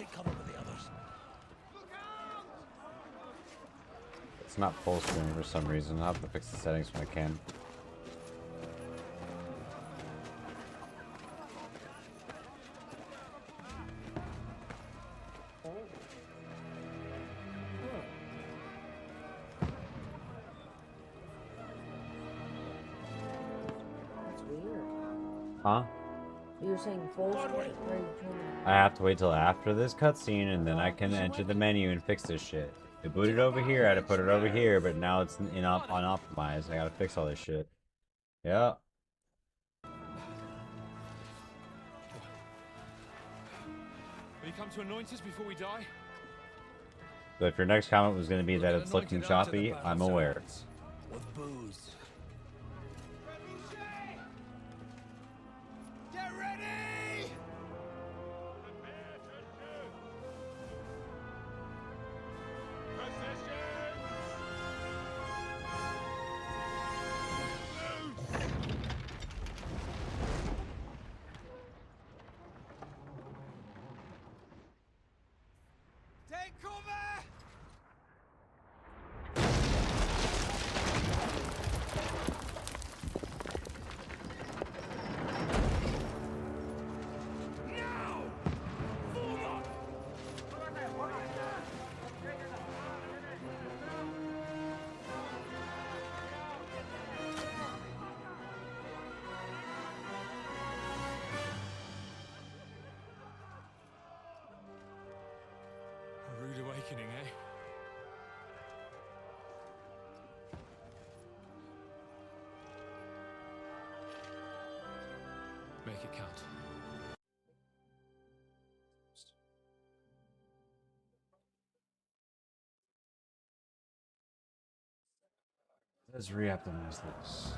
take cover with the others. It's not full screen for some reason. I'll have to fix the settings when I can. Huh? You're saying full screen? Or are you trying to... I have to wait till after this cutscene and then I can enter the menu and fix this shit. They booted over here, I had to put it over here, but now it's unoptimized. I gotta fix all this shit. Yeah. Will you come to anoint us before we die? So if your next comment was gonna be that it's looking choppy, I'm aware. With booze. Get ready! Take cover! A rude awakening, eh? Make it count. Let's re-optimize this.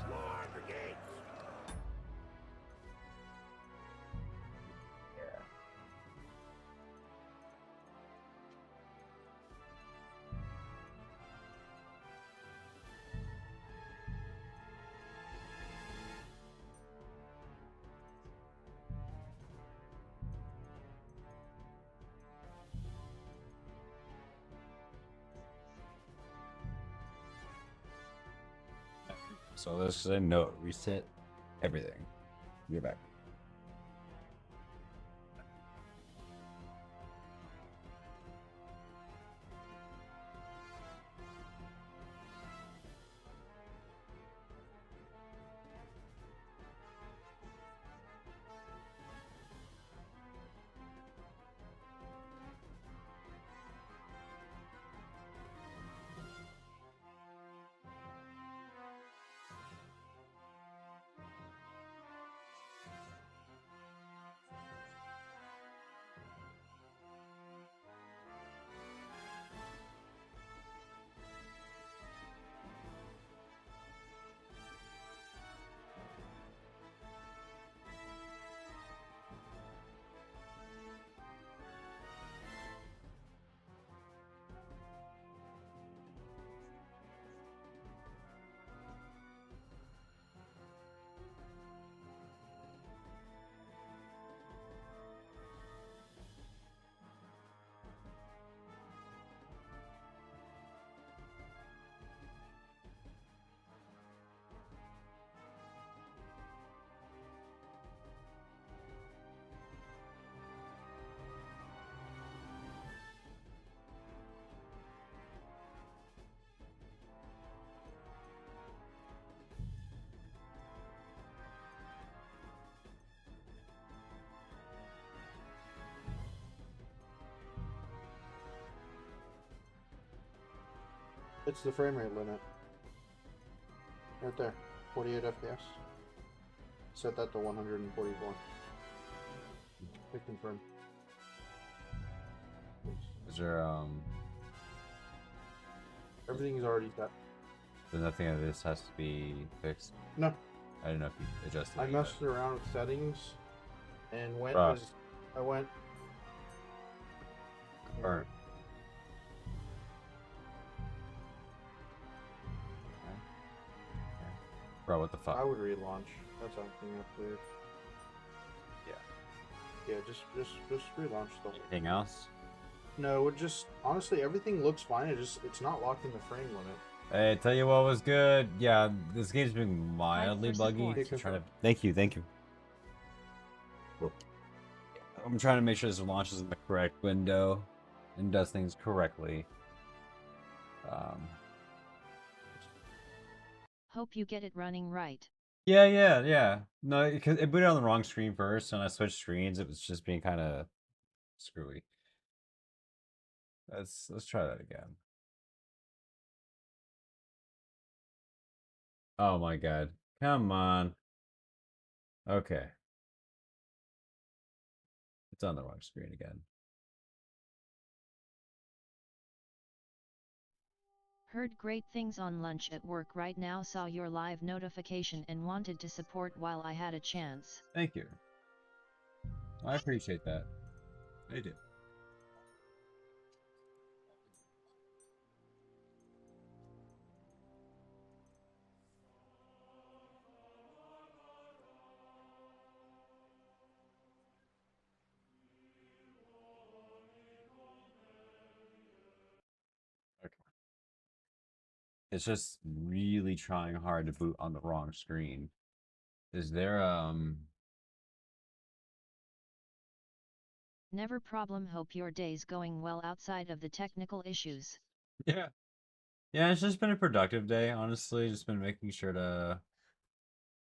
So let's say no, reset everything. You're back. It's the frame rate limit. Right there. 48 FPS. Set that to 144. Hit confirm. Is there Everything's already set. there's nothing of this has to be fixed? No. I don't know if you adjusted I it messed around with settings and went Ross. I went Alright. Bro, what the fuck? I would relaunch. That's something up there. Yeah. Yeah, just relaunch the whole Anything else? No, it just honestly everything looks fine. It's not locking the frame limit. Hey, tell you what was good. Yeah, this game's been Hype mildly for buggy. support. So trying to. Thank you, thank you. I'm trying to make sure this launches in the correct window and does things correctly. Hope you get it running right. Yeah. No, because it booted on the wrong screen first, and I switched screens. It was just being kind of screwy. Let's try that again. Oh my god. Come on. Okay. It's on the wrong screen again. Heard great things on lunch at work right now, saw your live notification and wanted to support while I had a chance. Thank you. I appreciate that. I do. Okay. It's just really trying hard to boot on the wrong screen. Is there Never problem, hope your day's going well outside of the technical issues. Yeah. Yeah, it's just been a productive day, honestly. Just been making sure to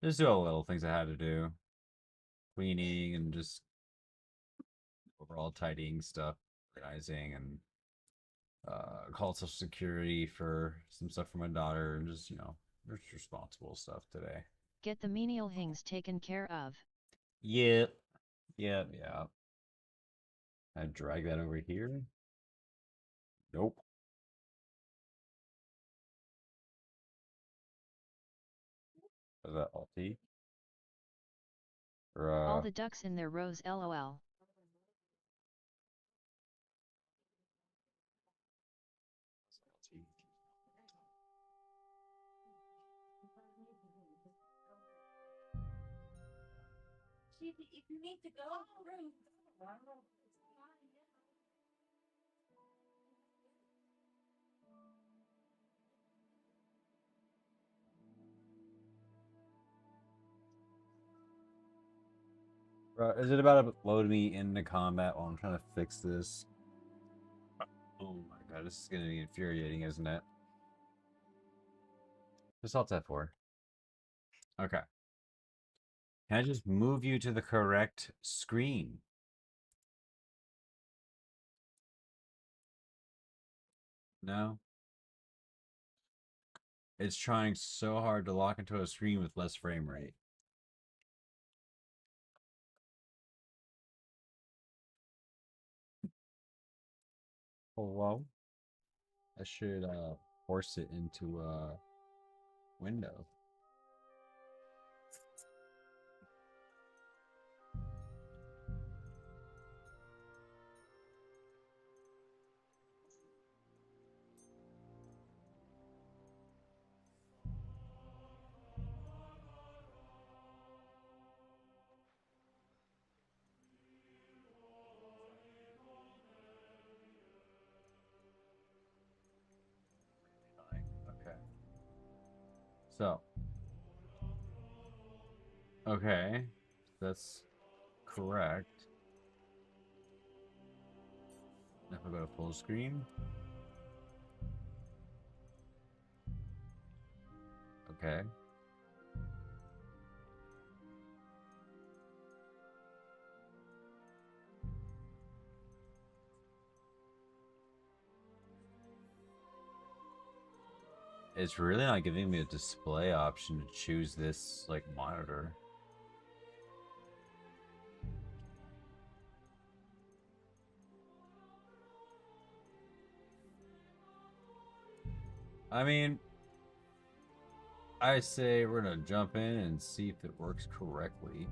just do all the little things I had to do. Cleaning and just overall tidying stuff, organizing, and called Social Security for some stuff for my daughter, and just, just responsible stuff today. Get the menial things taken care of. Yep. Yeah. I drag that over here. Nope. Is that Alt-T? Or, All the ducks in their rows, lol. Alt-T. If you need to go through. Is it about to load me into combat while I'm trying to fix this? Oh my god, this is gonna be infuriating, isn't it? Just Alt F4. Okay. Can I just move you to the correct screen? No? It's trying so hard to lock into a screen with less frame rate. Hello? I should force it into a window. Okay. So. Okay. That's correct. If I go to full screen. Okay. It's really not giving me a display option to choose this, like, monitor. I mean, I say we're gonna jump in and see if it works correctly.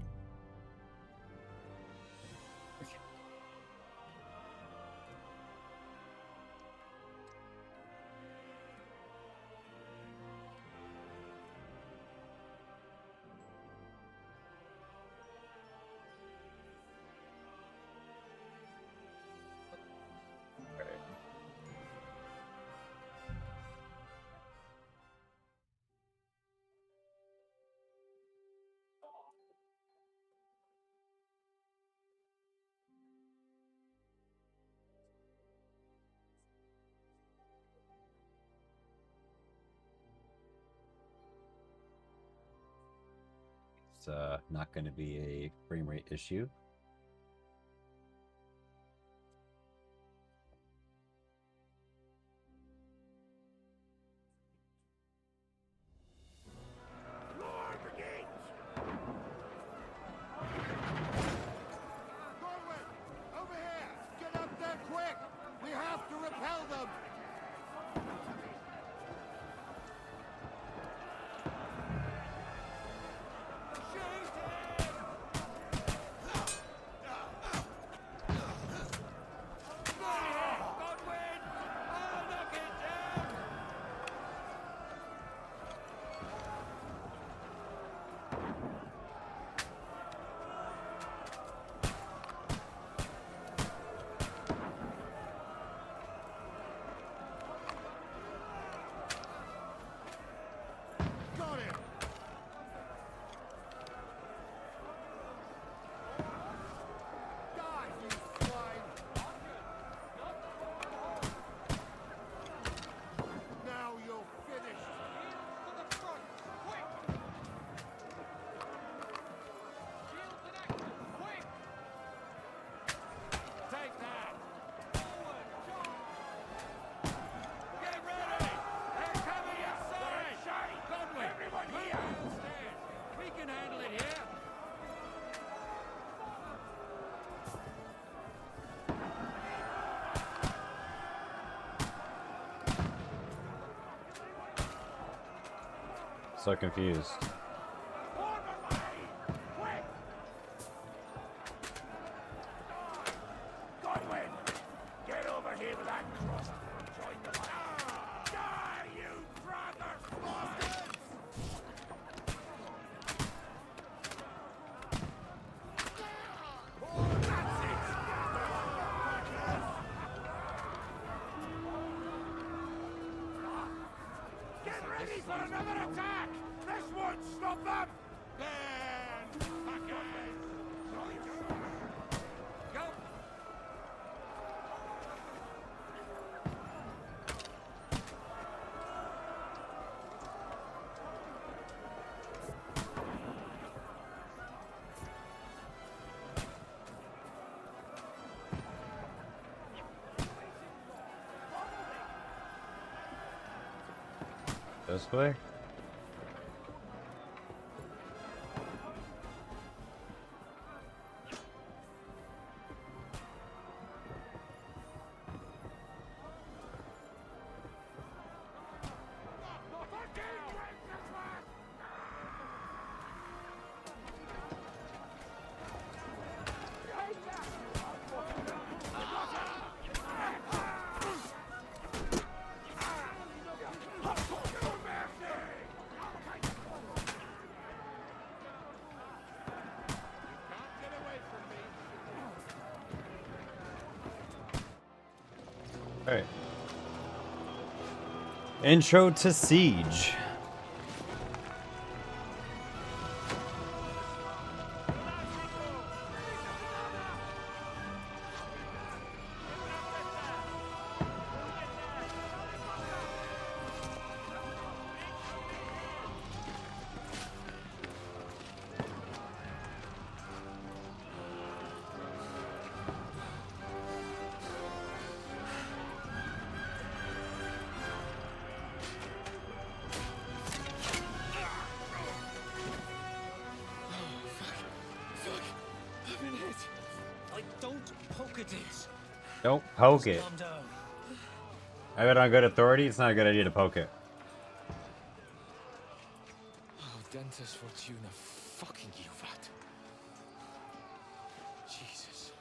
it's not going to be a frame rate issue. Over here! Get up there quick! We have to repel them! Got him! Die, you swine! Now you're finished! Take that! Get ready! They're coming inside! Godwin! Everyone here! Downstairs! We can handle it here! So confused. Godwin! Get over here with that cross and join the fight! Die, you brothers! Bastards! That's it! Get ready for another attack! This won't stop them! Then, fuckers! Go! This way? Alright. Intro to Siege. Don't poke it. Calm down. I got on good authority, it's not a good idea to poke it. Oh, Dentes Fortuna, fucking you, that. Jesus.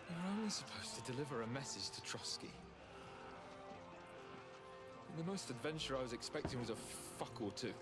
You're only supposed to deliver a message to Trotsky. And the most adventure I was expecting was a fuck or two.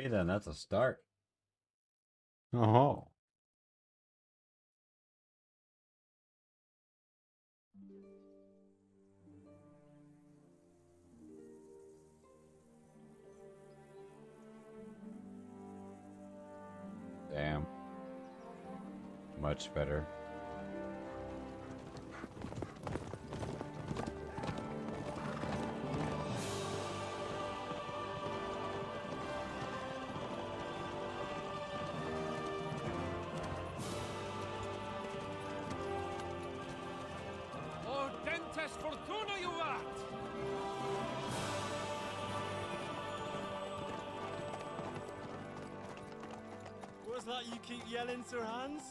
Hey, then that's a start. Oh. Damn. Much better. Ordentes fortuna juvat! What's that you keep yelling, Sir Hans?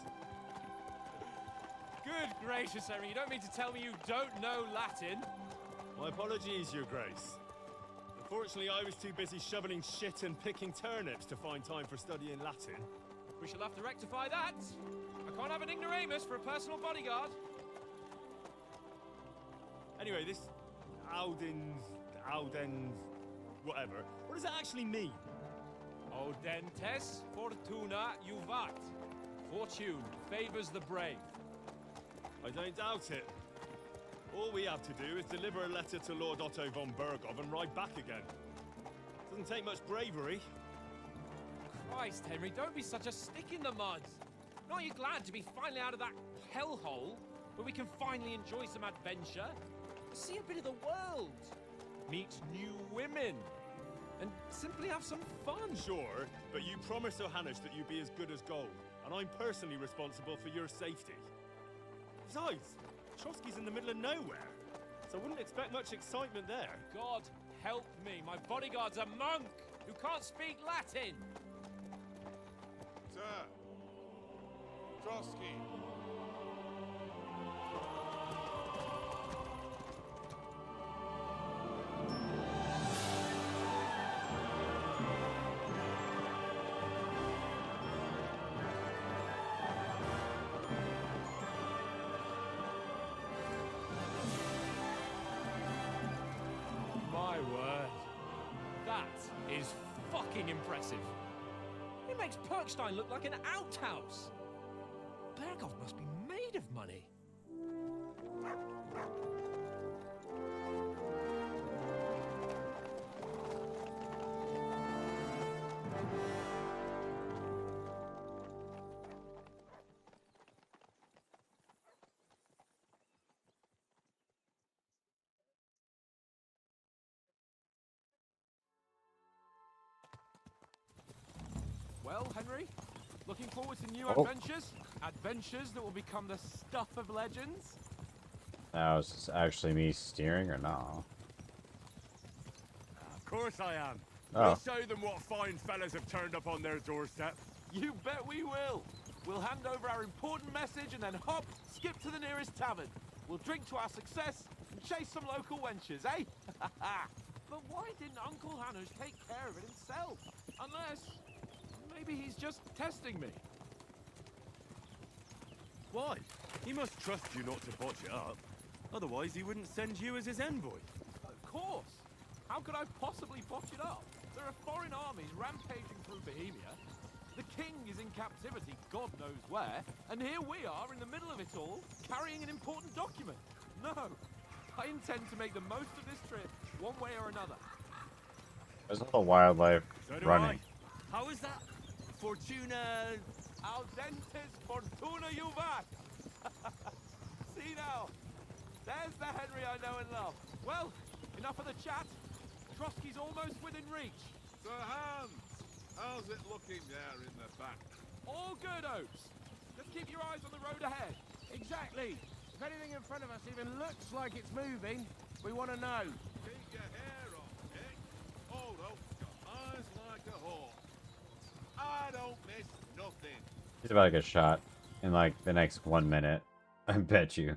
Good gracious, Henry, you don't mean to tell me you don't know Latin? My apologies, Your Grace. Unfortunately, I was too busy shoveling shit and picking turnips to find time for studying Latin. We shall have to rectify that. I can't have an ignoramus for a personal bodyguard. Anyway, this Audens, whatever. What does that actually mean? Audentes fortuna juvat. Fortune favors the brave. I don't doubt it. All we have to do is deliver a letter to Lord Otto von Bergov and ride back again. Doesn't take much bravery. Christ, Henry, don't be such a stick in the mud. Aren't you glad to be finally out of that hellhole where we can finally enjoy some adventure? See a bit of the world, meet new women, and simply have some fun. Sure, but you promised Johannes that you'd be as good as gold, and I'm personally responsible for your safety. Besides, Trotsky's in the middle of nowhere, so I wouldn't expect much excitement there. God help me, my bodyguard's a monk who can't speak Latin. Sir. Trotsky. My word. That is fucking impressive. It makes Perkstein look like an outhouse. Bergov must be made of money. Well, Henry, looking forward to new adventures? Adventures that will become the stuff of legends? Now, is this actually me steering or not? Of course I am. Oh. We'll show them what fine fellas have turned up on their doorstep. You bet we will. We'll hand over our important message and then hop, skip to the nearest tavern. We'll drink to our success and chase some local wenches, eh? But why didn't Uncle Hanush take care of it himself? Unless, maybe he's just testing me. Why? He must trust you not to botch it up. Otherwise, he wouldn't send you as his envoy. Of course. How could I possibly botch it up? There are foreign armies rampaging through Bohemia. The king is in captivity, God knows where, and here we are in the middle of it all, carrying an important document. No, I intend to make the most of this trip, one way or another. There's all the wildlife So do running. I. How is that? Fortuna... Audentes fortuna juvat! See now, there's the Henry I know and love. Well, enough of the chat. Trotsky's almost within reach. Sir Hans, how's it looking there in the back? All good, Oates. Just keep your eyes on the road ahead. Exactly. If anything in front of us even looks like it's moving, we want to know. Keep your hair on, eh? Old Oak's got eyes like a hawk. I don't miss nothing. He's about to get shot in like the next 1 minute. I bet you.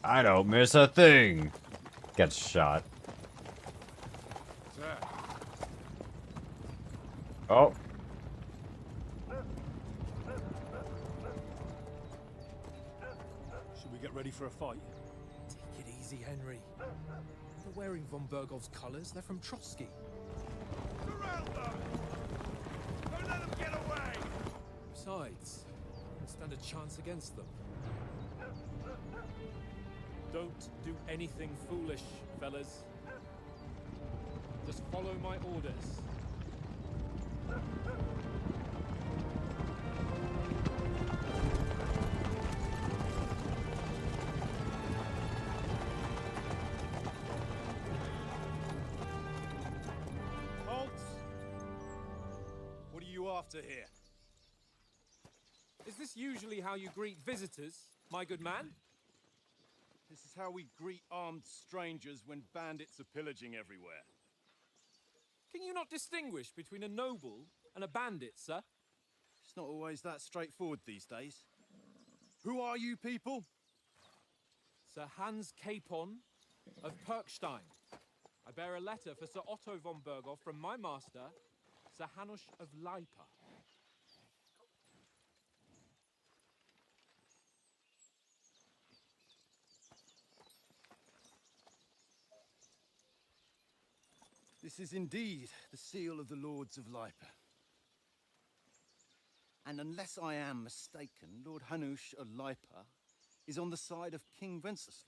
I don't miss a thing. Gets shot. Sir. Oh. Should we get ready for a fight? Take it easy, Henry. They're wearing von Bergov's colours. They're from Trotsky. Surround them! Besides, I don't stand a chance against them. Don't do anything foolish, fellas. Just follow my orders. Halt! What are you after here? Is this usually how you greet visitors, my good man? This is how we greet armed strangers when bandits are pillaging everywhere. Can you not distinguish between a noble and a bandit, sir? It's not always that straightforward these days. Who are you people? Sir Hans Capon of Perkstein. I bear a letter for Sir Otto von Berghoff from my master, Sir Hanush of Lipa. This is indeed the seal of the Lords of Lipa. And unless I am mistaken, Lord Hanush of Lipa is on the side of King Wenceslas.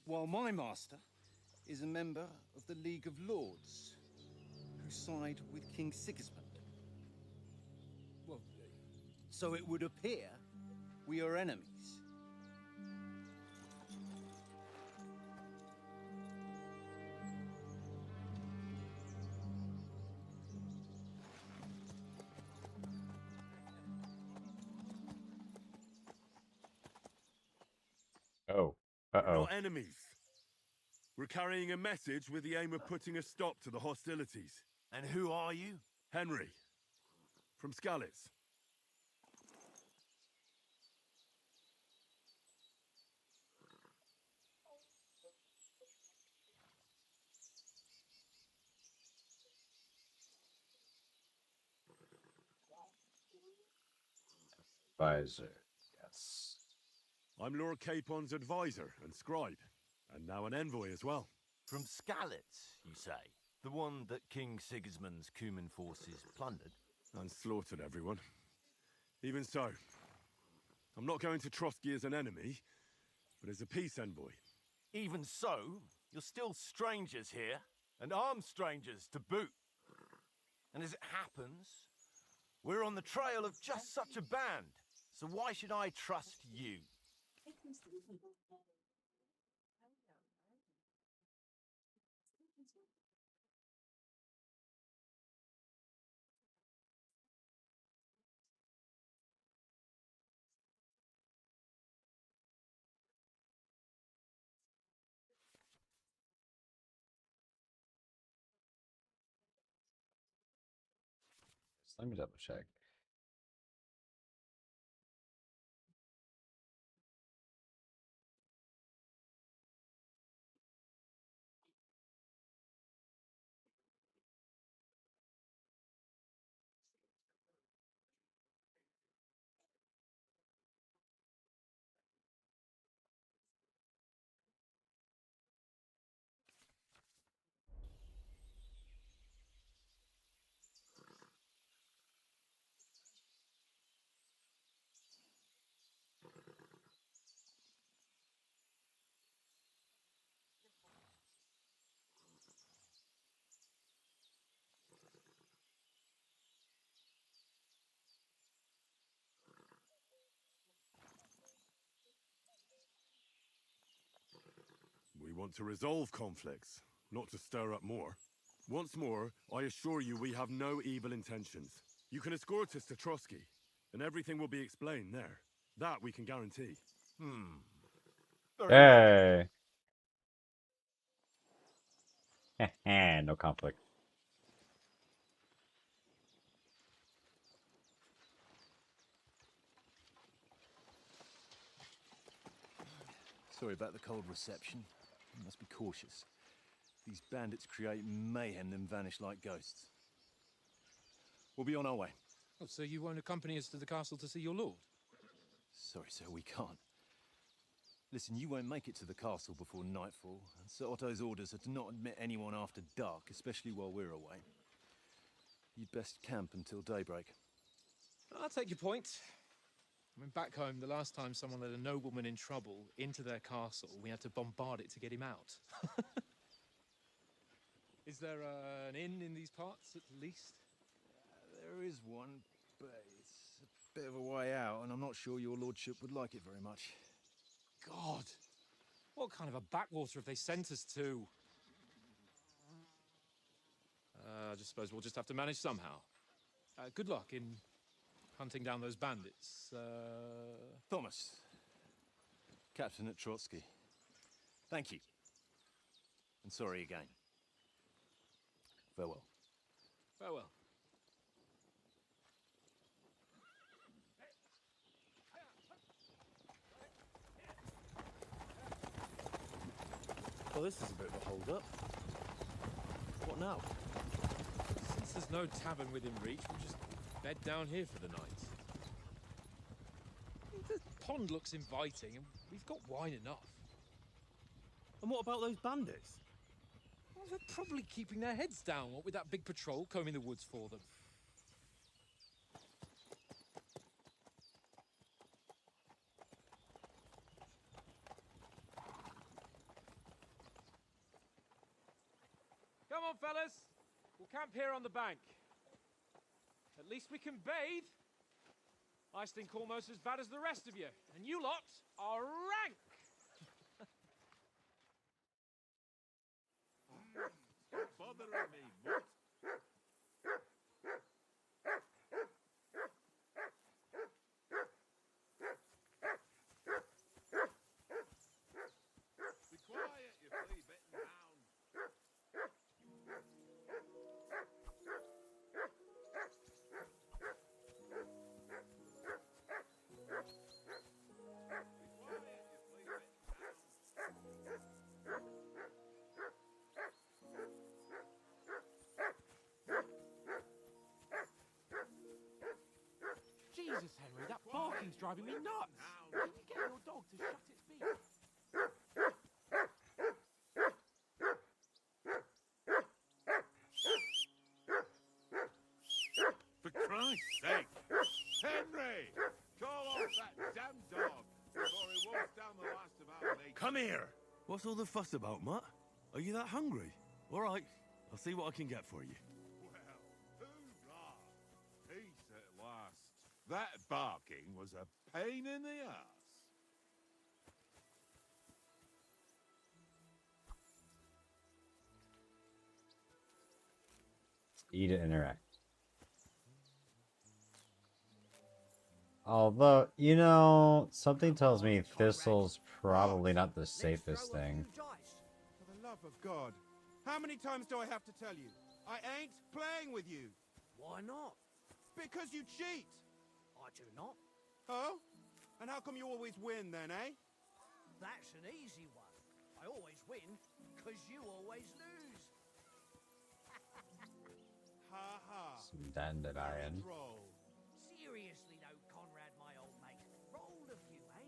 While my master is a member of the League of Lords, who side with King Sigismund. So it would appear we are enemies. Oh. We're Uh-oh. not enemies. We're carrying a message with the aim of putting a stop to the hostilities. And who are you? Henry, from Skalitz. Advisor. Yes. I'm Lord Capon's advisor and scribe, and now an envoy as well. From Skalitz, you say? The one that King Sigismund's Cuman forces plundered? And slaughtered everyone. Even so, I'm not going to Trotsky as an enemy, but as a peace envoy. Even so, you're still strangers here, and armed strangers to boot. And as it happens, we're on the trail of just such a band, so why should I trust you? Let me double check. We want to resolve conflicts, not to stir up more. Once more, I assure you we have no evil intentions. You can escort us to Trotsky, and everything will be explained there. That we can guarantee. Hey. No conflict. Sorry about the cold reception. You must be cautious. These bandits create mayhem then vanish like ghosts. We'll be on our way. Oh, so you won't accompany us to the castle to see your lord? Sorry, sir, we can't. Listen, you won't make it to the castle before nightfall, and Sir Otto's orders are to not admit anyone after dark, especially while we're away. You'd best camp until daybreak. I'll take your point. I mean, back home, the last time someone let a nobleman in trouble into their castle, we had to bombard it to get him out. Is there an inn in these parts, at least? There is one, but it's a bit of a way out, and I'm not sure your lordship would like it very much. God! What kind of a backwater have they sent us to? I just suppose we'll just have to manage somehow. Good luck in hunting down those bandits. Thomas, captain at Trotsky. Thank you. And sorry again. Farewell. Farewell. Well, this is a bit of a hold-up. What now? Since there's no tavern within reach, we'll just bed down here for the night. The pond looks inviting, and we've got wine enough. And what about those bandits? Well, they're probably keeping their heads down, what with that big patrol combing the woods for them. Come on, fellas. We'll camp here on the bank. At least we can bathe. I stink almost as bad as the rest of you, and you lot are rank. Stop bothering me, mutt. Be quiet, you flea-bitten hound. Jesus, Henry, that barking's driving me nuts. Can you get your dog to shut its beak? For Christ's sake! Henry! Call off that damn dog before he wolfs down the last of our mates. Come here! What's all the fuss about, Mutt? Are you that hungry? All right, I'll see what I can get for you. Well, hoorah! Peace at last. That barking was a pain in the ass. E to interact. Although, you know, something tells me Thistle's probably not the safest thing. For the love of God, how many times do I have to tell you? I ain't playing with you. Why not? Because you cheat. I do not. Oh? And how come you always win then, eh? That's an easy one. I always win because you always lose. Ha ha. Some dandelion. Roll. Seriously though, Conrad, my old mate. Roll a few, eh?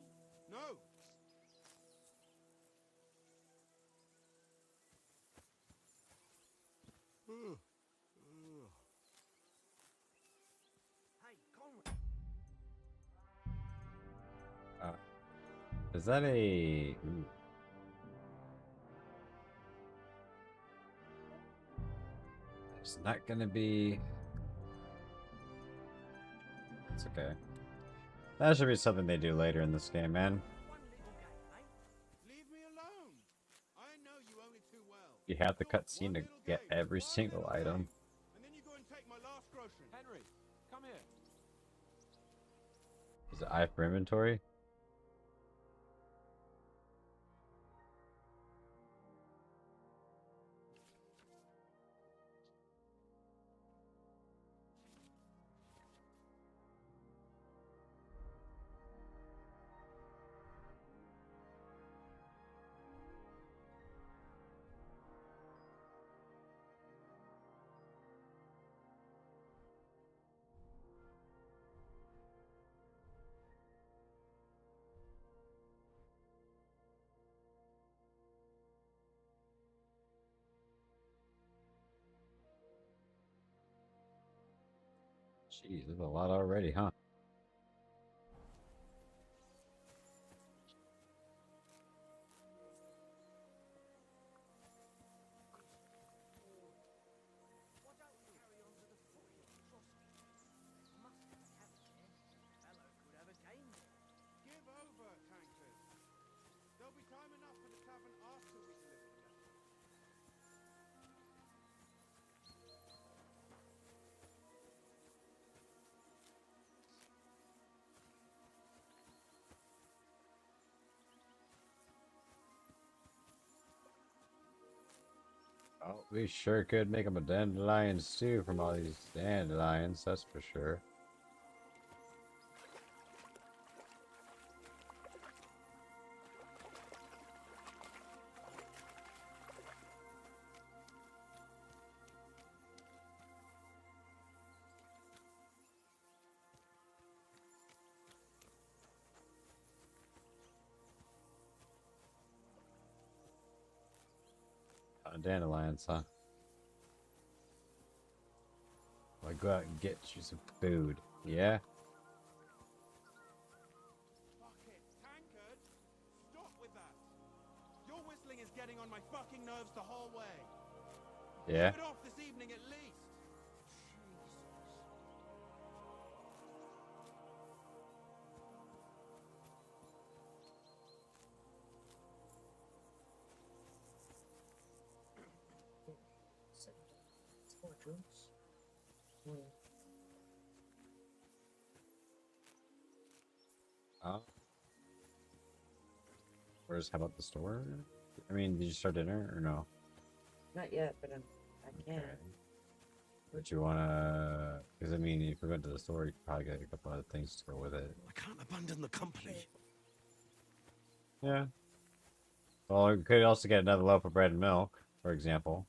No. Hey, Conrad. Is that a... Ooh. It's not gonna be... It's okay. That should be something they do later in this game, man. One little game, eh? Leave me alone. I know you only too well. You have the So, cutscene one to little get game, every one single little item. game, and then you go and take my last groschen. Henry, come here. Is it I for inventory? Jeez, there's a lot already, huh? Why don't we carry on to the fucking Trotsky? Must have a tavern there. Fellow could have a game there. Give over, tankers. There'll be time enough for the tavern after we deliver the letter. Oh, we sure could make them a dandelion stew from all these dandelions, that's for sure. Dandelions, huh? Well, go out and get you some food, yeah? Fuck it, tankard! Stop with that! Your whistling is getting on my fucking nerves the whole way. Yeah? Keep it off this evening at least. Oh. Where's, how about the store? I mean, did you start dinner or no? Not yet, but I can. Okay. But you wanna, because I mean, if we went to the store, you could probably get a couple other things to go with it. I can't abandon the company. Yeah. Well, we could also get another loaf of bread and milk, for example.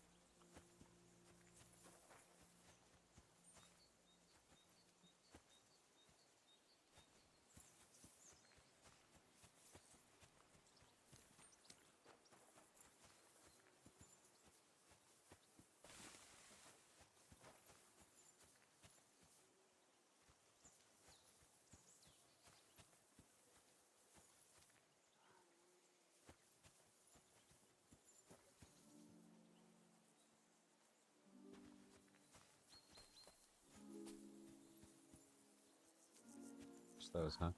Just those, huh?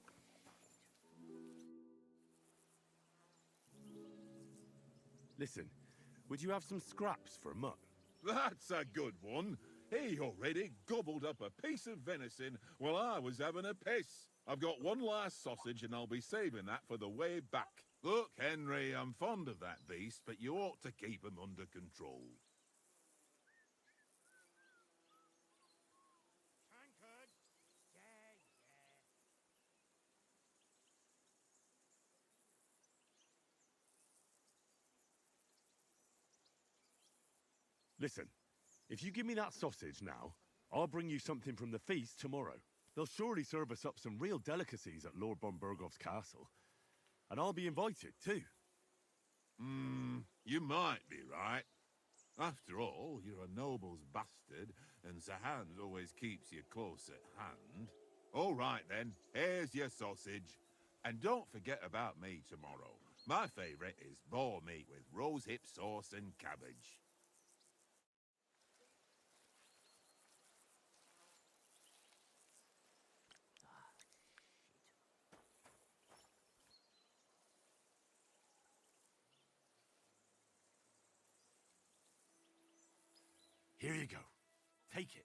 Listen, would you have some scraps for a mutt? That's a good one. He already gobbled up a piece of venison while I was having a piss. I've got one last sausage and I'll be saving that for the way back. Look, Henry, I'm fond of that beast, but you ought to keep him under control. Tankard! Yeah. Listen, if you give me that sausage now, I'll bring you something from the feast tomorrow. They'll surely serve us up some real delicacies at Lord Bombergov's castle. And I'll be invited, too. You might be right. After all, you're a noble's bastard, and Sir Hans always keeps you close at hand. All right, then. Here's your sausage. And don't forget about me tomorrow. My favourite is boar meat with rosehip sauce and cabbage. Here you go. Take it.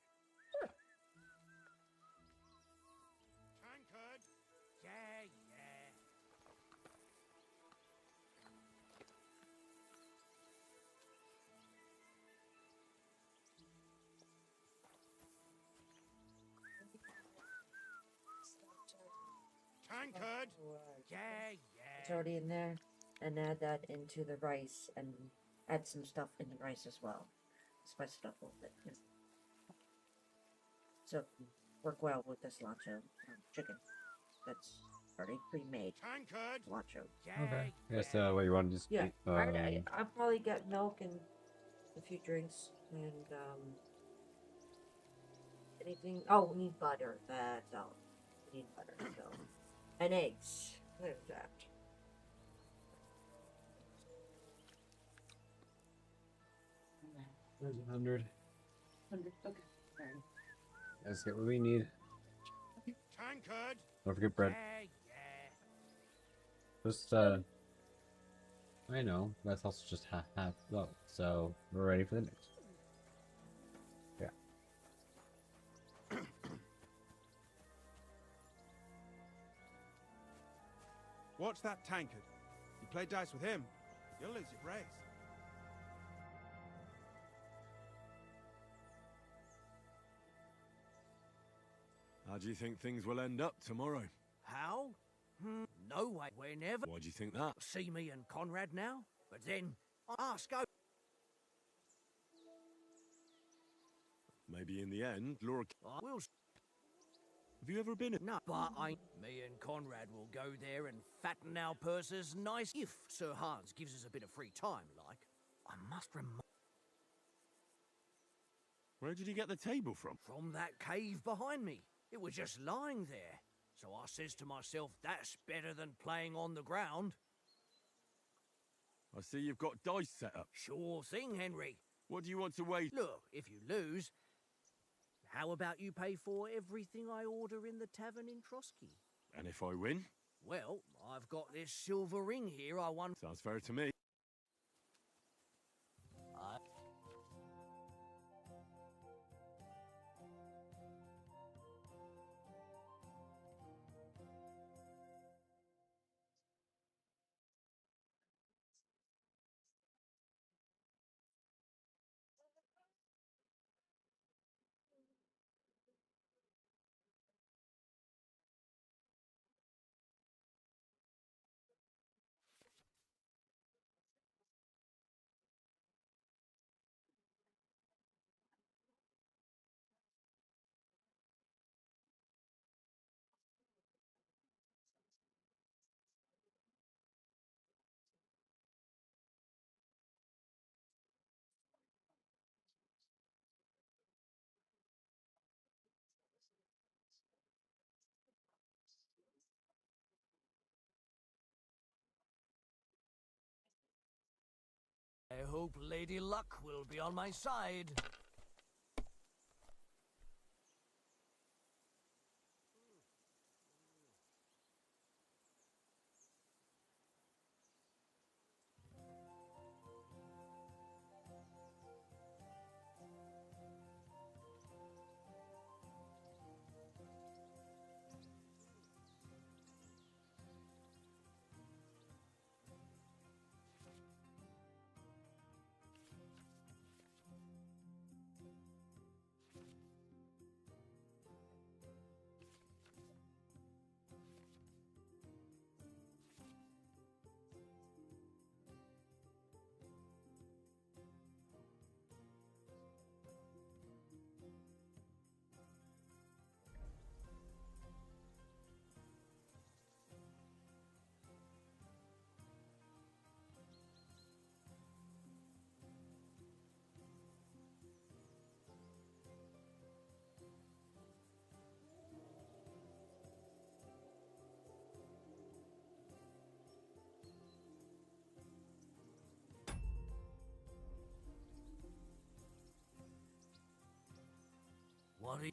Tankard! Yeah. Tankard! Yeah. It's already in there. And add that into the rice and add some stuff in the rice as well. Spice it up a little bit. Yeah. So work well with this lacho chicken. That's already pre-made Tankard! lacho. Okay. I guess what you want to just Yeah, eat, I'll probably get milk and a few drinks, and Anything? Oh, we need butter. That's all. We need butter. So, and eggs. There's that. There's 100. 100. Okay. Alright. Let's get what we need. Tankard! Don't forget bread. Just, I know. That's also just half low. So, we're ready for the next. Yeah. Watch that tankard. You play dice with him, you'll lose your brace. How do you think things will end up tomorrow? How? No way. Whenever. Why do you think that? See me and Conrad now? But then, ask go. Maybe in the end, Laura... I will. Have you ever been... No, but me and Conrad will go there and fatten our purses nice if Sir Hans gives us a bit of free time, like. I must remind... Where did you get the table from? From that cave behind me. It was just lying there. So I says to myself, that's better than playing on the ground. I see you've got dice set up. Sure thing, Henry. What do you want to wait? Look, if you lose, how about you pay for everything I order in the tavern in Trotsky? And if I win? Well, I've got this silver ring here I won. Sounds fair to me. I hope Lady Luck will be on my side. What are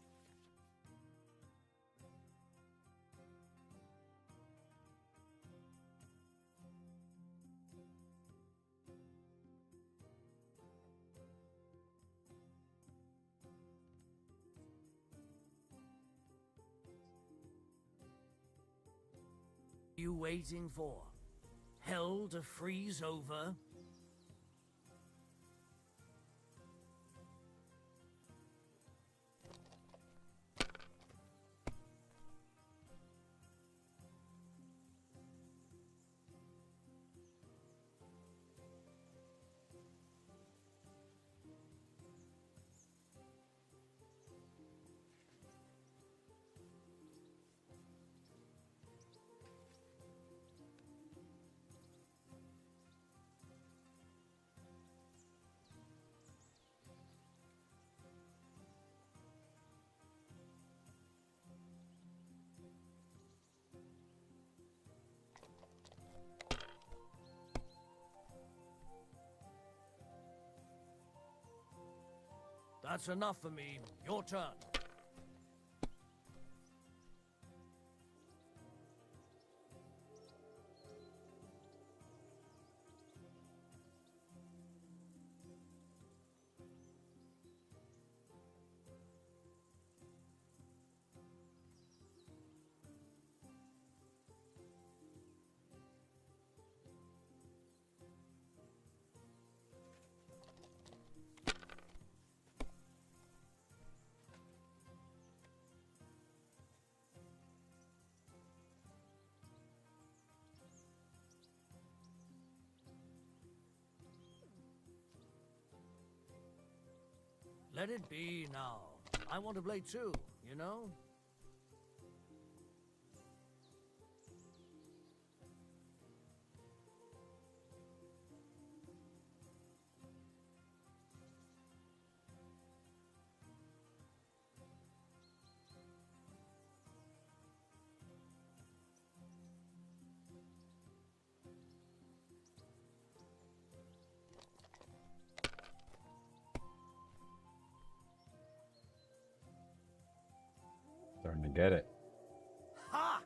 you waiting for? Hell to freeze over? That's enough for me. Your turn. Let it be now. I want to play too, you know? Starting to get it. Ha!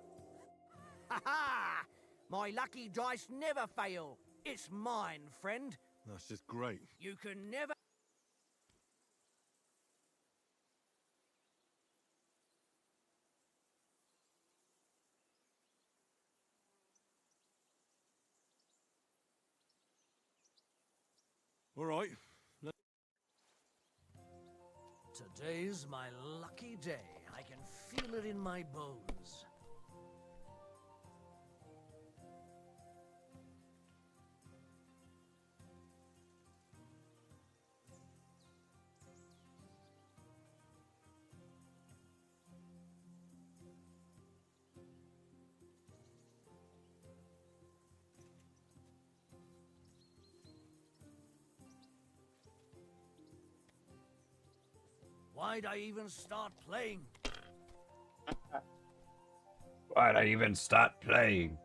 Ha ha! My lucky dice never fail. It's mine, friend. That's just great. You can never... All right. Today's my lucky day. I can feel it in my bones. Why'd I even start playing? Why'd I even start playing?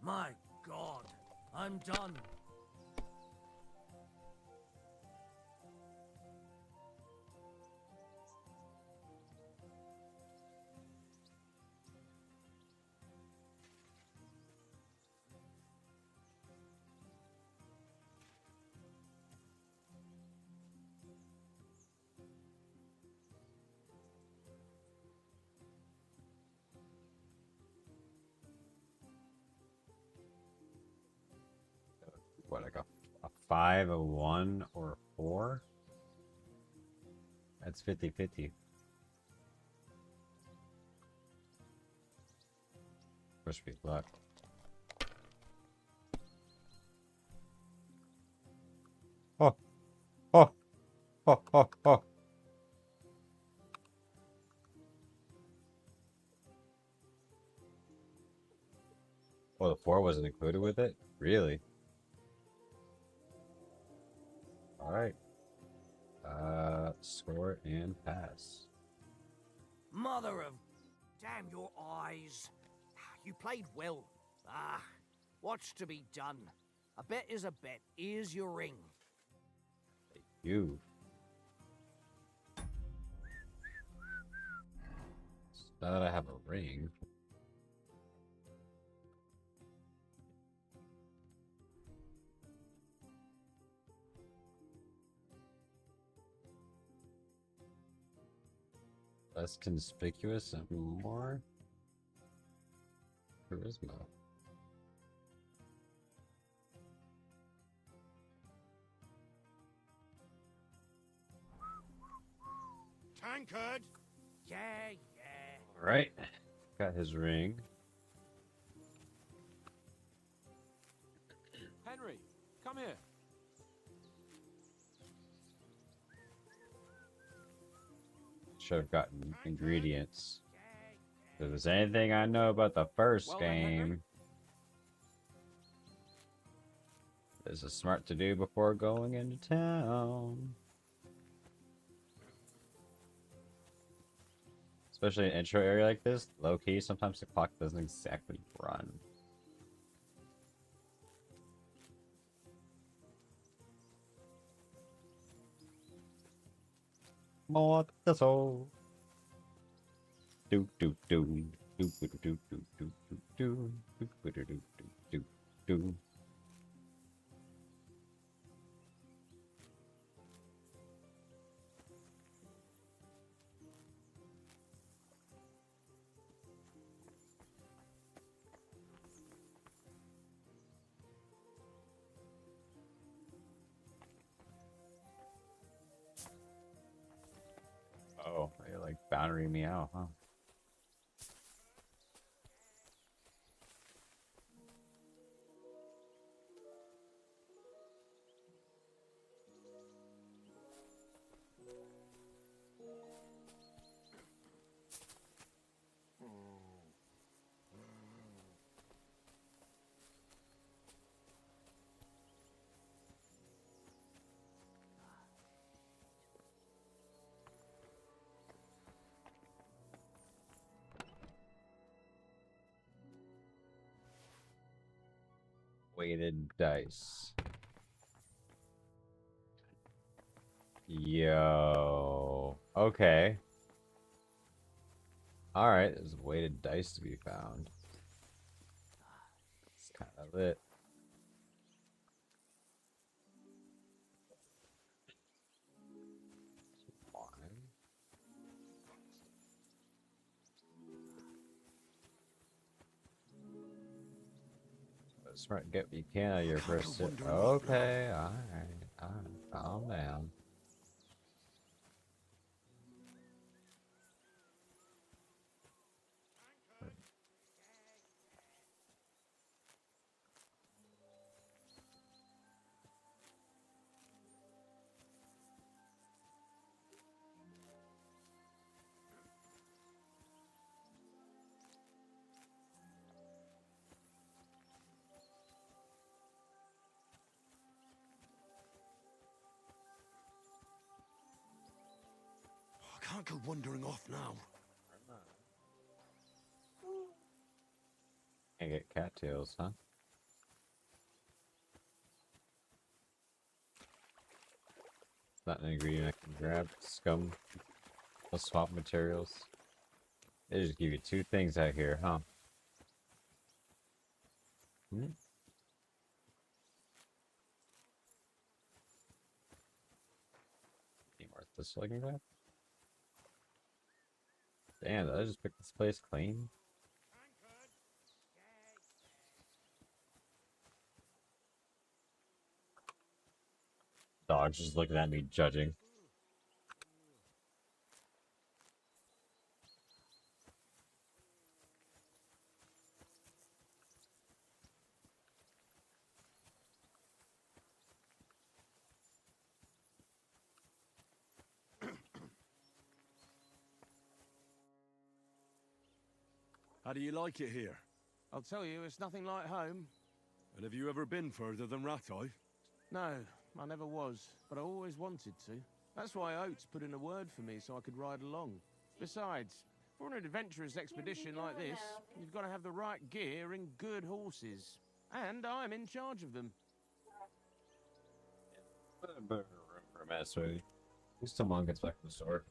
My God, I'm done. What, like a 5, a 1, or a 4? That's 50-50. Must be luck. Oh! Oh! Oh! Oh! Oh! Oh, the 4 wasn't included with it? Really? Alright. Score and pass. Mother of... Damn your eyes. You played well. Ah, what's to be done? A bet is a bet. Here's your ring. You. Now that I have a ring. Less conspicuous and more charisma. Tankard! Yeah, yeah. Alright. Got his ring. Henry, come here. Should have gotten ingredients. If there's anything I know about the first game, there's a smart to do before going into town. Especially an intro area like this, low key, sometimes the clock doesn't exactly run. More that's all. Do do do do do do do do do do do do do do do. Oh, you're like boundary me out, huh? Weighted dice. Yo. Okay. Alright, there's weighted dice to be found. It's kind of lit. Smart, get what you can out of your first sip. Okay, alright, calm down. I can't go wandering off now. Can't get cattails, huh? Not an ingredient I can grab. Scum. They'll swap materials. They just give you two things out here, huh? Hmm? Any more this looking back? Damn, did I just pick this place clean? Dog's just looking at me, judging. How do you like it here? I'll tell you, it's nothing like home. And have you ever been further than Rattay? No, I never was, but I always wanted to. That's why Oates put in a word for me so I could ride along. Besides, for an adventurous expedition like this, you've got to have the right gear and good horses. And I'm in charge of them. For a mess, right? At least someone gets back from the store.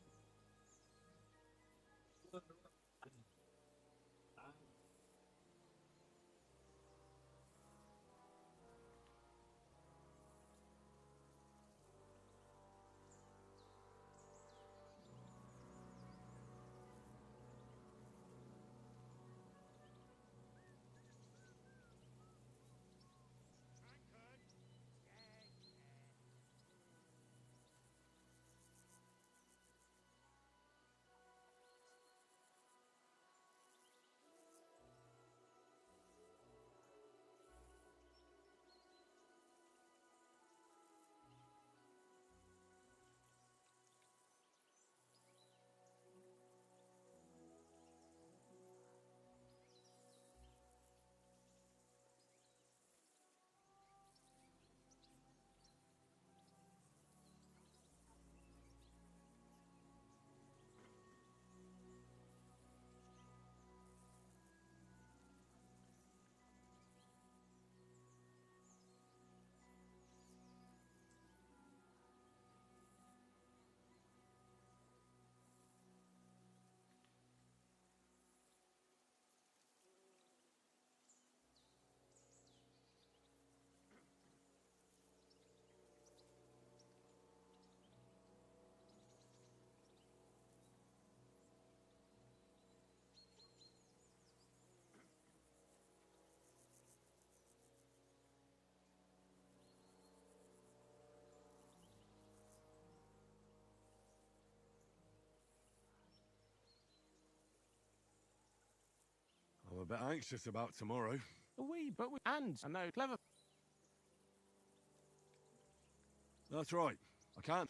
bit anxious about tomorrow. And I know clever. That's right. I can't.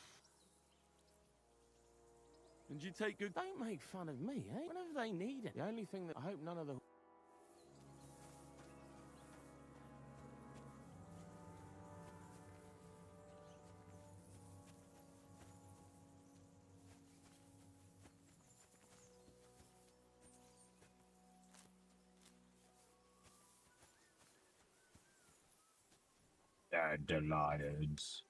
And you take good. Don't make fun of me, eh? Whenever they need it. The only thing that I hope none of the. Dandelions.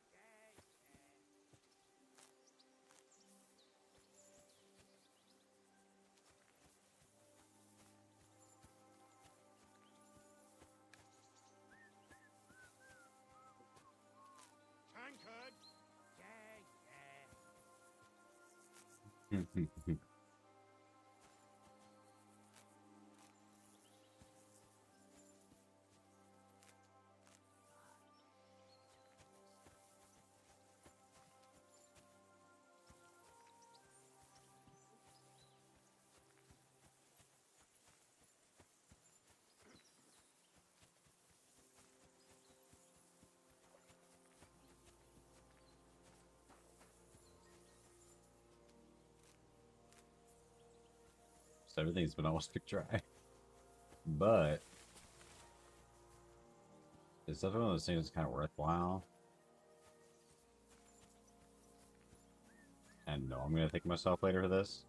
Tankard. So everything's been almost dry. But it's definitely one of those things that's kind of worthwhile. And no, I'm gonna thank myself later for this.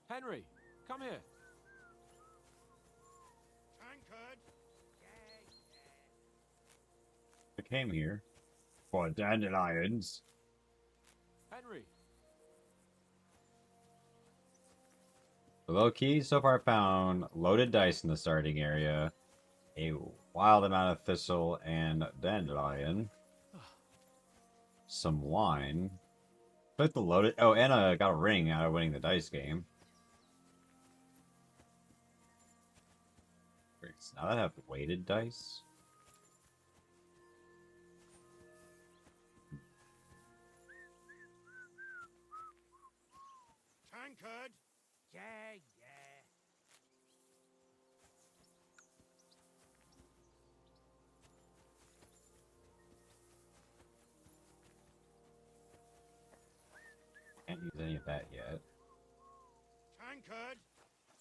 Henry, come here. Tankard. I came here for dandelions. Henry. Low key, so far I found loaded dice in the starting area, a wild amount of thistle and dandelion, some wine, put the loaded. Oh, and I got a ring out of winning the dice game. Great. So now that I have weighted dice. Tankard. Yeah, yeah. Can't use any of that yet. Tankard.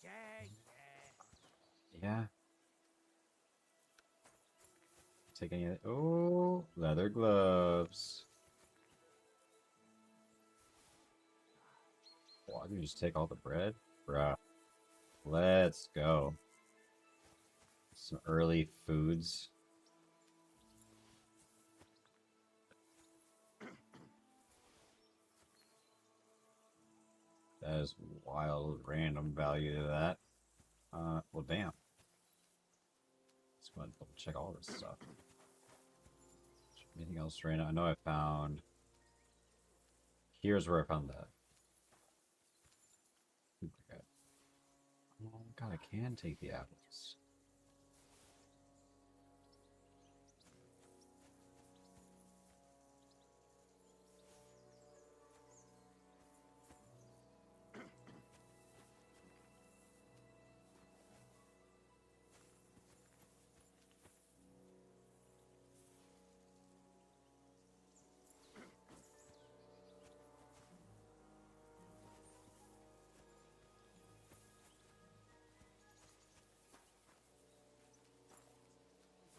Yeah, yeah. Yeah. Take any of that. Oh, leather gloves. Well, I can just take all the bread? Bruh. Let's go. Some early foods. That is wild random value to that. Well, damn. Let's go ahead and double check all this stuff. Anything else random? I know I found. Here's where I found that. Oh god, I can take the apples.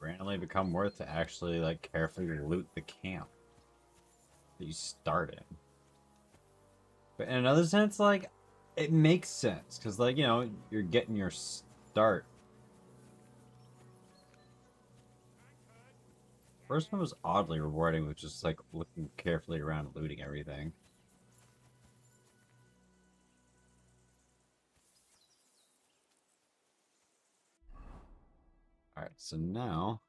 Randomly become worth to actually like carefully loot the camp that you start in. But in another sense, like it makes sense because, like, you know, you're getting your start. First one was oddly rewarding, with just like looking carefully around, looting everything. All right, so now.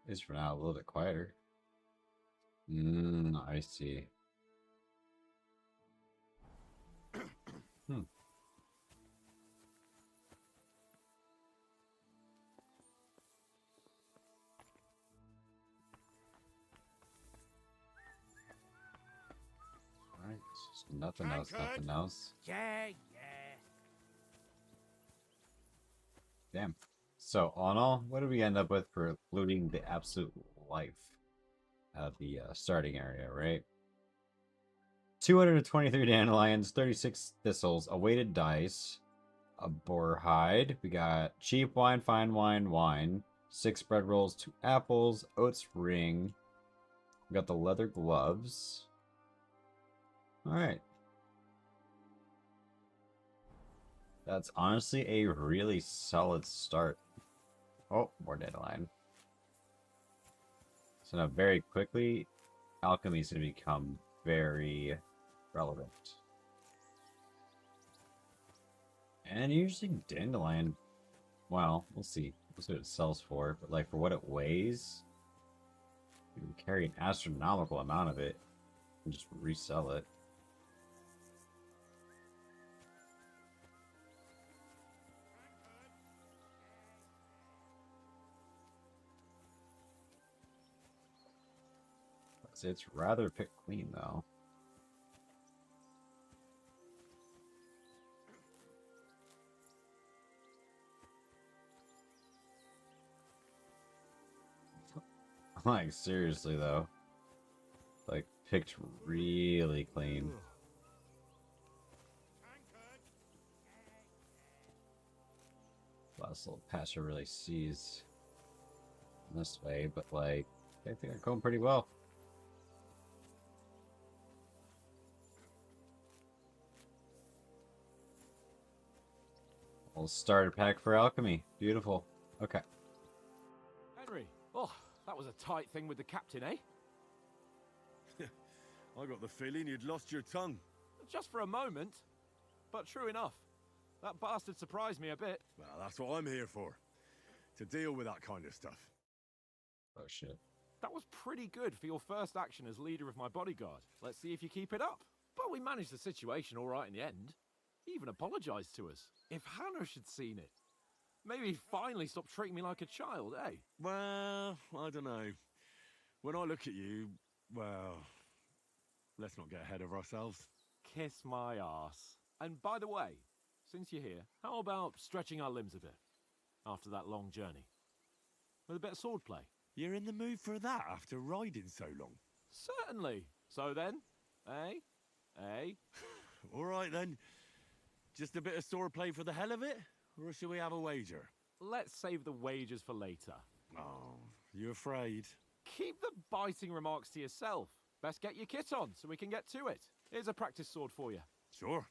Is for now a little bit quieter. I see. Alright, nothing else, nothing else. Yeah. Damn. So, all in all, what did we end up with for looting the absolute life of the starting area, right? 223 dandelions, 36 thistles, a weighted dice, a boar hide. We got cheap wine, fine wine, wine, 6 bread rolls, 2 apples, oats ring. We got the leather gloves. Alright. That's honestly a really solid start. Oh, more dandelion. So now very quickly, alchemy is going to become very relevant. And usually dandelion, well, we'll see. We'll see what it sells for. But like for what it weighs, you can carry an astronomical amount of it and just resell it. It's rather pick clean though. Like seriously though. Like picked really clean. Last little patch I really sees this way, but like I think I'm going pretty well. We'll start a pack for alchemy. Beautiful. Okay. Henry, oh, that was a tight thing with the captain, eh? I got the feeling you'd lost your tongue. Just for a moment. But true enough. That bastard surprised me a bit. Well, that's what I'm here for. To deal with that kind of stuff. Oh shit. That was pretty good for your first action as leader of my bodyguard. Let's see if you keep it up. But we managed the situation all right in the end. He even apologized to us. If Hanush had seen it, maybe he'd finally stop treating me like a child, eh? Well, I don't know. When I look at you, well, let's not get ahead of ourselves. Kiss my arse. And by the way, since you're here, how about stretching our limbs a bit after that long journey? With a bit of swordplay. You're in the mood for that after riding so long? Certainly. So then, eh? Eh? All right then. Just a bit of swordplay for the hell of it? Or should we have a wager? Let's save the wagers for later. Oh, you afraid? Keep the biting remarks to yourself. Best get your kit on so we can get to it. Here's a practice sword for you. Sure.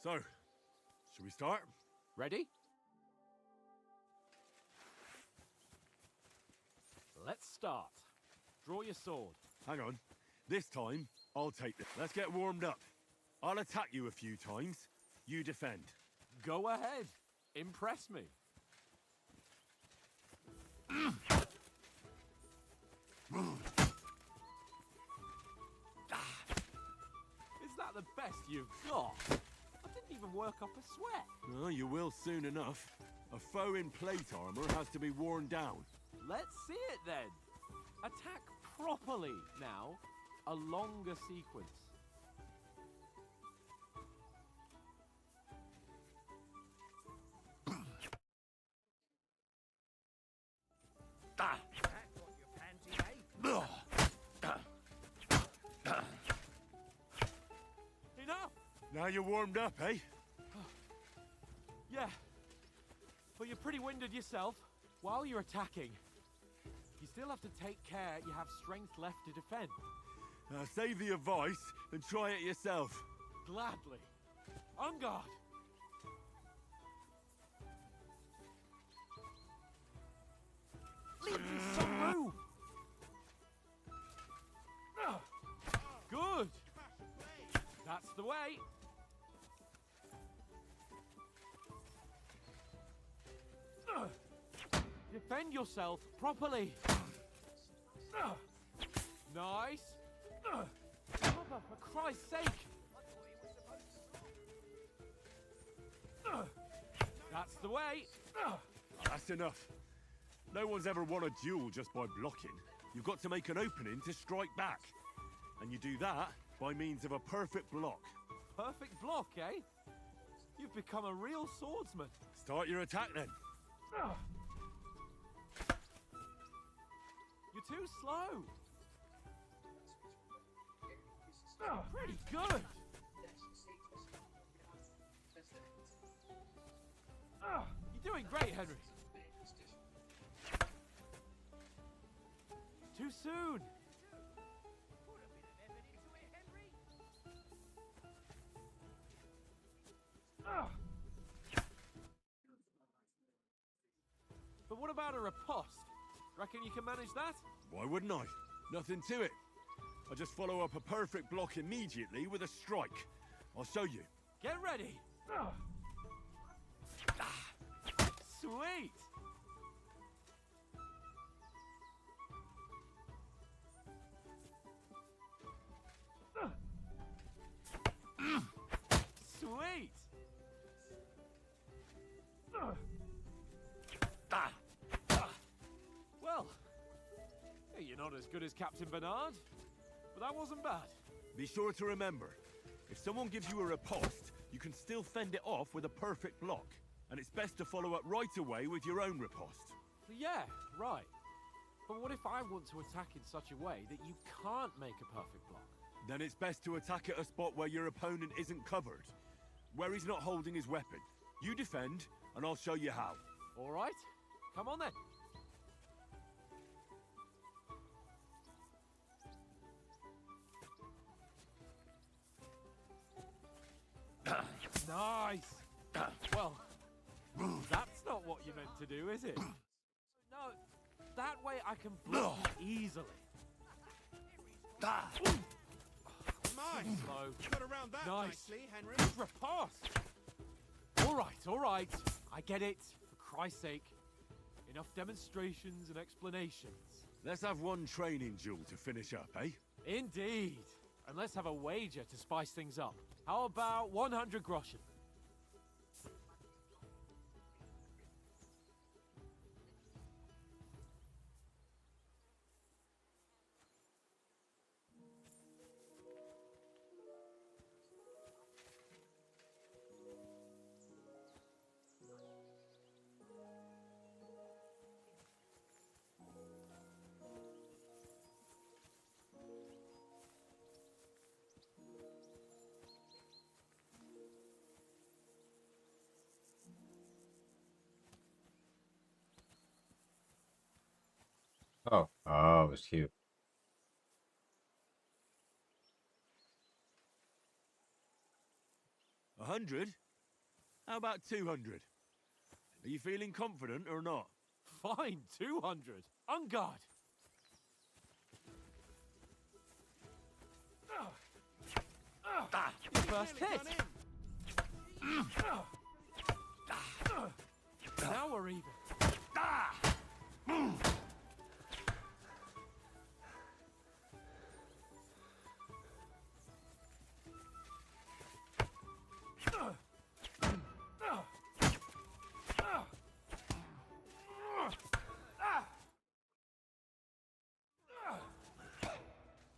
So, should we start? Ready? Let's start. Draw your sword. Hang on. This time, I'll take this. Let's get warmed up. I'll attack you a few times. You defend. Go ahead. Impress me. Is that the best you've got? I didn't even work up a sweat. Oh, you will soon enough. A foe in plate armor has to be worn down. Let's see it then. Attack properly now. A longer sequence. Now you're warmed up, eh? Yeah, But you're pretty winded yourself. While you're attacking, you still have to take care you have strength left to defend. Save the advice and try it yourself. Gladly. On guard. Leave me some room. Good. That's the way. Defend yourself properly. Nice. Mother, for Christ's sake. That's the way. That's enough. No one's ever won a duel just by blocking. You've got to make an opening to strike back. And you do that by means of a perfect block. Perfect block, eh? You've become a real swordsman. Start your attack then. You're too slow. Pretty good. You're doing great, Henry. Too soon. But what about a riposte? Reckon you can manage that? Why wouldn't I? Nothing to it. I just follow up a perfect block immediately with a strike. I'll show you. Get ready. Sweet. Sweet. Well, hey, you're not as good as Captain Bernard, but that wasn't bad. Be sure to remember, if someone gives you a riposte, you can still fend it off with a perfect block. And it's best to follow up right away with your own riposte. Yeah, right. But what if I want to attack in such a way that you can't make a perfect block? Then it's best to attack at a spot where your opponent isn't covered. Where he's not holding his weapon. You defend, and I'll show you how. All right. Come on then. Nice. Well, that's not what you meant to do, is it? No, that way I can block you easily. Nice. Slow. You got around that Nice. nicely, Henry. Riposte. All right. I get it. For Christ's sake. Enough demonstrations and explanations. Let's have one training duel to finish up, eh? Indeed. And let's have a wager to spice things up. How about 100 groschen? Oh, it was cute. $100? How about 200? Are you feeling confident or not? Fine, 200. On guard. Your first hit. Now we're even.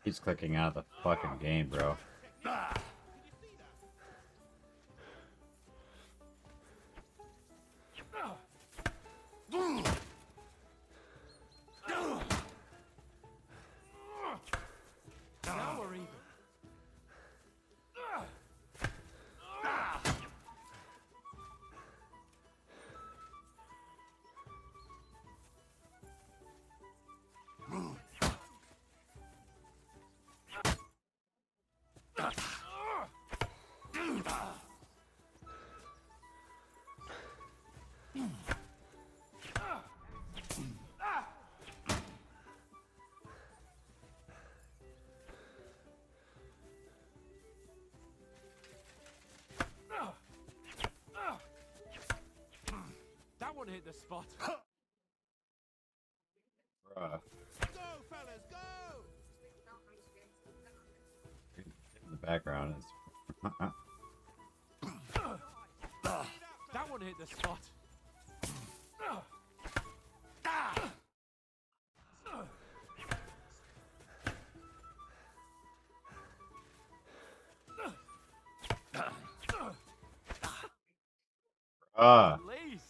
He's clicking out of the fucking game, bro. Now we're even. the spot. Bruh. Go, fellas, go! In the background is. That one hit the spot. Ah. At least.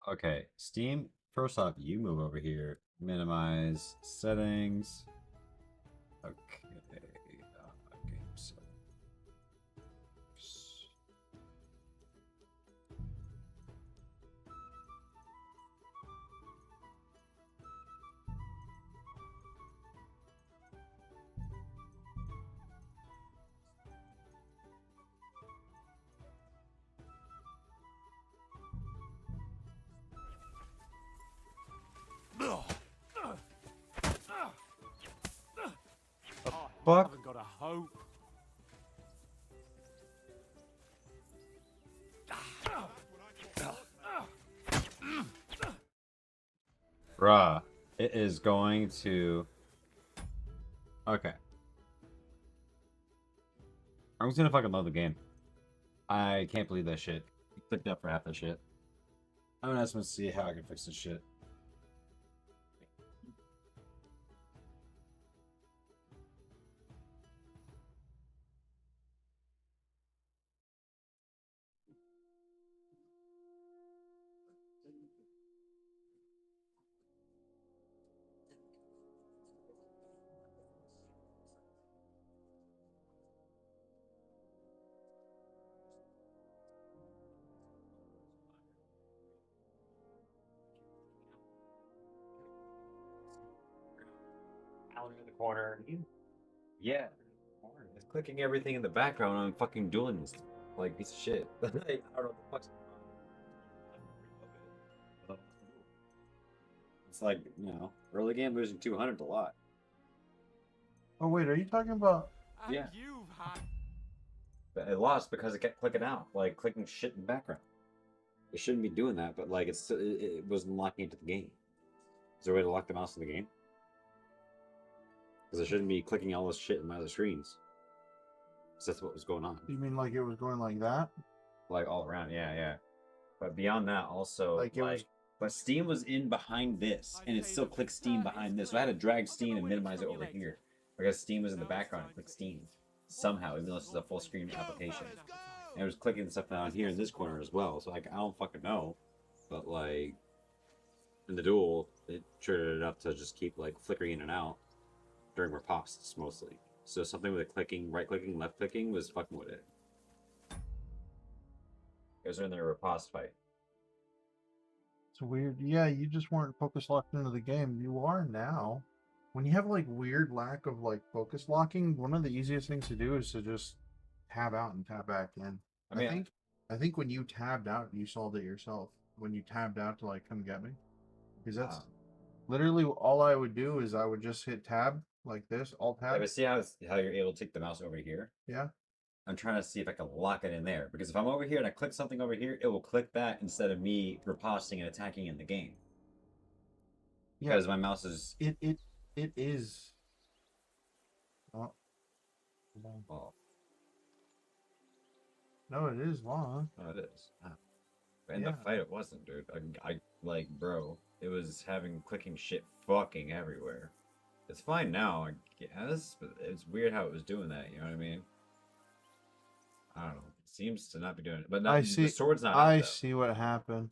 Okay, Steam. First off, you move over here. Minimize settings. Okay. Game settings. Fuck. Haven't got a hope. Bruh. It is going to. Okay. I'm just gonna fucking load the game. I can't believe that shit. You clicked up for half that shit. I'm gonna ask him to see how I can fix this shit. In the corner. Yeah. It's clicking everything in the background on fucking doing this. Like, piece of shit. I don't know what the fuck's going on. It's like, early game losing 200 is a lot. Oh wait, are you talking about? And Yeah. you've had. But it lost because it kept clicking out, like clicking shit in the background. It shouldn't be doing that, but like it wasn't locking into the game. Is there a way to lock the mouse in the game? Because it shouldn't be clicking all this shit in my other screens. So that's what was going on. You mean like it was going like that? Like all around, yeah. But beyond that, also, Like it was. But Steam was in behind this, and it still clicked Steam behind this. So I had to drag Steam and minimize it over here. Because Steam was in the background and clicked Steam. Somehow, even though this is a full screen application. And it was clicking stuff down here in this corner as well. So, like, I don't fucking know. But, like, in the duel, it triggered it up to just keep, like, flickering in and out during ripostes, mostly. So something with a clicking, right-clicking, left-clicking was fucking with it. It was in their riposte fight. It's weird. Yeah, you just weren't focus locked into the game. You are now. When you have like weird lack of like focus locking, one of the easiest things to do is to just tab out and tab back in. I think when you tabbed out, you solved it yourself. When you tabbed out to like come get me, because that's literally all I would do is I would just hit tab like this, alt tab. Yeah, but see how you're able to take the mouse over here? Yeah. I'm trying to see if I can lock it in there. Because if I'm over here and I click something over here, it will click that instead of me riposting and attacking in the game. Yeah. Because my mouse is... It is... Oh. Oh. No, it is long. Oh, it is. Ah. But in the fight, it wasn't, dude. I like, bro, it was having clicking shit fucking everywhere. It's fine now, I guess, but it's weird how it was doing that, you know what I mean? I don't know. It seems to not be doing it. But not, the sword's not I out, see what happened.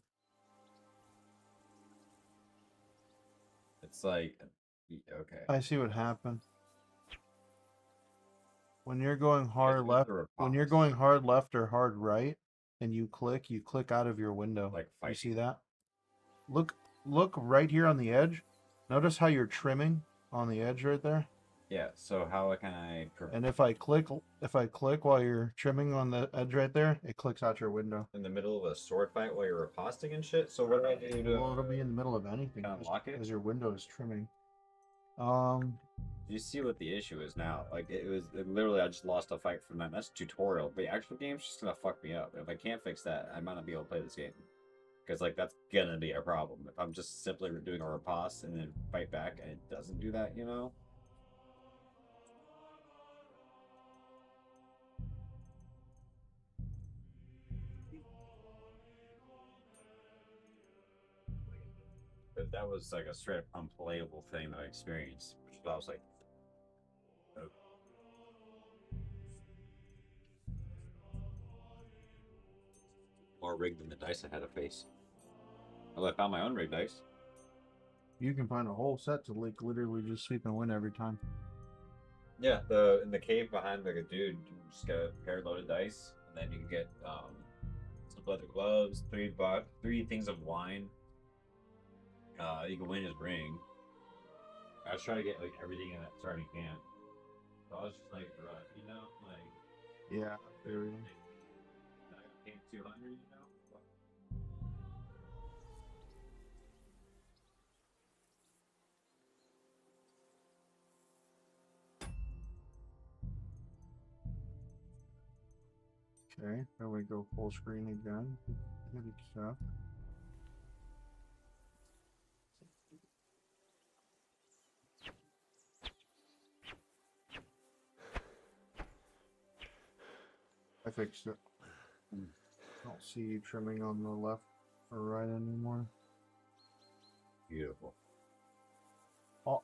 It's like, okay. I see what happened. When you're going hard left, when you're going hard left or hard right, and you click out of your window. Like you see that? Look right here on the edge. Notice how you're trimming on the edge right there. Yeah. So how can I? And if I click while you're trimming on the edge right there, it clicks out your window. In the middle of a sword fight while you're riposting and shit. So what do I do to? Well, it'll be in the middle of anything. Can I unlock it? Because your window is trimming. You see what the issue is now. Like, literally, I just lost a fight from that. That's a tutorial. But the actual game's just gonna fuck me up. If I can't fix that, I might not be able to play this game. Because, like, that's gonna be a problem. If I'm just simply doing a riposte and then fight back and it doesn't do that, you know? But that was like a straight up unplayable thing that I experienced. Which I was like, oh. More rigged than the dice I had to face. Well, I found my own rigged dice. You can find a whole set to like literally just sweep and win every time. Yeah, in the cave behind the dude, you just get a pair of loaded dice, and then you can get some leather gloves, three things of wine. You can win his ring. I was trying to get like everything in that starting can. So I was just like, you know, like Yeah, there we go. I got 200, you know. Okay, there we go, full screen again. Good stuff. I fixed it. I don't see you trimming on the left or right anymore. Beautiful.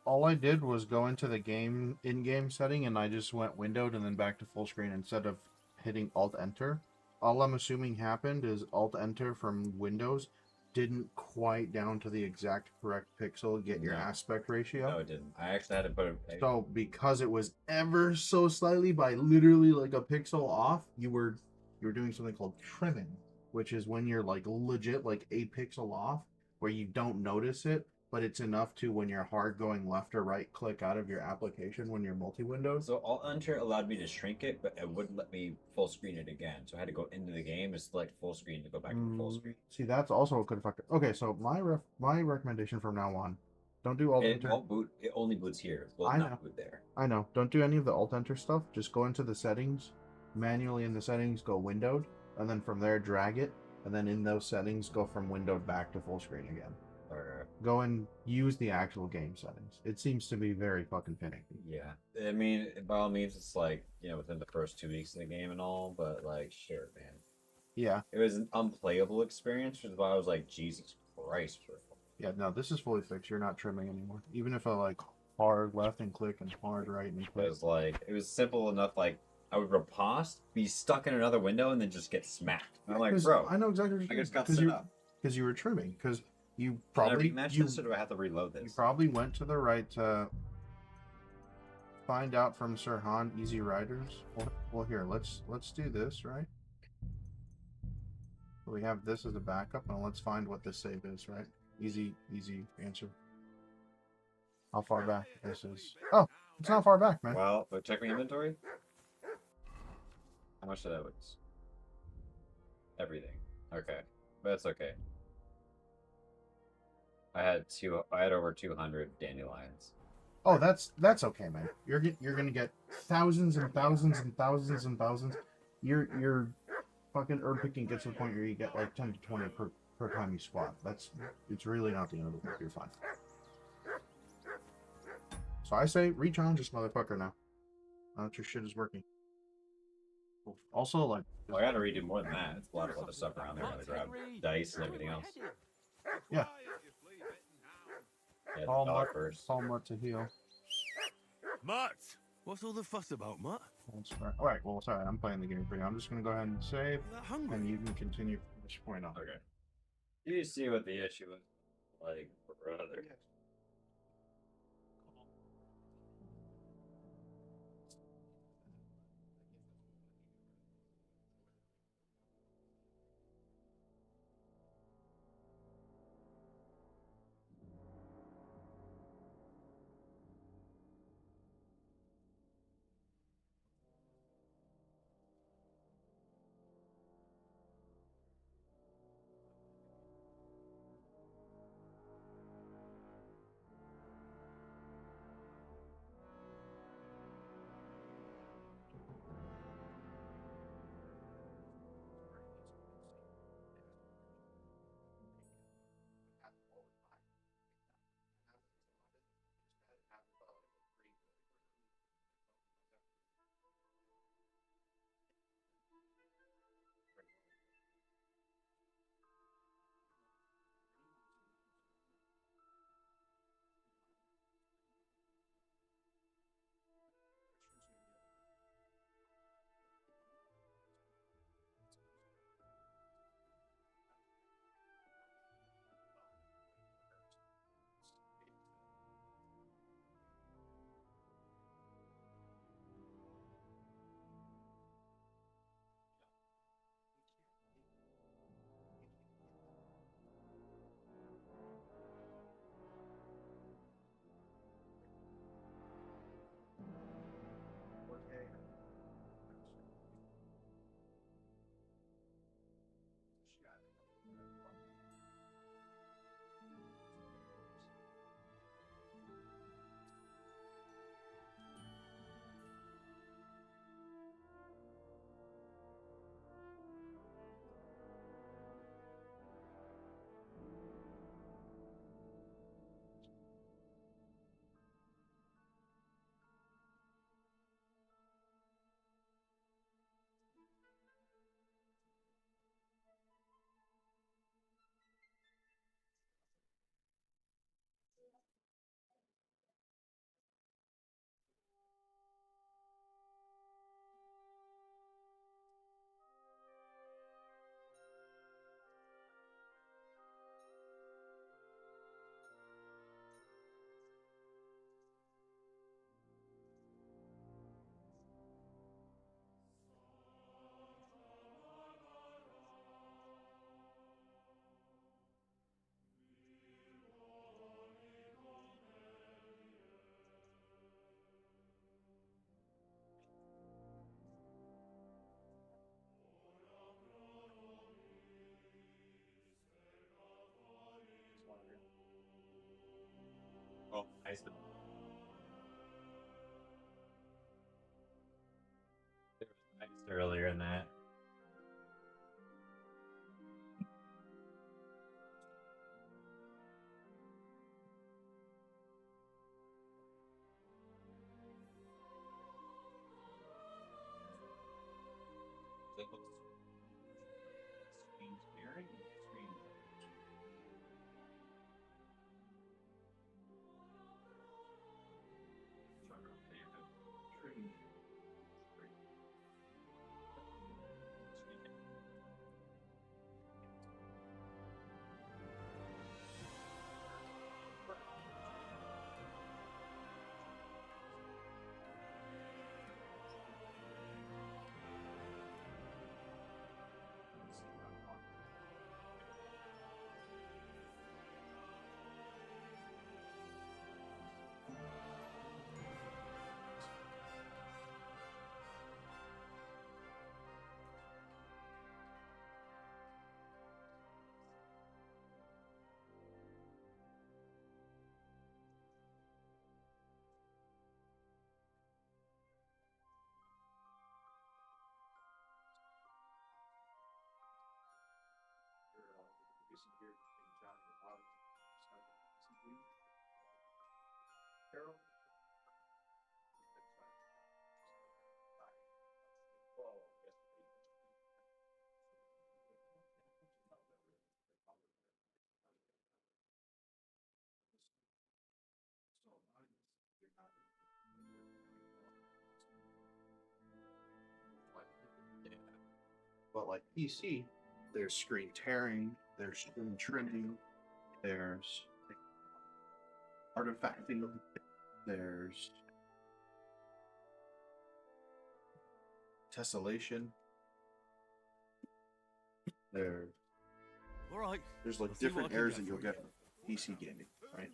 All I did was go into the game in-game setting and I just went windowed and then back to full screen instead of hitting Alt-Enter. All I'm assuming happened is Alt-Enter from Windows didn't quite down to the exact correct pixel get your aspect ratio. No, it didn't. I actually had to put it. So because it was ever so slightly by literally like a pixel off, you were doing something called trimming, which is when you're like legit like a pixel off, where you don't notice it, but it's enough to when you're hard going left or right click out of your application when you're multi-windowed. So Alt-Enter allowed me to shrink it, but it wouldn't let me full screen it again. So I had to go into the game and select full screen to go back to full screen. See, that's also a good factor. Okay, so my recommendation from now on, don't do Alt-Enter. It won't boot. It only boots here. It will I know. not boot there. I know. Don't do any of the Alt-Enter stuff. Just go into the settings, manually in the settings, go windowed, and then from there drag it, and then in those settings go from windowed back to full screen again. Or Go and use the actual game settings. It seems to be very fucking finicky. yeah, I mean, by all means, it's like, you know, within the first 2 weeks of the game and all, but like, sure, man. Yeah. It was an unplayable experience, which is why I was like, Jesus Christ, bro. Yeah, no, this is fully fixed. You're not trimming anymore. Even if I like hard left and click and hard right and It click. was like, it was simple enough. Like, I would riposte, be stuck in another window, and then just get smacked. And I'm like, bro, I know exactly what I you're just got doing. set up. Because you were trimming. Because you Can I probably rematch you, this, or do I have to reload you this? probably went to the right to find out from Sir Han Easy Riders. Well, here, let's do this, right? We have this as a backup, and let's find what this save is, right? Easy answer. How far back this is? Oh, it's not far back, man. Well, but check my inventory. How much did I lose? Everything. Okay, but that's okay. I had over 200 dandelions. Oh, that's okay, man. You're gonna get thousands and thousands and thousands and thousands. Your fucking herb picking gets to the point where you get like 10 to 20 per time you squat. It's really not the end of the world. You're fine. So I say re-challenge this motherfucker now. Now that your shit is working. Also, like, Well, I gotta redo more than that. It's a lot of other stuff around there. I gotta grab dice and everything else. yeah, Yeah, call dollar Mutt, first. call Mutt to heal. Mutt! What's all the fuss about, Mutt? That's right. All right. Well, sorry, I'm playing the game for you. I'm just gonna go ahead and save, That hungry? and you can continue from this point on. Okay. You see what the issue is? Like, brother. But like PC, there's screen tearing, there's screen trimming, there's artifacting, there's tessellation, there's All right. there's like I'll see what I different can errors get that you'll for you. get in PC gaming, right?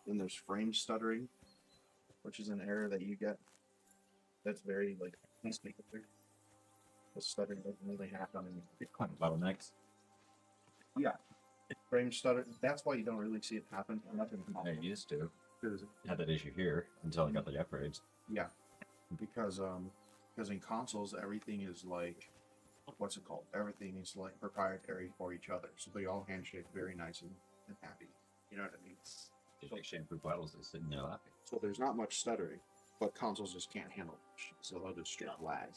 Then there's frame stuttering, which is an error that you get. That's very like the stuttering doesn't really happen in Bottlenecks. yeah. Frame stutter. That's why you don't really see it happen. Nothing. I used to. Because Had that issue here until I got the upgrades. yeah, because in consoles everything is like what's it called? Everything is like proprietary for each other, so they all handshake very nice and happy. You know what I mean? Just like shampoo bottles that sit in there laughing. So there's not much stuttering, but consoles just can't handle it. So they'll just straight lag.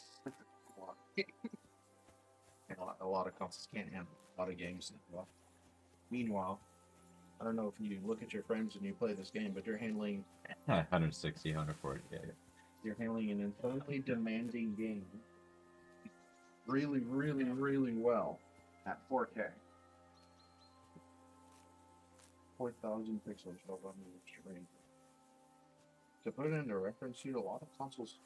And a lot of consoles can't handle it. A lot of games. Well, meanwhile, I don't know if you look at your friends and you play this game, but you're handling 160, 140, yeah. you're handling an incredibly demanding game really, really, really well at 4K. 4,000 pixels up on the screen. To put it into reference here, a lot of consoles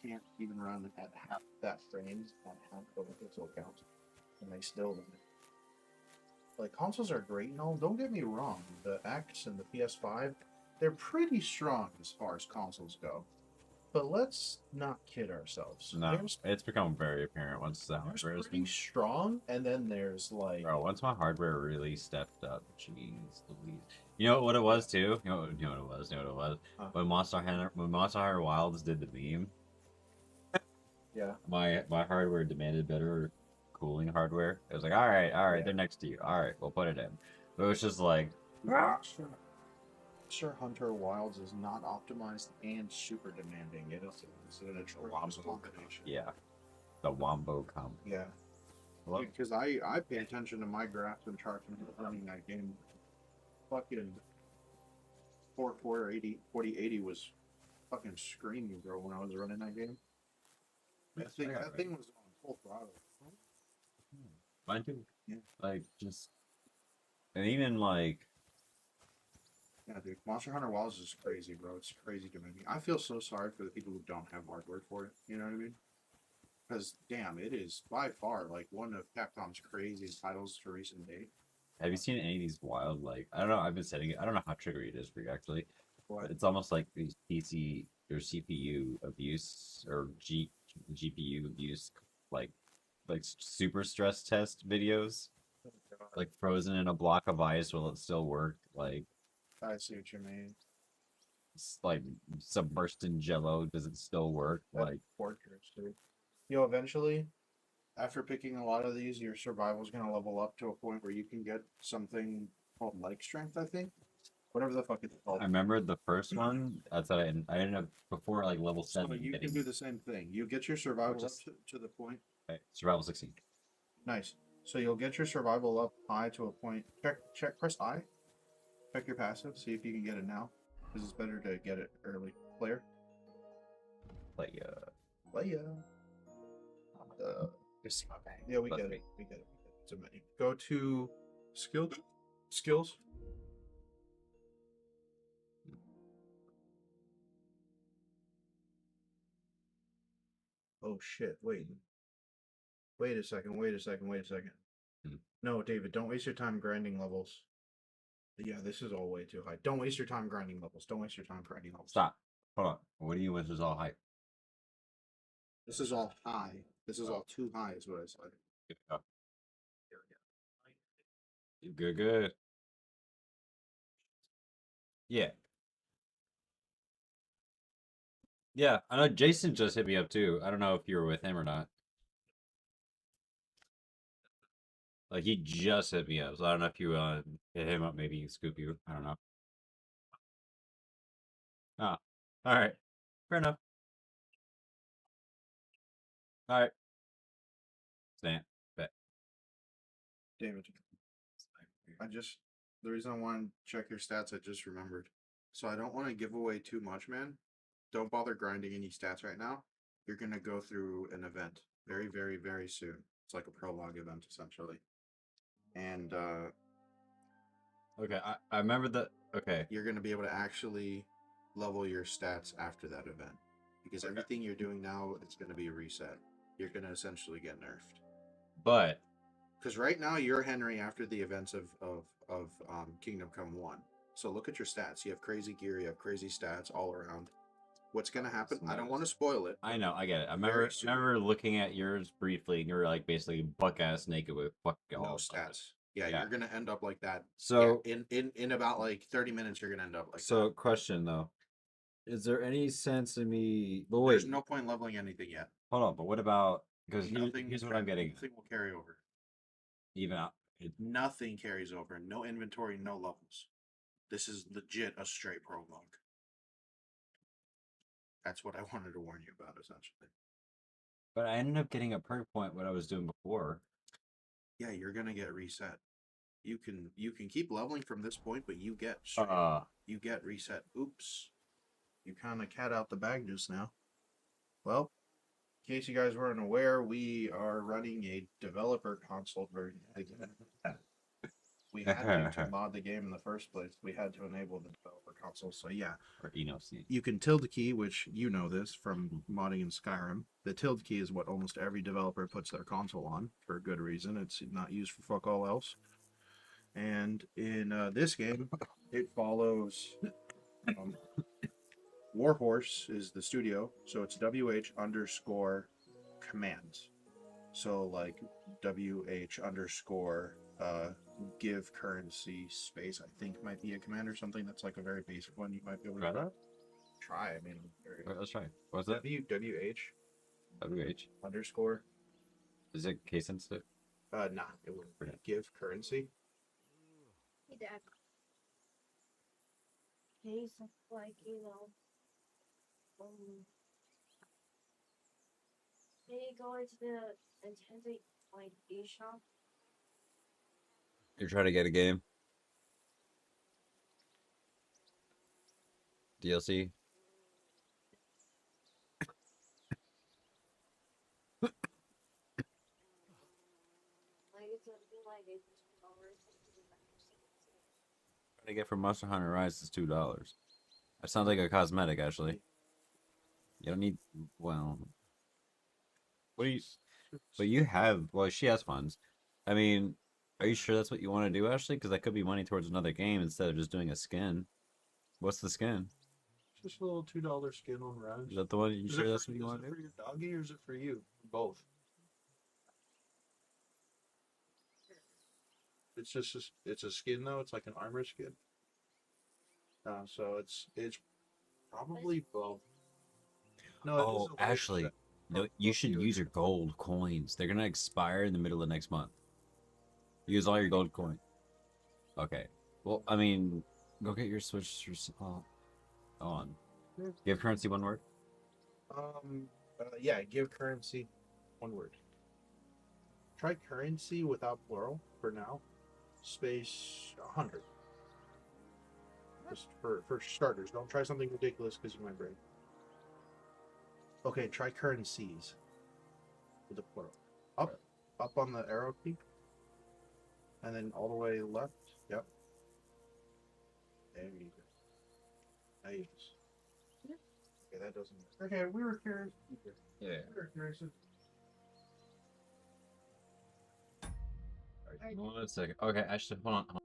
can't even run at half that frames at half of the pixel count, and they still like consoles are great and all. Don't get me wrong, the X and the PS5, they're pretty strong as far as consoles go. But let's not kid ourselves. No, There's it's become very apparent once the hardware has pretty been. strong, and then there's like Bro, once my hardware really stepped up, jeez Louise. You know what it was too? You know what it was? You know what it was? Huh. When Monster Hunter Wilds did the meme, yeah. my hardware demanded better cooling hardware. It was like, all right, Yeah. they're next to you. All right, we'll put it in. But it was just like, Monster Hunter Wilds is not optimized and super demanding. It's an atrocious combination. yeah, the wombo combo. Yeah. Hello? Because I pay attention to my graphs and charts when I'm running that game. Fucking 4080 was fucking screaming, bro, when I was running that game. That thing was on full throttle. Mine too. Yeah. Like just, and even like, Yeah, dude. Monster Hunter Wilds is crazy, bro. It's crazy to me. I feel so sorry for the people who don't have hardware for it. You know what I mean? Because, damn, it is by far like one of Capcom's craziest titles to recent date. have you seen any of these wild, like, I don't know, I've been setting it, I don't know how triggery it is for you actually, What? but it's almost like these PC or CPU abuse or GPU abuse, like super stress test videos, like frozen in a block of ice, will it still work? Like, I see what you mean. like submersed in jello, does it still work? That's Like, torturous, dude. You know, eventually, after picking a lot of these, your survival's going to level up to a point where you can get something called leg strength, I think. whatever the fuck it's called. I remember the first one. That's what I ended up before like level 7. So you getting can do the same thing. You get your survival Just- up to the point. okay, survival 16. Nice. So you'll get your survival up high to a point. Check, press I. Check your passive. See if you can get it now. Because it's better to get it early. Player. Player. Just okay. Yeah, we get it. We get it. It's a menu. Go to skills. Oh shit! Wait a second. Hmm. No, David, don't waste your time grinding levels. Yeah, this is all way too high. Don't waste your time grinding levels. Stop. Hold on. What do you mean this is all hype? This is all high. This is all too high, is what I said. Good. Yeah. Yeah, I know Jason just hit me up too. I don't know if you were with him or not. Like he just hit me up, so I don't know if you hit him up, maybe scoop you. I don't know. Ah, all right, fair enough. All right, stand bet. David, the reason I want to check your stats, I just remembered. So I don't want to give away too much, man. Don't bother grinding any stats right now. You're gonna go through an event very, very, very soon. It's like a prologue event essentially. And Okay, I remember the. Okay, you're gonna be able to actually level your stats after that event. Because everything you're doing now is gonna be a reset. You're gonna essentially get nerfed. but Because right now you're Henry after the events of Kingdom Come 1. So look at your stats. You have crazy gear, you have crazy stats all around. What's gonna happen? I don't want to spoil it. I know, I get it. I Very soon. remember looking at yours briefly, and you were like basically buck ass naked with fuck all No of stats. Yeah, Yeah. you're gonna end up like that. So yeah, in about like 30 minutes, you're gonna end up like so that. question though, is there any sense in me? But There's wait, no point leveling anything yet. hold on. But what about because here's what I'm getting. Nothing will carry over. Even out. Nothing carries over. No inventory, no levels. This is legit a straight prologue. That's what I wanted to warn you about, essentially. But I ended up getting a perk point what I was doing before. Yeah, you're gonna get reset. You can keep leveling from this point, but you get you get reset. Oops. You kind of cat out the bag just now. Well, in case you guys weren't aware, we are running a developer console version again. We had to mod the game in the first place. We had to enable the developer console. So yeah, Or Enos. you can tilde key, which you know this from modding in Skyrim. The tilde key is what almost every developer puts their console on for a good reason. It's not used for fuck all else. And in this game, it follows. Warhorse is the studio, so it's WH_commands. So like WH_ give currency space, I think might be a command or something. That's like a very basic one. You might be able to Try that? try. I mean, Let's try. What's that? WH WH. Is it case sensitive? Nah, it would give currency. Hey, Dad. He's like, can you go into the Nintendo like eShop? You're trying to get a game. DLC. Like it's like $8. Trying to get from Monster Hunter Rise is $2. That sounds like a cosmetic, actually. You don't need. Well, what do you? But you have. Well, she has funds. I mean, are you sure that's what you want to do, Ashley? Because that could be money towards another game instead of just doing a skin. What's the skin? Just a little $2 skin on Rise. Is that the one? You Is sure it that's for- what you is want it to for do? your doggy or is it for you? Both. It's just it's a skin though. It's like an armor skin. So it's probably both. No, it Oh, isn't like Ashley, that. no, you should use your gold coins. They're gonna expire in the middle of next month. Use all your gold coins. Okay. Well, I mean, Go get your Switch on. Give currency one word. Yeah, give currency one word. Try currency without plural for now. Space 100. Just for starters. Don't try something ridiculous because you might break. Okay, try currencies with the plural. Up on the arrow key. And then all the way left. Yep. There you go. Nice. Okay, that doesn't work. Okay, we were curious. Yeah. We were curious. Alright, 1 second. Okay, actually, hold on.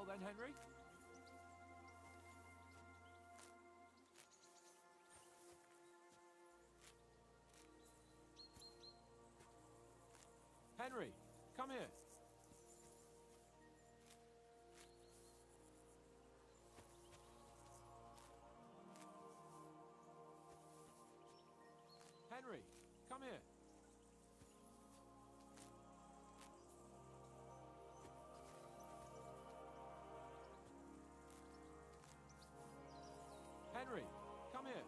well then, Henry. Henry, come here. Henry, come here. Henry, come here.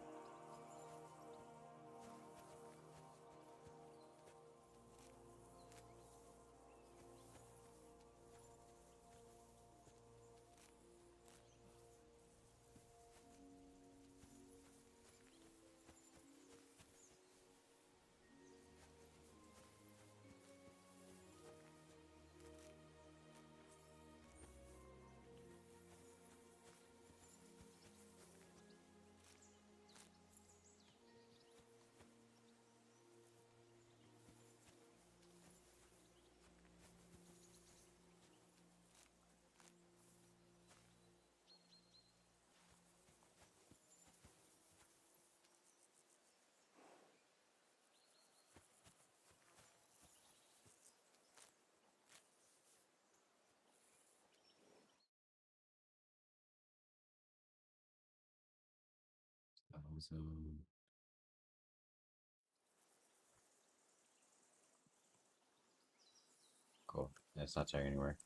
Cool. Yeah, it's not checking anywhere.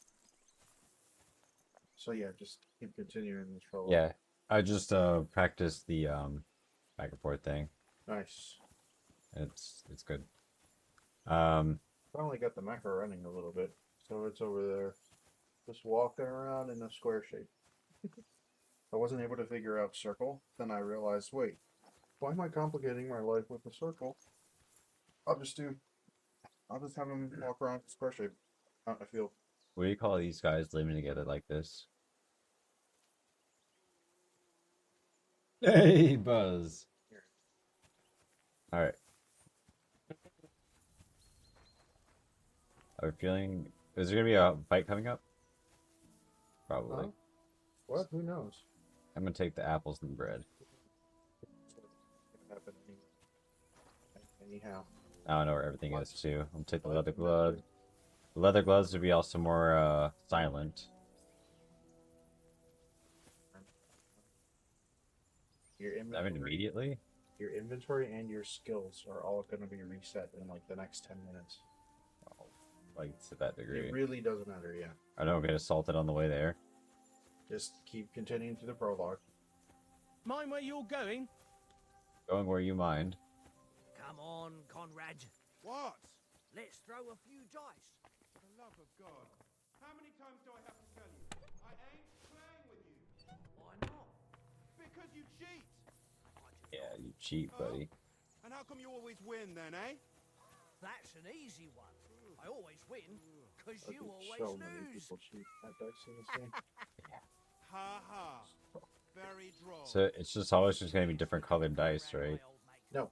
So yeah, just keep continuing this for a while. Yeah, I just practiced the back and forth thing. Nice. It's good. Finally got the macro running a little bit, so it's over there, just walking around in a square shape. I wasn't able to figure out circle. Then I realized, wait, why am I complicating my life with a circle? I'll just have him walk around in square shape out in the field. What do you call these guys living together like this? Hey, Buzz. All right. Are we feeling? Is there gonna be a fight coming up? Probably. What? Who knows? I'm gonna take the apples and the bread. It's gonna happen anyhow. I don't know where everything is too. I'm gonna take the leather glove. The leather gloves would be also more silent. Your I inventory, mean, immediately. your inventory and your skills are all going to be reset in like the next 10 minutes. Like to that degree. It really doesn't matter, yeah. I don't get assaulted on the way there. Just keep continuing to the prologue. Mind where you're going? Going where you mind. Come on, Conrad. What? Let's throw a few dice. For the love of God. How many times do I have to tell you? I ain't playing with you. Why not? Because you cheat. Yeah, you cheat, buddy. And how come you always win then, eh? That's an easy one. I always win, because I you think always so many lose. people cheat at dice in this game. Ha ha. Very droll. So it's just always just gonna be different colored dice, right? No.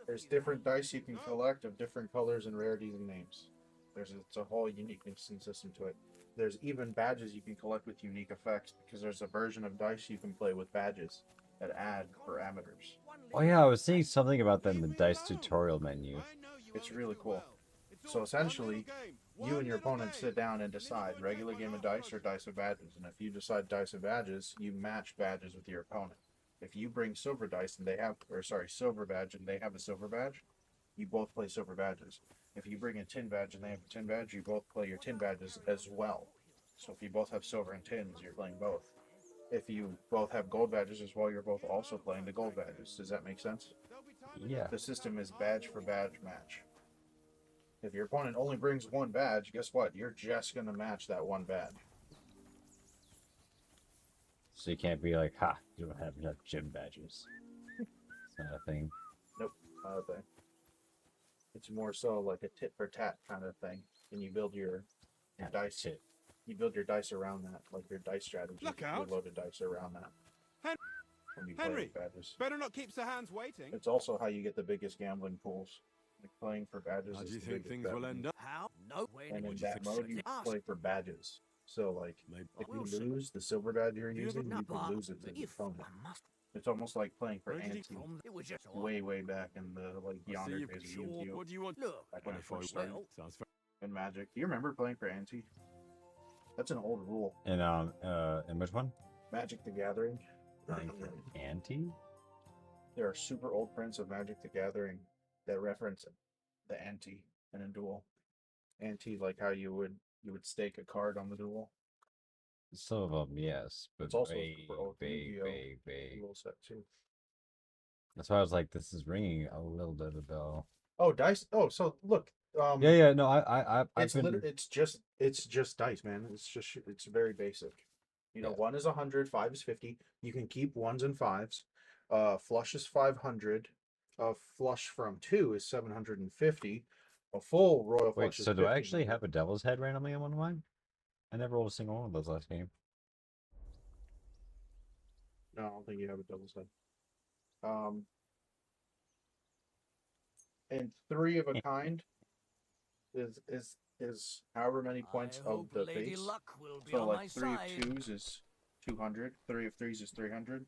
There's different dice you can collect of different colors and rarities and names. It's a whole uniqueness and system to it. There's even badges you can collect with unique effects because there's a version of dice you can play with badges that add parameters. Oh yeah, I was seeing something about that in the dice tutorial menu. It's really cool. So essentially, you and your opponent sit down and decide regular game of dice or dice of badges. And if you decide dice of badges, you match badges with your opponent. If you bring silver dice and silver badge and they have a silver badge, you both play silver badges. If you bring a tin badge and they have a tin badge, you both play your tin badges as well. So if you both have silver and tins, you're playing both. If you both have gold badges as well, you're both also playing the gold badges. Does that make sense? Yeah. The system is badge for badge match. If your opponent only brings one badge, guess what? You're just going to match that one badge. So you can't be like, ha, you don't have enough gym badges. It's not a thing. Nope, not a thing. It's more so like a tit for tat kind of thing. And you build your dice. Tit. You build your dice around that, like your dice strategy. Look Your out. loaded dice around that. When you play Henry, with badges. better not keep Sir Hans waiting. It's also how you get the biggest gambling pools. Like playing for badges. How is do you the think biggest things bet. will end up? How? No. When And in would that you mode, you ask? play for badges. So like, Maybe. if you We'll see. lose the silver die you're You using, no, you could but lose it to the if opponent. I must It's almost like playing for Where did he ante. from, it was just Way back in the like I see yonder you days of sure. Yu-Gi-Oh! What do you want? Look, Back when Well, I if I first started well, sounds fair. in Magic. Do you remember playing for ante? That's an old rule. And which one? Magic the Gathering. Ante? There are super old prints of Magic the Gathering that reference the ante in a duel. Ante, like how you would stake a card on the duel. Some of them, yes, but It's also vague, super old vague, Yu-Gi-Oh! vague, vague. Rule set too. That's why I was like, this is ringing a little bit of a bell. Oh, dice. Oh, so look. Yeah. No, I've It's been. it's just dice, man. It's very basic. You know, Yeah. 1 is 100, 5 is 50. You can keep ones and fives. Flush is 500. A flush from 2 is 750. A full royal Wait, flush is so do I actually 1500. have a devil's head randomly on one of mine? I never rolled a single one of those last game. No, I don't think you have a double set. And 3 of a kind is however many points I of hope the Lady base. Luck will be So on like my 3 side. of 2s is 200. 3 of 3s is 300.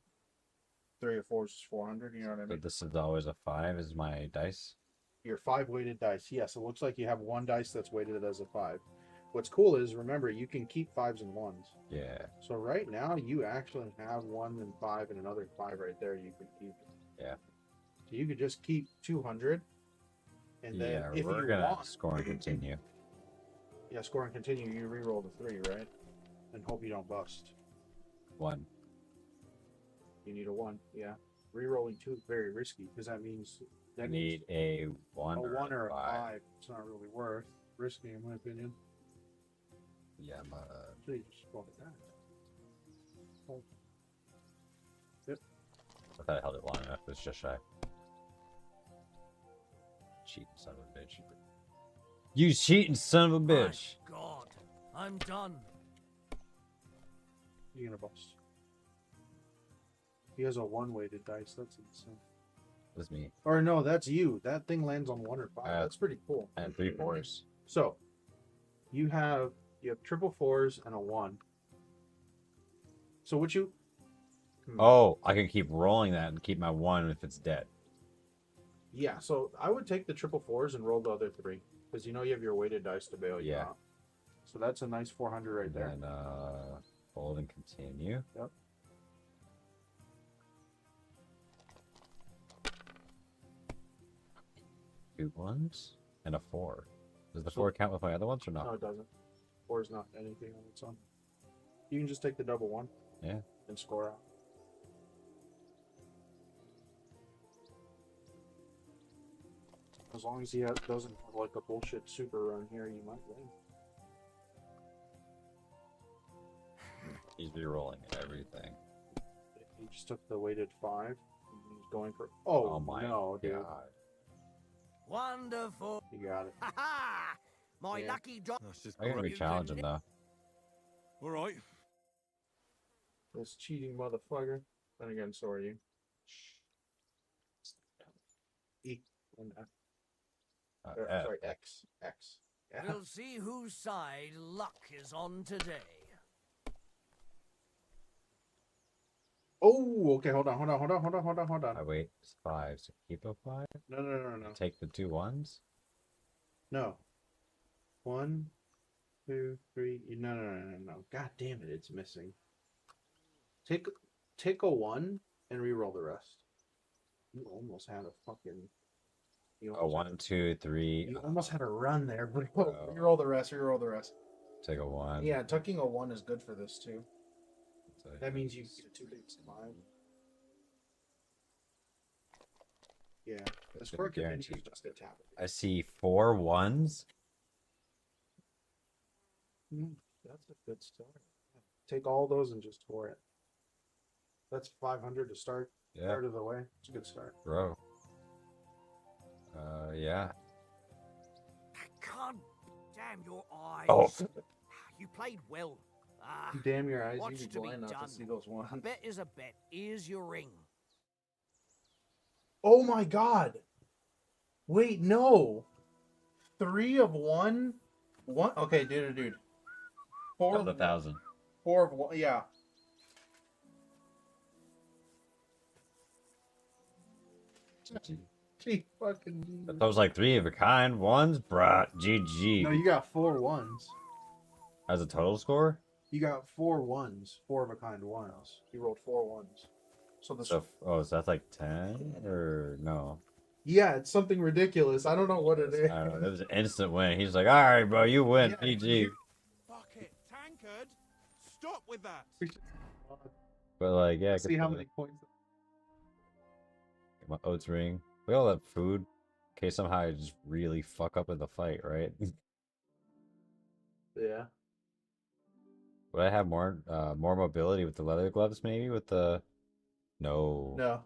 3 of 4s is 400. You know what I mean? But this is always a 5 is my dice. Your 5 weighted dice. Yes, it looks like you have 1 dice that's weighted as a 5. What's cool is, remember, you can keep 5s and 1s. Yeah. So right now, you actually have 1 and 5 and another 5 right there you can keep. Yeah. So you could just keep 200. And then Yeah, if we're you gonna want, score and continue. Yeah, score and continue, you re-roll the 3, right? And hope you don't bust. 1. You need a 1, yeah. Re-rolling 2 is very risky, because that means... I need a 1 a 1 or a 5. 5. It's not really worth risky, in my opinion. Yeah, So you just roll it down. Oh. Yep. I thought I held it long enough. It's just shy. Cheating son of a bitch. You cheating son of a bitch. My God, I'm done. You're gonna bust. He has a 1-weighted dice. That's insane. That's me. Or no, that's you. That thing lands on 1 or 5. have- That's pretty cool. I had 3 4s. So, you have triple 4s and a 1. So what you? Oh, I can keep rolling that and keep my 1 if it's dead. Yeah. So I would take the triple 4s and roll the other 3, because you know you have your weighted dice to bail you Yeah. out. So that's a nice 400 right there. And fold and continue. Yep. Two 1s and a 4. Does the 4 count with my other ones or No, not? it doesn't. 4 is not anything on its own. You can just take the double 1. Yeah. And score out. As long as he doesn't have like a bullshit super run here, you might win. He's re-rolling everything. He just took the weighted 5. And he's going for. Oh, my no, dude. God. Wonderful. You got it. Ha ha! My Yeah. lucky dog. That's just I can great. re-challenge him though. All right. This cheating motherfucker. Then again, so are you. E and F. F. Sorry, X. X. Yeah. We'll see whose side luck is on today. Oh, okay. Hold on. I wait 5 to keep a 5. No. Take the 2 1s. No. 1, 2, 3. No. God damn it, it's missing. Take a 1 and re-roll the rest. You almost had a fucking. A 1, 2, 3. You almost had a run there, bro. Bro. Re-roll the rest. Take a 1. Yeah, tucking a 1 is good for this too. So That means you get 2 big 5. Yeah, the That's score gonna continues guarantee. just a tap. I see 4 1s. That's a good start. Take all those and just tour it. That's 500 to start. Yeah. Part of the way. It's a good start. Bro. Yeah. God damn your eyes. Oh. You played well. Ah, Damn your eyes, what's you'd be to be blind not done? to see those A ones. bet is a bet. Here's your ring. Oh my god! Wait, no! 3 of 1? 1? Okay, dude. Four Of the 1,000. 4 of one. Yeah. Gee, fucking. That was like 3 of a kind ones, bruh. GG. No, you got 4 ones. As a total score? You got 4 ones, 4 of a kind ones. You rolled 4 ones. So the So, oh, so that's like 10? Or no? yeah, it's something ridiculous. I don't know what it is. I don't know. It was an instant win. He's like, alright, bro, you win. Yeah, GG. Fuck it, tankard! Stop with that! But, like, yeah. See how many points. Get my oats ring. We all have food. In case somehow I just really fuck up in the fight, right? Yeah. Would I have more mobility with the leather gloves, maybe? With the... No. No.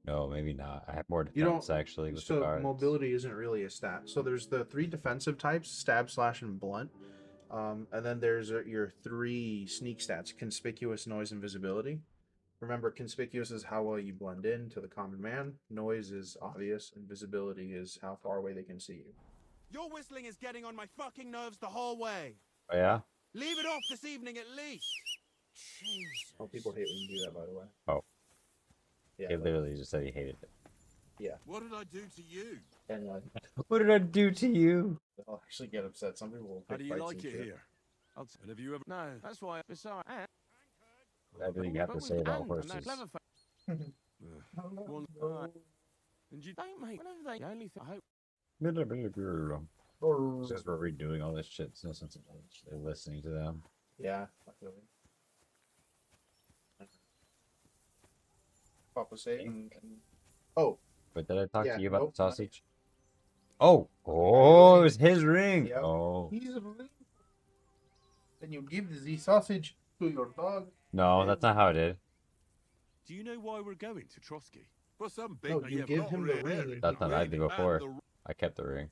No, maybe not. I have more You don't defense, actually, with the So cards. mobility isn't really a stat. So there's the 3 defensive types: stab, slash, and blunt. And then there's your 3 sneak stats: conspicuous, noise, and visibility. Remember, conspicuous is how well you blend in to the common man. Noise is obvious, and visibility is how far away they can see you. Your whistling is getting on my fucking nerves the whole way. Oh, yeah? Leave it off this evening at least. Jesus. Oh, people hate when you do that, by the way. Oh. Yeah. He literally just said he hated it. Yeah. What did I do to you? And What did I do to you? they'll actually get upset. Some people will How pick do you fights like and it shit. here? And have you ever... No, that's why. Besides, Everything you have to say about horses. One... And you don't make whatever they. The only thing I hope. Since we're redoing all this shit, it's no sense in actually listening to them. Yeah, not really. Papa Satan. Oh. But did I talk Yeah, to you about nope, the not sausage? Oh, oh, it was his ring. Yep. Oh, He's a ring. Then you give the sausage to your dog. no, that's not how it did. Do you know why we're going to Trotsky? For some big... No, you give him the ring. And That's not what I did and before. the- I kept the ring.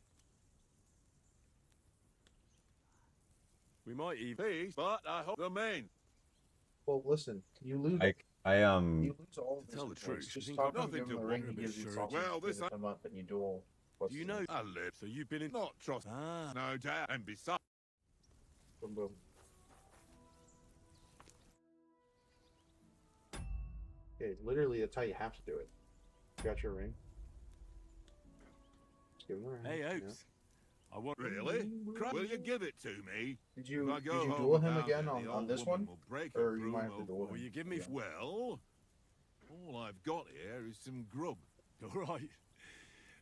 We might even... But I hope the main... well, listen, you lose. I You lose all of To tell his the points. truth, Just you talk think him, give nothing him the to ring, wonder he gives you about, sausage. well, Give this it him up, and you duel. Do you know I live, so you've been in... Not Trotsky. Ah, no doubt. And besides... Boom, boom. Okay, literally, that's how you have to do it. You got your ring. Just give him the ring. Hey, you know. Oaks. I want... Really? Will you give it to me? Did If you I go home duel him without again it, on the on old this woman one? will break Or her you might have to broom duel over- him. Will you give me... Yeah. Well... All I've got here is some grub. All right.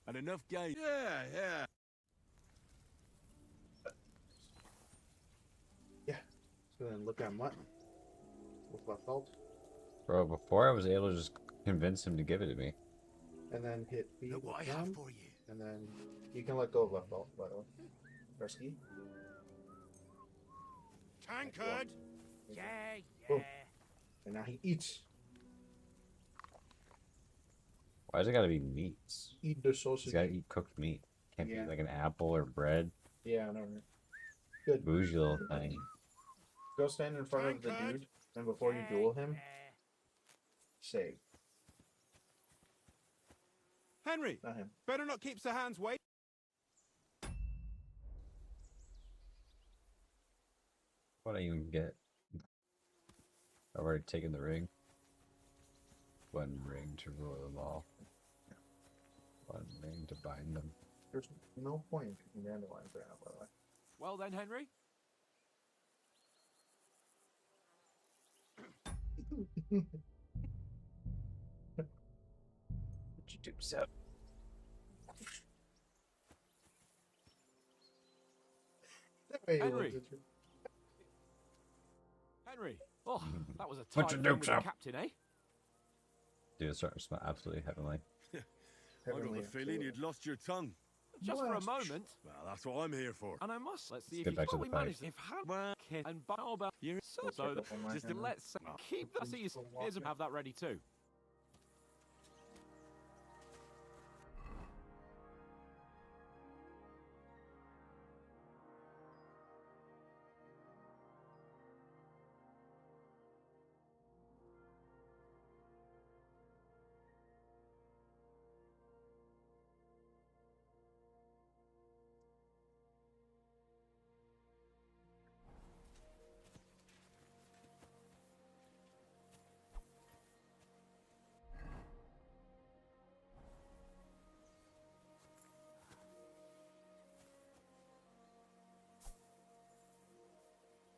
And enough game. Yeah. So then look at what? With left alt. Bro, before I was able to just convince him to give it to me. And then hit B. Look what I with have down, for you. And then you can let go of left alt, by the way. Press E. Tankard! Yeah. Boom. And now he eats. Why's it gotta be meats? Eat the He's sausage. gotta eat cooked meat. Can't Yeah. be like an apple or bread. Yeah, I know. Right? Good. Bougie little thing. Go stand in front of the Tankard. dude, and before you duel him, say, Henry, not him. better not keep Sir Hans waiting. What I even get? I've already taken the ring. One ring to rule them all. One ring to bind them. There's no point in picking dandelions right now, by the way. Well then, Henry. What you do, so? Henry. Henry. Oh, that was a Put tight your thing dukes with the up. captain, eh? Dude, it's starting to smell absolutely heavenly. I got the feeling you'd lost your tongue. Just for a moment. Well, that's what I'm here for. And I must. Let's see Let's if get back to you the probably fight. managed. If had kid and Balba, you're so just let's keep the seas. Here's have that ready too.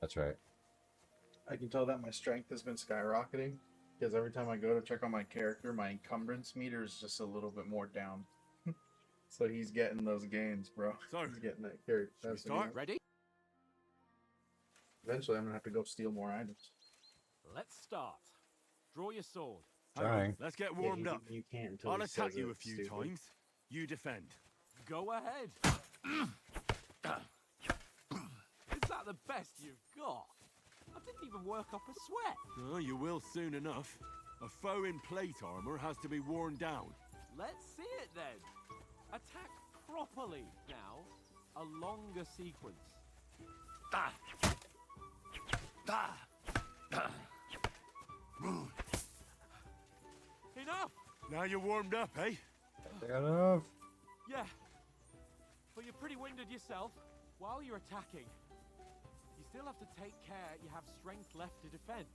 That's right. I can tell that my strength has been skyrocketing because every time I go to check on my character, my encumbrance meter is just a little bit more down. So he's getting those gains, bro. So, He's getting that character. Shall we That's start? Ready? Eventually, I'm gonna have to go steal more items. Let's start. Draw your sword. Trying. Let's get Yeah, warmed you- up. You can't until I'll he attack says you it, a few stupid. times. You defend. Go ahead. Is that the best you've got? I didn't even work up a sweat. Oh, you will soon enough. A foe in plate armor has to be worn down. Let's see it then. Attack properly now. A longer sequence. Enough! Now you're warmed up, eh? Enough. Yeah. But you're pretty winded yourself. While you're attacking, you still have to take care you have strength left to defend.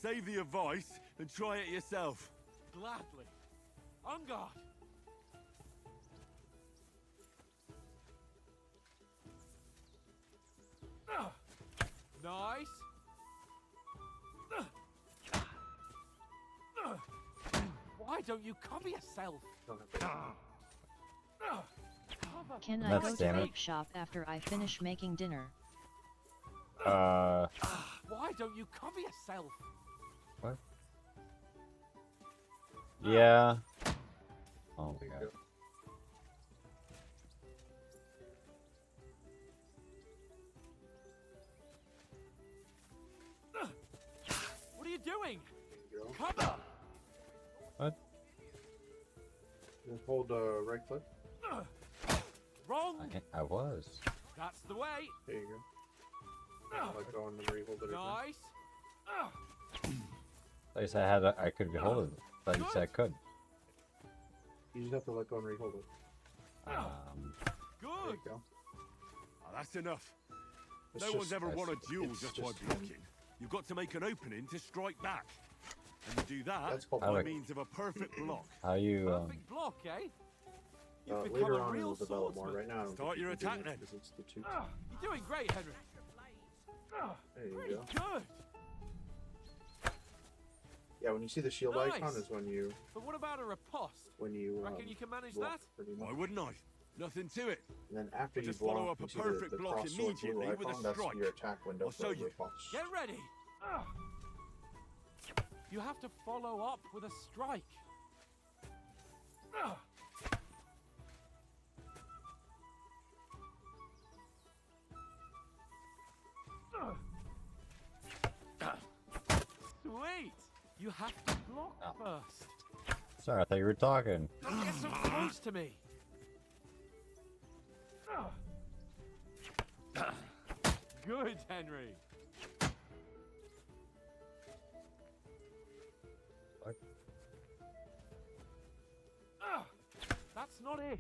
Save the advice and try it yourself. Gladly. On guard. Nice. Why don't you cover yourself? Can I That's go to damage. vape shop after I finish making dinner? Why don't you cover yourself? What? Yeah. Oh my god. What are you doing? There you go. Cover! What? Just hold right click. Wrong! I was. That's the way. There you go. Like go and then rehold it again. Nice. At least I had. I could hold it. But you said I could. You just have to let go and rehold it. There Good. you go. Oh, that's enough. It's No one's just- ever won a duel it's just by just- blocking. You've got to make an opening to strike back. And you do that That's called by like- means of a perfect block. How you? Perfect block, eh? You've become Later a on, real it'll develop more. swordsman. Right now, I don't Start think you your can do attack it then. because it's the two. You're doing great, Henry. There you Pretty go. good. Yeah, when you see the shield Nice. icon is when you But what about a riposte? Reckon you can manage block, that? pretty much. Why wouldn't I? Nothing to it. And then after you Just block, follow up you a see perfect the block cross sword blue immediately with a icon, that's strike. your attack window I'll for show the you. riposte. Get ready. You have to follow up with a strike. Sweet. You have to block first. Sorry, I thought you were talking. Don't get so close to me. Good, Henry. What? That's not it.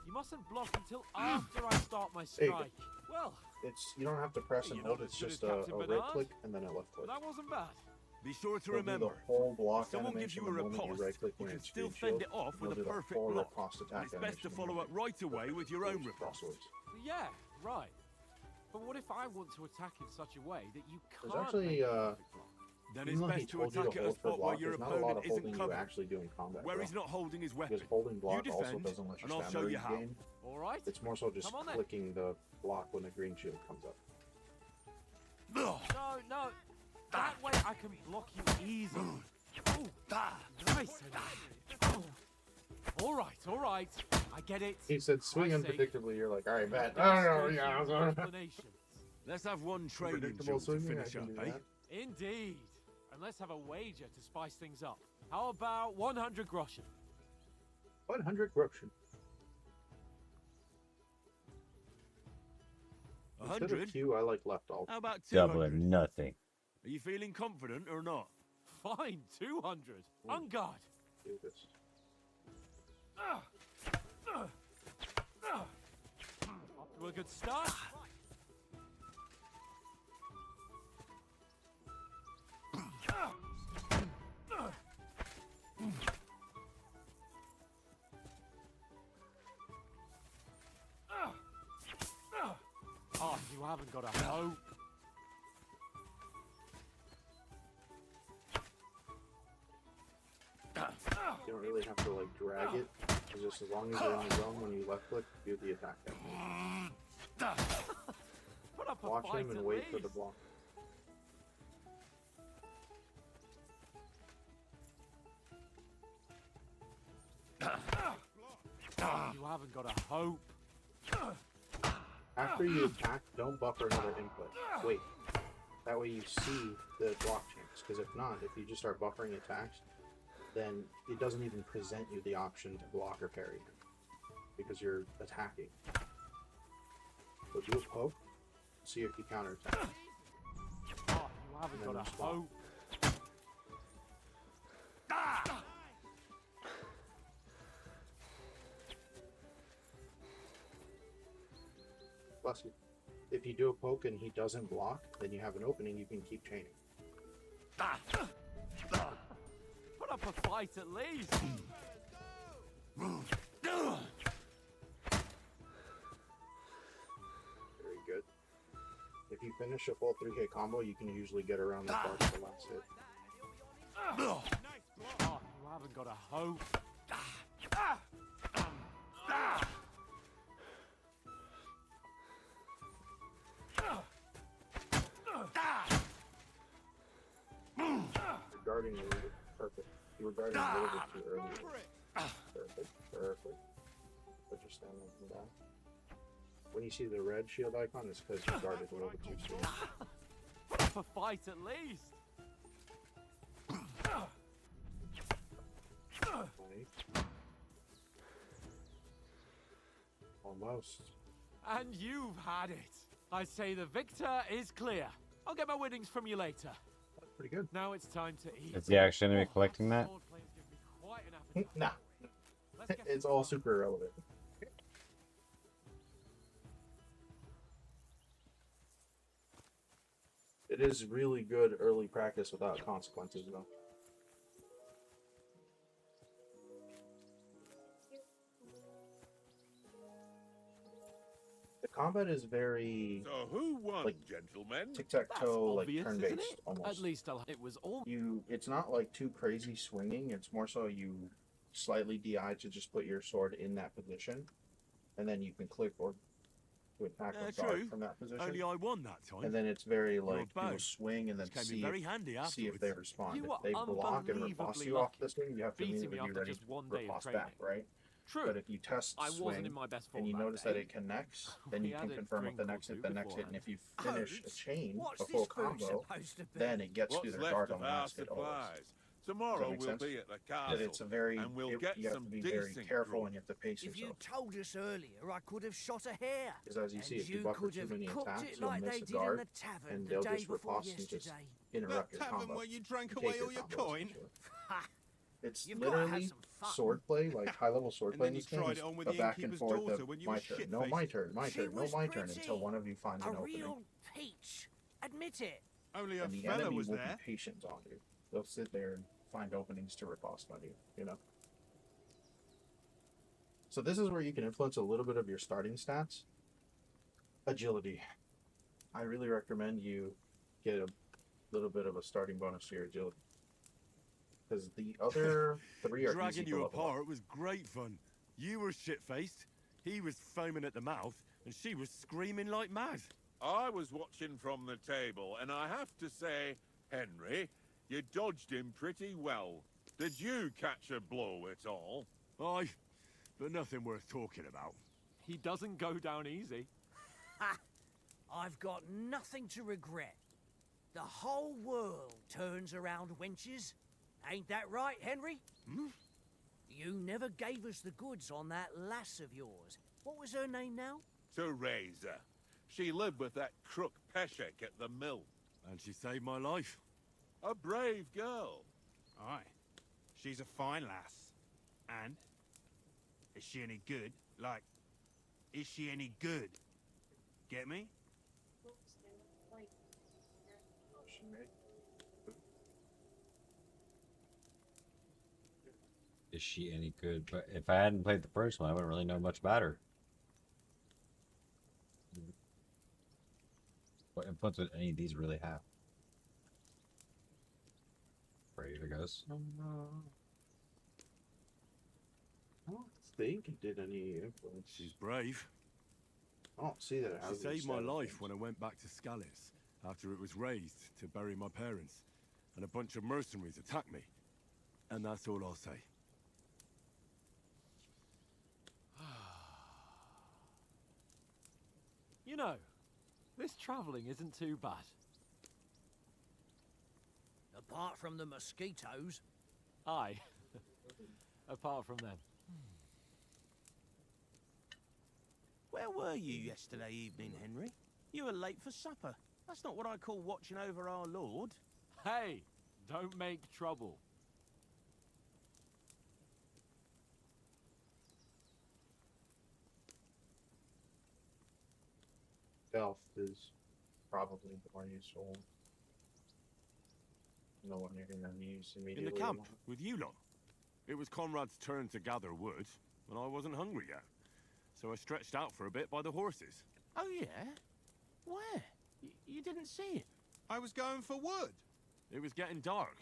You mustn't block until after I start my There you go. strike. Well, You don't have to press Hey, and you're hold. not It's as good just as a Captain right Bernard. click and then a left click. that wasn't bad. Be sure to It'll do remember, the whole block if someone gives animation you a the moment you riposte, right click you when can it's still screen fend shield, it off with you'll a do the perfect full block. riposte attack It's best to animation the follow up moment right away with your own you riposte. crosswords. Yeah, right. But what if I want to attack in such a way that you can't There's actually, make a perfect block? Then it's Even though he best to told you attack to at a hold for spot where block, your there's not a lot opponent of isn't holding you covered. actually do in combat. Where bro. he's not holding his weapon. Because holding block also defend, doesn't let and your I'll show stamina you how. regain. All right. It's more so just Come on then. clicking the block when the green shield comes up. No, no. That way I can block you easily. Oh, nice. Henry. Oh. All right. I get it. He said swing I see. unpredictably. You're like, all right, bet. Demonstrate Yeah, your sorry. explanations. Let's have one training Predictable duel to swinging, I finish can up, do eh? that. Indeed. And let's have a wager to spice things up. How about 100 groschen? 100 groschen. Instead of 100? Q, I like left alt. How about Double 200? or nothing. Are you feeling confident or not? Fine, 200. On guard. Do this. Off to a good start. Oh, you haven't got a hope. You don't really have to like drag it. It's just as long as you're in the zone when you left click, do the attack. Put up a Watch fight him and at wait for least. the block. You haven't got a hope. After you attack, don't buffer another input. Wait. That way you see the block chance. Because if not, if you just start buffering attacks, then it doesn't even present you the option to block or parry him. Because you're attacking. So do a poke, see if you counterattack. Oh, you haven't And then got a respond. hope. Plus, if you do a poke and he doesn't block, then you have an opening, you can keep chaining. Put up a fight at least. Very good. If you finish a full 3-hit combo, you can usually get around the bar to the last hit. Oh, you haven't got a hope. Regarding a little bit perfect. You were guarding a little bit too early. Perfect, perfect. Put your stamina down. When you see the red shield icon, it's because you guarded a little bit too soon. Put up a fight at least. Right. Almost. And you've had it. I say the victor is clear. I'll get my winnings from you later. That's pretty good. Now it's time to eat. Is he actually gonna be collecting that? sword players give me quite an appetite. Nah. Let's get It's some all fun. super irrelevant. It is really good early practice without consequences, though. The combat is very So who won, like, gentlemen? tic-tac-toe, like obvious, isn't turn-based it? almost. At least it was all. It's not like too crazy swinging. It's more so you slightly DI to just put your sword in that position, and then you can click or to attack or True. guard from that position. Only I won that time. And then it's very like you bow. know, swing and then This came in very handy see if they afterwards. respond. You If are they block and riposte unbelievably you off lucky, the swing, you have to beating me immediately be after ready just to one day of riposte training. back, right? True. But if you test I swing wasn't in my best form and you that notice that day. it connects, then We you had can a confirm with the drink or next hit, two the next hit, and beforehand. if you finish a chain, What's a full this food combo, supposed to be? then it gets What's to their left guard of on the our last hit always. supplies? Tomorrow make we'll sense? be at the That castle, it's a very and we'll you get have to some be very decent careful grub. and you have to pace If you yourself. told us earlier, I could have shot a hare. Because as you And see, if you you buffer could too have many cooked attacks, it you'll like miss they a did in guard, the tavern and the they'll day just before riposte and just yesterday. interrupt That your tavern combo. where you drank Take away your all your combo, coin? essentially. Ha! It's You've gotta have literally some fun. swordplay, like high-level swordplay in then you this game. tried Is it on with a the back and innkeeper's forth daughter of when you my were turn, no, my turn, my She turn, no, was my turn, until pretty. one of you finds A an opening. real peach. Admit it. Only a And the fella enemy was will there. be patient on you. They'll sit there and find openings to riposte on you, you know? So this is where you can influence a little bit of your starting stats. Agility. I really recommend you get a little bit of a starting bonus to your agility. Because the other three are easy Dragging to you level up. apart was great fun. You were shit-faced, he was foaming at the mouth, and she was screaming like mad. I was watching from the table, and I have to say, Henry, you dodged him pretty well. Did you catch a blow at all? Aye, but nothing worth talking about. He doesn't go down easy. Ha! I've got nothing to regret. The whole world turns around wenches. Ain't that right, Henry? Hmm? You never gave us the goods on that lass of yours. What was her name now? Teresa. She lived with that crook Peshek at the mill. And she saved my life. A brave girl. Aye. She's a fine lass. And? Is she any good? Like, is she any good? Get me? Is she any good? But if I hadn't played the first one, I wouldn't really know much about her. What influence would any of these really have? Brave, I guess. I don't think it did any influence. She's brave. I don't see that it She has any saved my stat life influence. when I went back to Scallis after it was raised to bury my parents, and a bunch of mercenaries attacked me. And that's all I'll say. You know, this travelling isn't too bad. Apart from the mosquitoes. Aye. Apart from them. Where were you yesterday evening, Henry? You were late for supper. That's not what I call watching over our Lord. Hey, don't make trouble. Stealth is probably more useful. No one you're gonna use In immediately. the camp, with you lot. It was Conrad's turn to gather wood, and I wasn't hungry yet. So I stretched out for a bit by the horses. Oh, yeah? Where? You didn't see it? I was going for wood. It was getting dark.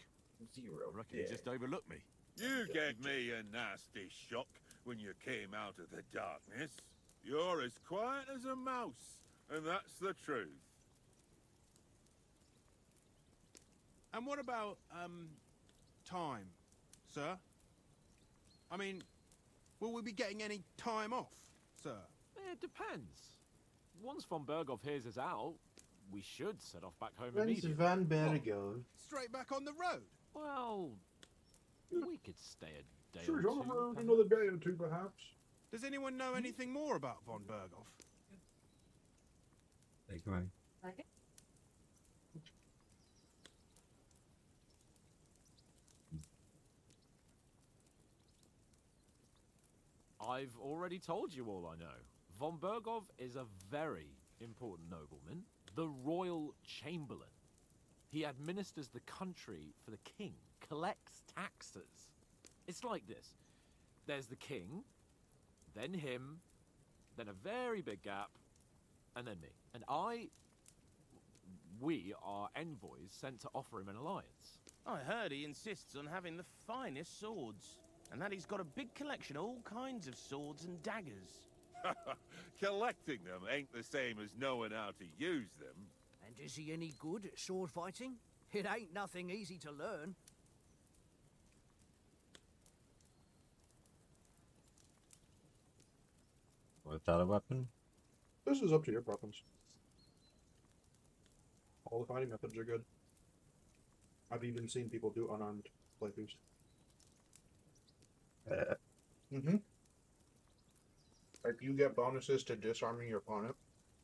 Zero. I reckon he just overlooked me. You gave me a nasty shock when you came out of the darkness. You're as quiet as a mouse, and that's the truth. And what about, time, sir? I mean, will we be getting any time off, sir? It depends. Once von Berghoff hears us out, we should set off back home When's immediately. Van Bergen? Straight back on the road? Well, we could stay a day Sure, or two. another day or two, perhaps. Does anyone know anything more about von Berghoff? Take away. Okay. I've already told you all I know. Von Berghoff is a very important nobleman, the royal chamberlain. He administers the country for the king, collects taxes. It's like this. There's the king, then him, then a very big gap, and then me. And we are envoys sent to offer him an alliance. I heard he insists on having the finest swords, and that he's got a big collection of all kinds of swords and daggers. Collecting them ain't the same as knowing how to use them. And is he any good at sword fighting? It ain't nothing easy to learn. Without a weapon? This is up to your preference. All the fighting methods are good. I've even seen people do unarmed playthroughs. Like, you get bonuses to disarming your opponent,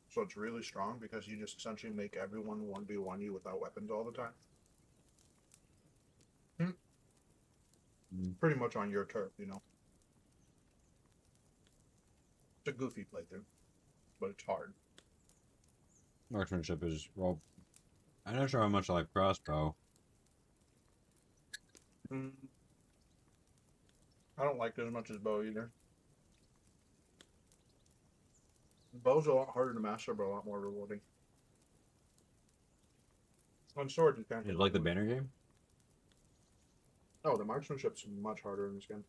so it's really strong because you just essentially make everyone 1v1 you without weapons all the time. Pretty much on your turf, you know. It's a goofy playthrough, but it's hard. Marksmanship is, well, I'm not sure how much I like crossbow. I don't like it as much as bow either. Bow's a lot harder to master, but a lot more rewarding. On sword, you can't. You like the banner game? Oh, the marksmanship's much harder in this game.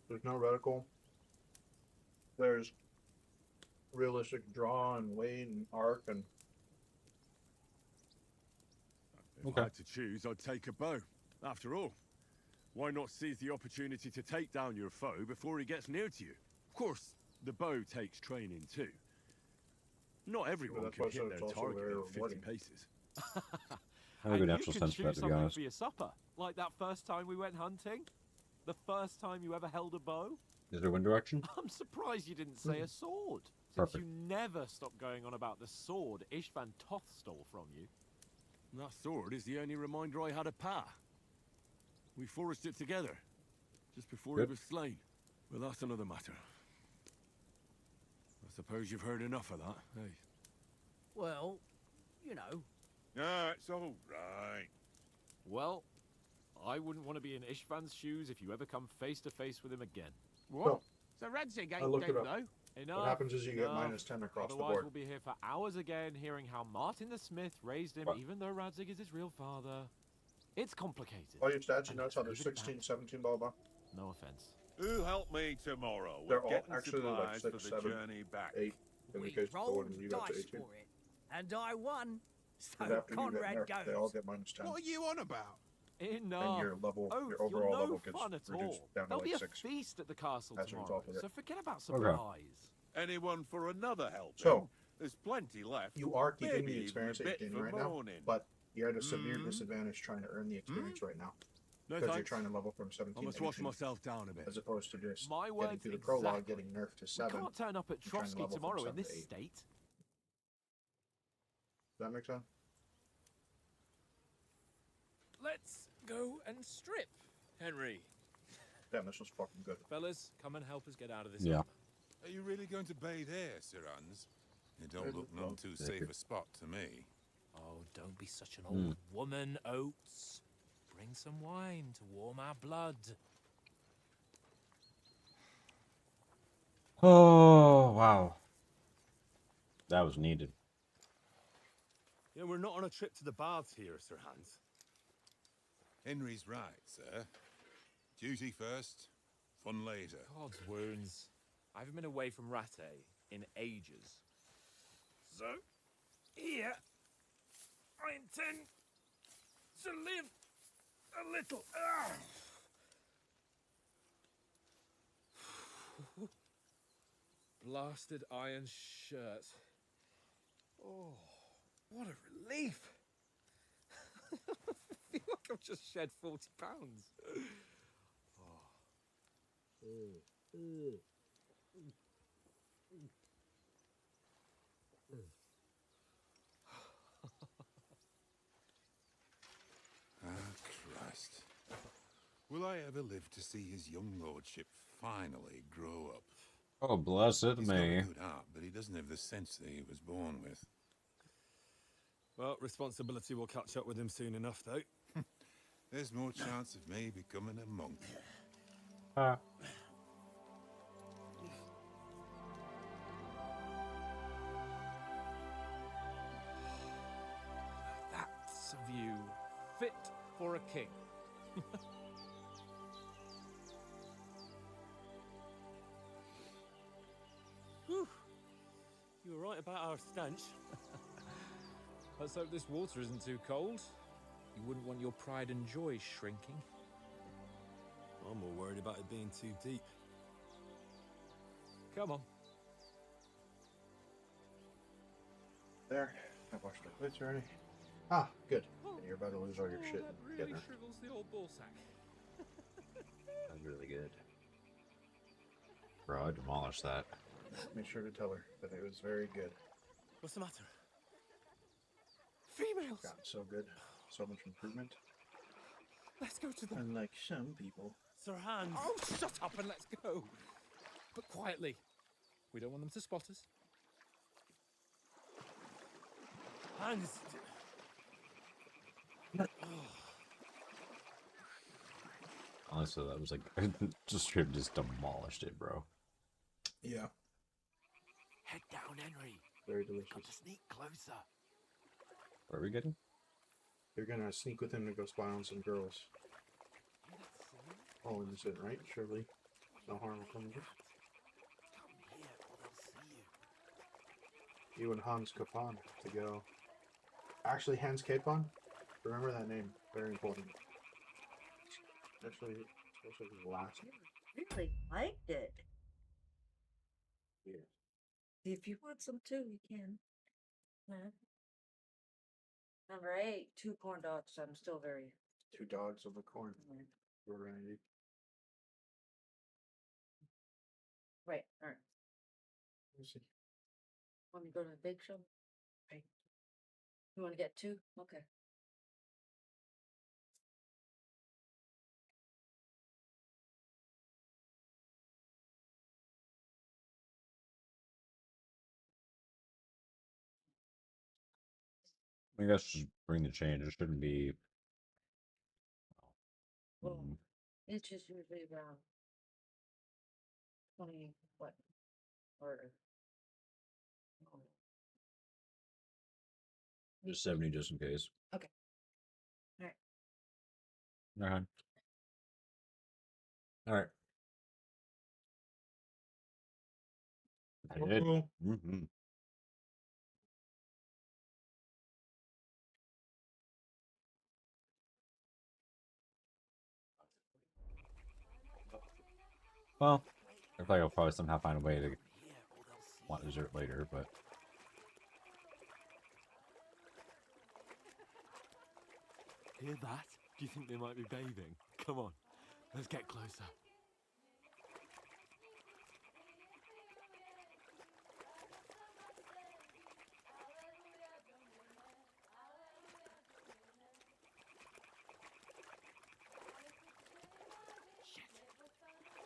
There's no reticle. There's realistic draw and weight and arc and. If I had to choose, I'd take a bow. After all, why not seize the opportunity to take down your foe before he gets near to you? Of course, the bow takes training too. Not everyone that's can why I said hit it's their also target very in 50 rewarding. paces. I have a good And natural you sense can for that, choose to be something honest. for your supper, like that first time we went hunting. The first time you ever held a bow. Is there wind direction? I'm surprised you didn't say a sword, since Perfect. you never stopped going on about the sword Ishvan Toth stole from you. That sword is the only reminder I had of Pa. We forged it together, just before he Good. was slain. But that's another matter. I suppose you've heard enough of that, hey? Well, you know. Ah, it's all right. Well, I wouldn't want to be in Ishvan's shoes if you ever come face to face with him again. What? So Radzig I ain't looked dead, it up. though? Enough. What happens is you get enough. -10 across the Otherwise, board. we'll be here for hours again, hearing how Martin the Smith raised him, What? even though Radzig is his real father. It's complicated. All your stats, you and notice let's how there's leave it at 16, 17, blah, blah. that. No offense. Who'll help me tomorrow They're with all getting actually like supplies 6, for the 7, journey back? 8. In the We case of the rolled one you got to dice 18. for it, and I won. And So after you get Conrad nerfed, they all goes. get -10. What are you on about? Enough. And your level, Oh, your overall you're no level gets fun at reduced all. down to There'll be like a 6. feast at the castle As a tomorrow, result of it. so forget about Okay. supplies. Anyone for another helping? So, there's plenty left. you are keeping Maybe the even experience a that bit you're gaining for right now, morning. but you're at a severe Mm. disadvantage trying to earn the experience right now. No Because you're thanks. trying to level from I 17 must to wash 18, myself down a bit. as opposed to just My getting words through the prologue, exactly. getting nerfed to We 7. can't turn up at and trying to Trotsky level from tomorrow in 7 this to 8. state. Does that make sense? Let's go and strip, Henry. Damn, this was fucking good. Fellas, come and help us get out of this. Yeah. harbor. Are you really going to bathe here, Sir Hans? It don't look none too safe a spot to me. Oh, don't be such an old woman, Oates. Bring some wine to warm our blood. Oh, wow. That was needed. Yeah, we're not on a trip to the baths here, Sir Hans. Henry's right, sir. Duty first, fun later. God's wounds. I haven't been away from Rattay in ages. So, here, I intend to live a little. Blasted iron shirt. Oh, what a relief! I feel like I've just shed 40 pounds. Christ. Will I ever live to see his young lordship finally grow up? Oh, blessed He's got a me. good heart, but he doesn't have the sense that he was born with. Well, responsibility will catch up with him soon enough, though. There's more chance of me becoming a monk. That's a view fit for a king. Whew. You were right about our stench. Let's hope this water isn't too cold. You wouldn't want your pride and joy shrinking. I'm more worried about it being too deep. Come on. There. I washed my plates already. Ah, good. And you're about to lose all your shit. That Get really nerfed. shrivels the old ball sack. That's really good. Bro, I demolished that. Make sure to tell her that it was very good. What's the matter? Females! Gotten so good. So much improvement. Let's go to them. Unlike some people. Sir Hans! Oh, shut up and let's go. But quietly. We don't want them to spot us. Hans! Honestly, that was like just demolished it, bro. Yeah. Head down, Henry. Very Got delicious. to sneak closer. What are we getting? You're gonna sneak with him to go spy on some girls. All innocent, right? Surely. No harm will come of this. Come here or they'll see you. You and Hans Capon to go. Actually, Hans Capon? Remember that name. Very important. Especially his last name. Really liked it. Yeah. If you want some too, you can. Yeah. Number 8, 2 corn dogs. I'm still very. 2 dogs of the corn. Mm. Variety. Right, alright. Let me see. Want me to go to the big show? Right. You want to get 2? Okay. I guess just bring the change. It shouldn't be. Well, it's just usually around 20, what? Or Just 70 just in case. okay. Alright. Alright. Alright. I did. Mm-hmm. Well, I feel like I'll probably somehow find a way to want dessert later, but Hear that? Do you think they might be bathing? Come on, let's get closer. Shit!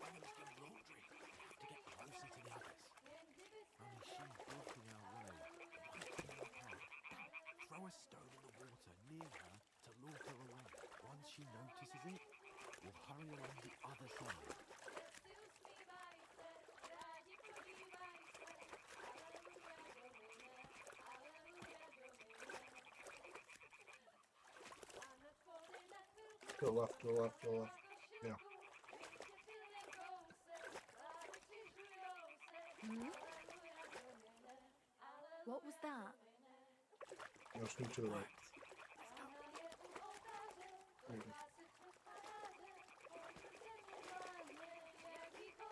Granny's doing laundry. We have to get closer to the others. Only she's blocking our way. Right in our path. Throw a stone in the water near her to lure her away. Once she notices it, we'll hurry along the other side. Go left, go left, go left. Yeah. Hmm? What was that? No, scoot to the right. There you go.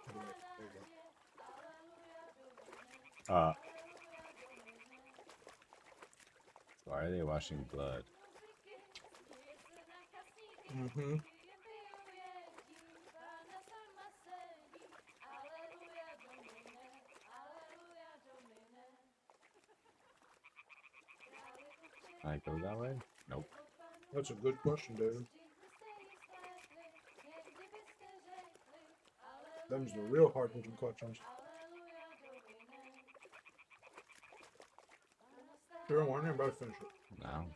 To the right. There you go. why are they washing blood? Mm-hmm. Can I go that way? Nope. That's a good question, David. Them's the real hard-hitting questions. Sure, why don't about to finish it? No.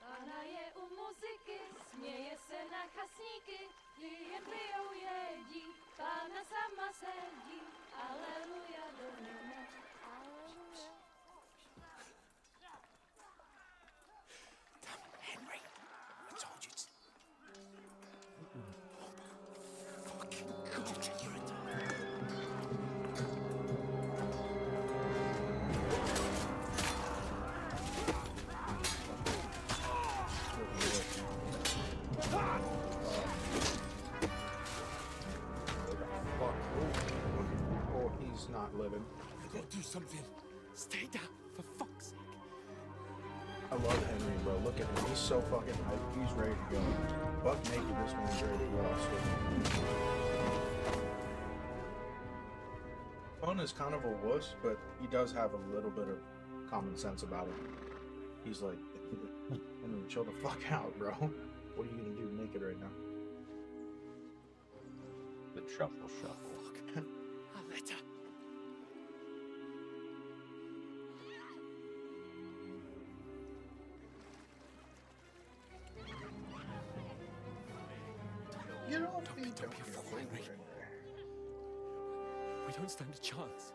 Pana je u muzyky, směje se na chasníky, klienty jedí, Pána sama sedí, aleluja do nebe, aleluja. Damn it, Henry! I told you to... Fucking God, you're a... Oh, he's not living. You gotta do something. Stay down, for fuck's sake. I love Henry, bro. Look at him. He's so fucking hyped. He's ready to go. Buck naked, this one's ready to go. Pun is kind of a wuss, but he does have a little bit of common sense about it. He's like, Henry, chill the fuck out, bro. What are you gonna do naked right now? The truffle shuffle. Fuck. A letter. You know, don't be a fool, Henry. We don't stand a chance.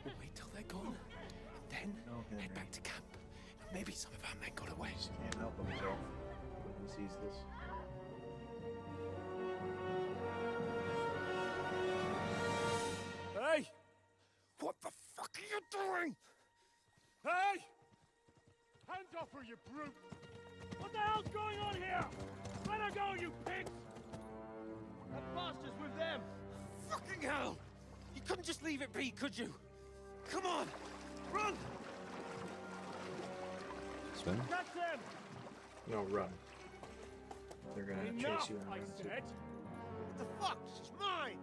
We'll wait till they're gone, and then head back to camp. Maybe some of our men got away. Just can't help himself when he sees this. Hey! What the fuck are you doing? Hey! Hands off her, you brute! What the hell's going on here? Let her go, you pigs! That bastard's with them! Fucking hell! You couldn't just leave it be, could you? Come on! Run! Swim? Catch them! No, run. They're gonna Enough, chase you I around too. said. What the fuck? She's mine!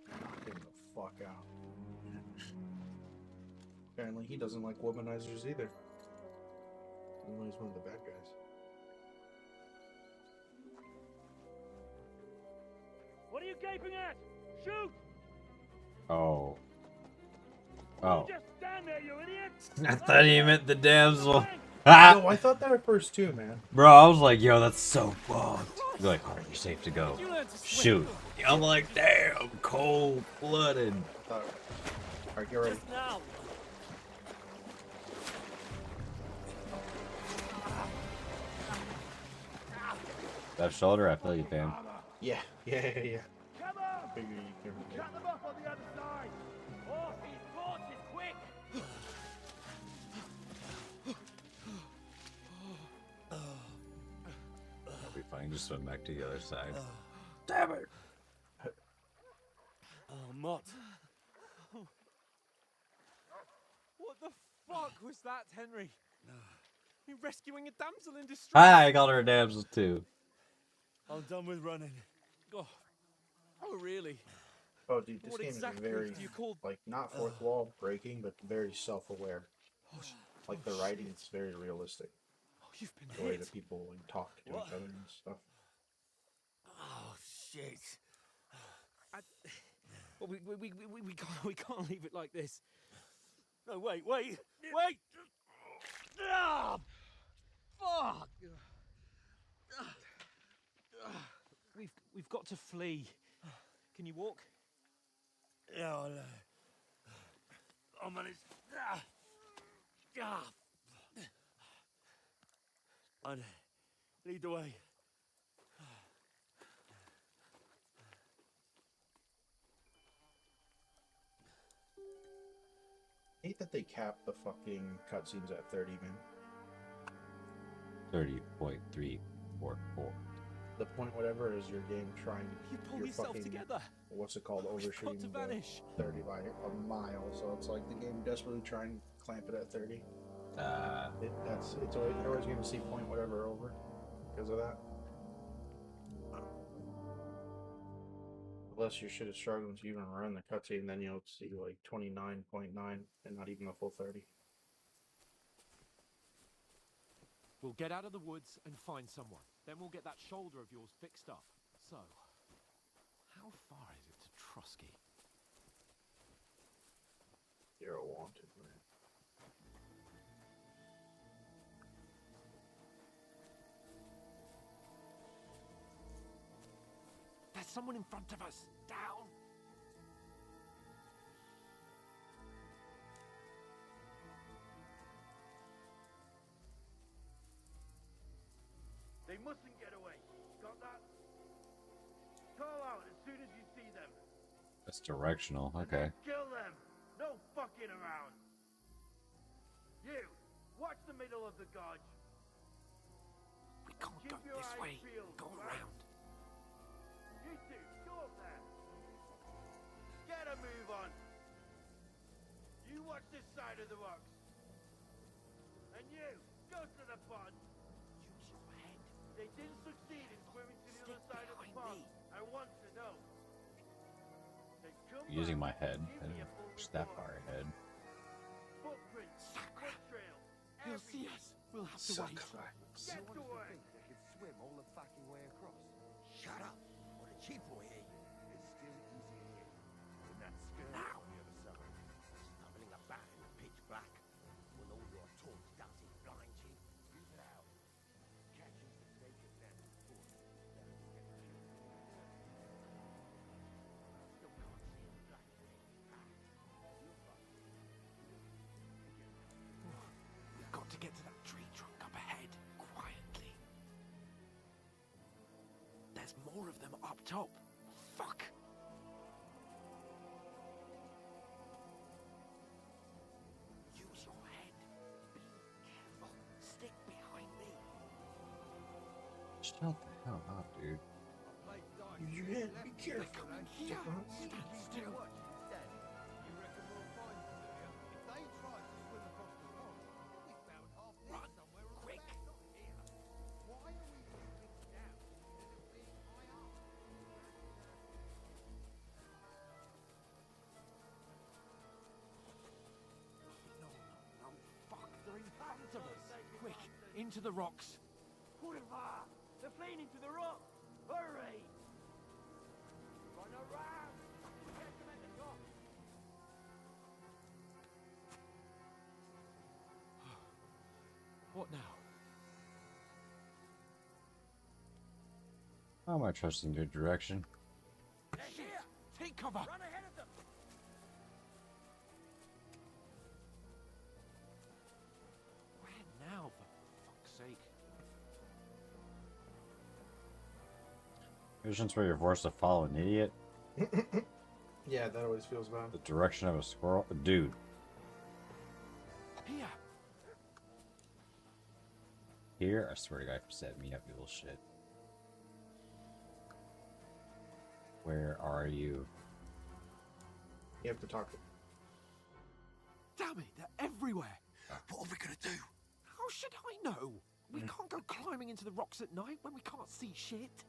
Knock him the fuck out. Apparently he doesn't like womanizers either. Even though he's one of the bad guys. What are you gaping at? Shoot! Oh. Don't Oh. just stand there, you idiot! I thought he meant the damsel. Ah! No, I thought that at first too, man. Bro, I was like, yo, that's so fucked. You're like, alright, you're safe to go. Shoot. I'm like, damn, cold blooded. Alright, get ready. Just now. Left shoulder, I feel you, fam. Yeah. Come on! Figure you can Cut them off on the other side! Off his horses, quick! I'll be fine, just swim back to the other side. Damn it! Oh, Mott. What the fuck was that, Henry? You rescuing a damsel in distress? Hi, I called her a damsel too. I'm done with running. Oh, really? Oh, dude, this What game exactly is very, do you call... like, not fourth wall breaking, but very self-aware. Like, the writing is very realistic. You've been The way hit. that people like, talk to What? each other and stuff. Oh, shit. Well, we can't leave it like this. No, wait! Ah, fuck! We've got to flee. Can you walk? Yeah, I'll manage. I'd lead the way. I hate that they cap the fucking cutscenes at 30, man. 30.344. The point, whatever, is your game trying to You keep pull your yourself fucking, together. what's it called, We've got overshooting to the vanish. 30 by a mile. So it's like the game desperately trying to clamp it at 30. It's always, you're always going to see point whatever over because of that. Unless your shit is struggling to even run the cutscene, then you'll see like 29.9 and not even a full 30. We'll get out of the woods and find someone. Then we'll get that shoulder of yours fixed up. So, how far is it to Trusky? You're a wanted, man. There's someone in front of us. Down. They mustn't get away. Got that? Call out as soon as you see them. That's directional, okay. Kill them. No fucking around. You, watch the middle of the gorge. We can't Keep go your this eyes way. peeled, Go right? around. You two, go up there. Get a move on. You watch this side of the rocks. And you, go to the pond. Use your head. They didn't succeed in swimming to the other side of the pond. I want to know. Then come Using my back, head. give me a And full just that report. far ahead. Footprints, foot trails, He'll see us. We'll have to wait. Get to work. They could swim all the fucking way across. Shut up, or the chief will hear you. It's still easier here. In that skirt Now. on the other side. Stumbling about in the pitch black. When all your talk does is blind you. Use it out. Catching the naked man on foot. Better than getting killed. Still can't see in the black. We've got to get to that tree trunk up ahead, quietly. There's more of them up top. Fuck. Use your head. Be careful. Stick behind me. Shut the hell up, dude. Use your head, be careful. They're coming here. Stand still. You reckon we'll find them, do you? If into the rocks. Kurva! They're fleeing into the rock! Hurry! Run around! Catch them at the top! What now? How am I trusting your direction? They're here! Take cover! Run ahead of them! Where now, for fuck's sake? Missions where you're forced to follow an idiot. Yeah, that always feels bad. The direction of a squirrel. Dude. Here! Here? I swear to God, set me up, you little shit. Where are you? You have to talk to Damn it, they're everywhere! What are we gonna do? How should I know? We can't go climbing into the rocks at night when we can't see shit.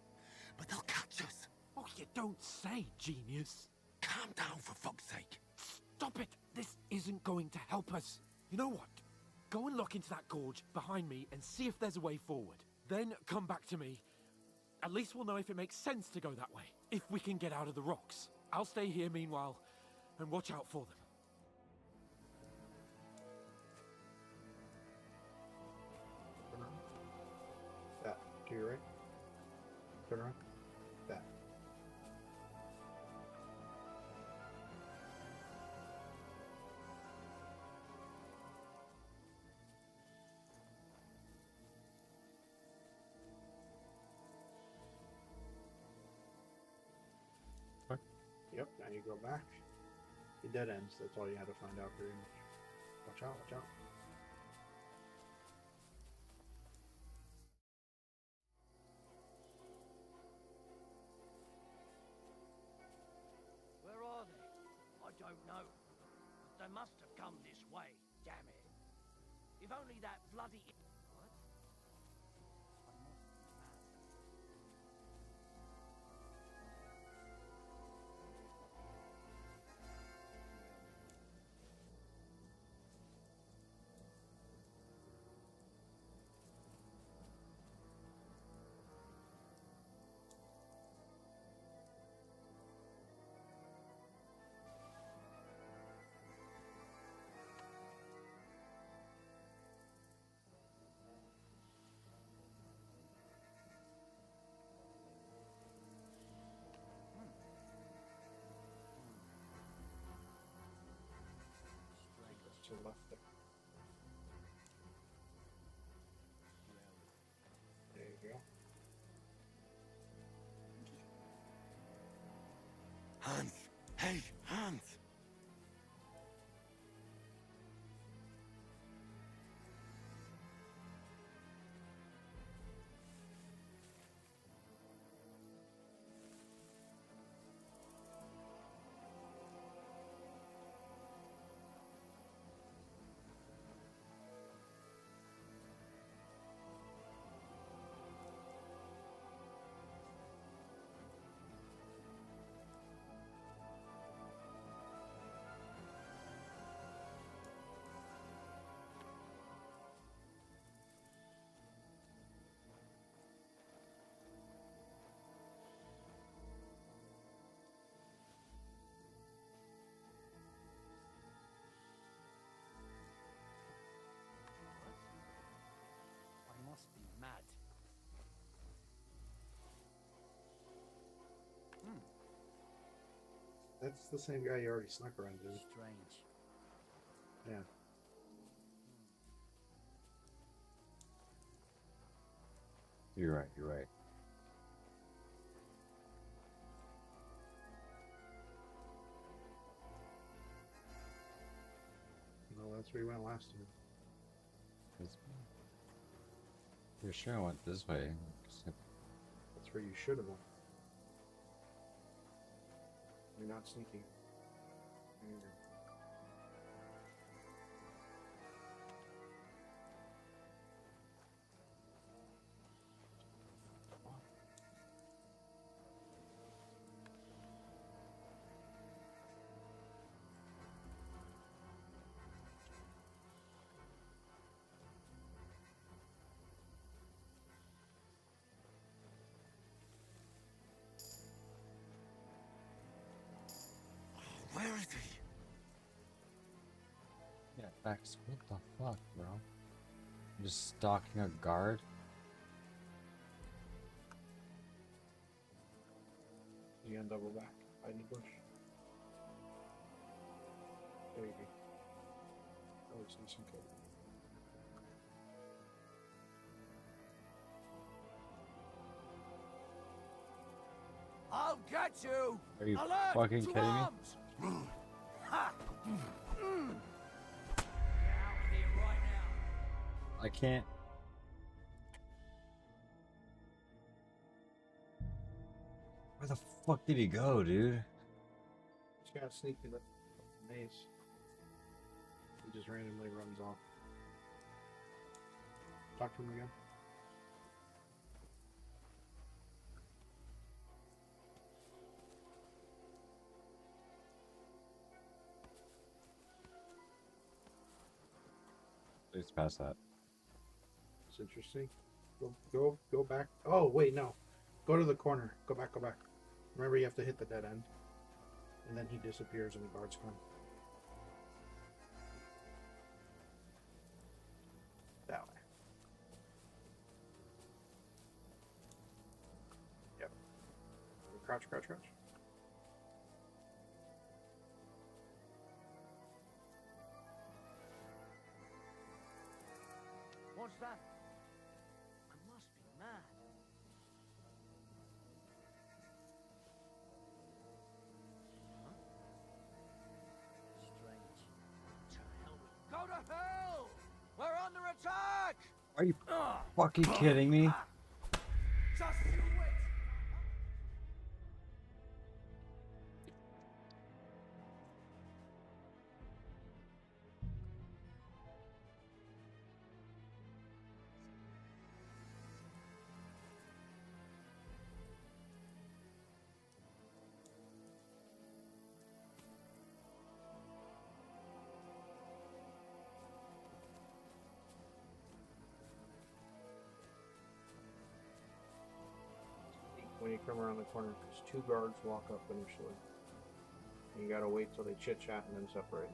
But they'll catch us! Oh, you don't say, genius. Calm down, for fuck's sake! Stop it! This isn't going to help us. You know what? Go and look into that gorge behind me and see if there's a way forward. Then come back to me. At least we'll know if it makes sense to go that way. If we can get out of the rocks. I'll stay here meanwhile and watch out for them. Turn around. That. To your right. Turn around. That. Yep, now you go back. The dead ends, that's all you had to find out pretty much. Watch out, watch out. Where are they? I don't know. But they must have come this way, damn it. If only that bloody... What? I must be mad. To the left there. There you go. Hans! Hey, Hans! I must be mad. That's the same guy you already snuck around, dude. Strange. Yeah. You're right, you're right. Well, that's where you went last time. You're sure I went this way. That's where you should have went. You're not sneaking. There you go. Yeah, Max, what the fuck, bro? I'm just stalking a guard? You gonna double back. Hide in the bush. There you go. That looks nice and cool. I'll get you! Are you Alert fucking to kidding me? arms! Ha! Get out of here right now! I can't. Where the fuck did he go, dude? Just gotta sneak in the maze. He just randomly runs off. Talk to him again. Please pass that. It's interesting. Go back. Oh wait, no. Go to the corner. Go back. Remember, you have to hit the dead end, and then he disappears and the guards come. That way. Yep. Crouch. What's that? I must be mad. Huh? Strange. To hell with... Go to hell! We're under attack! Are you fucking kidding me? Just you wait! When you come around the corner, there's two guards walk up initially. And you gotta wait till they chit chat and then separate.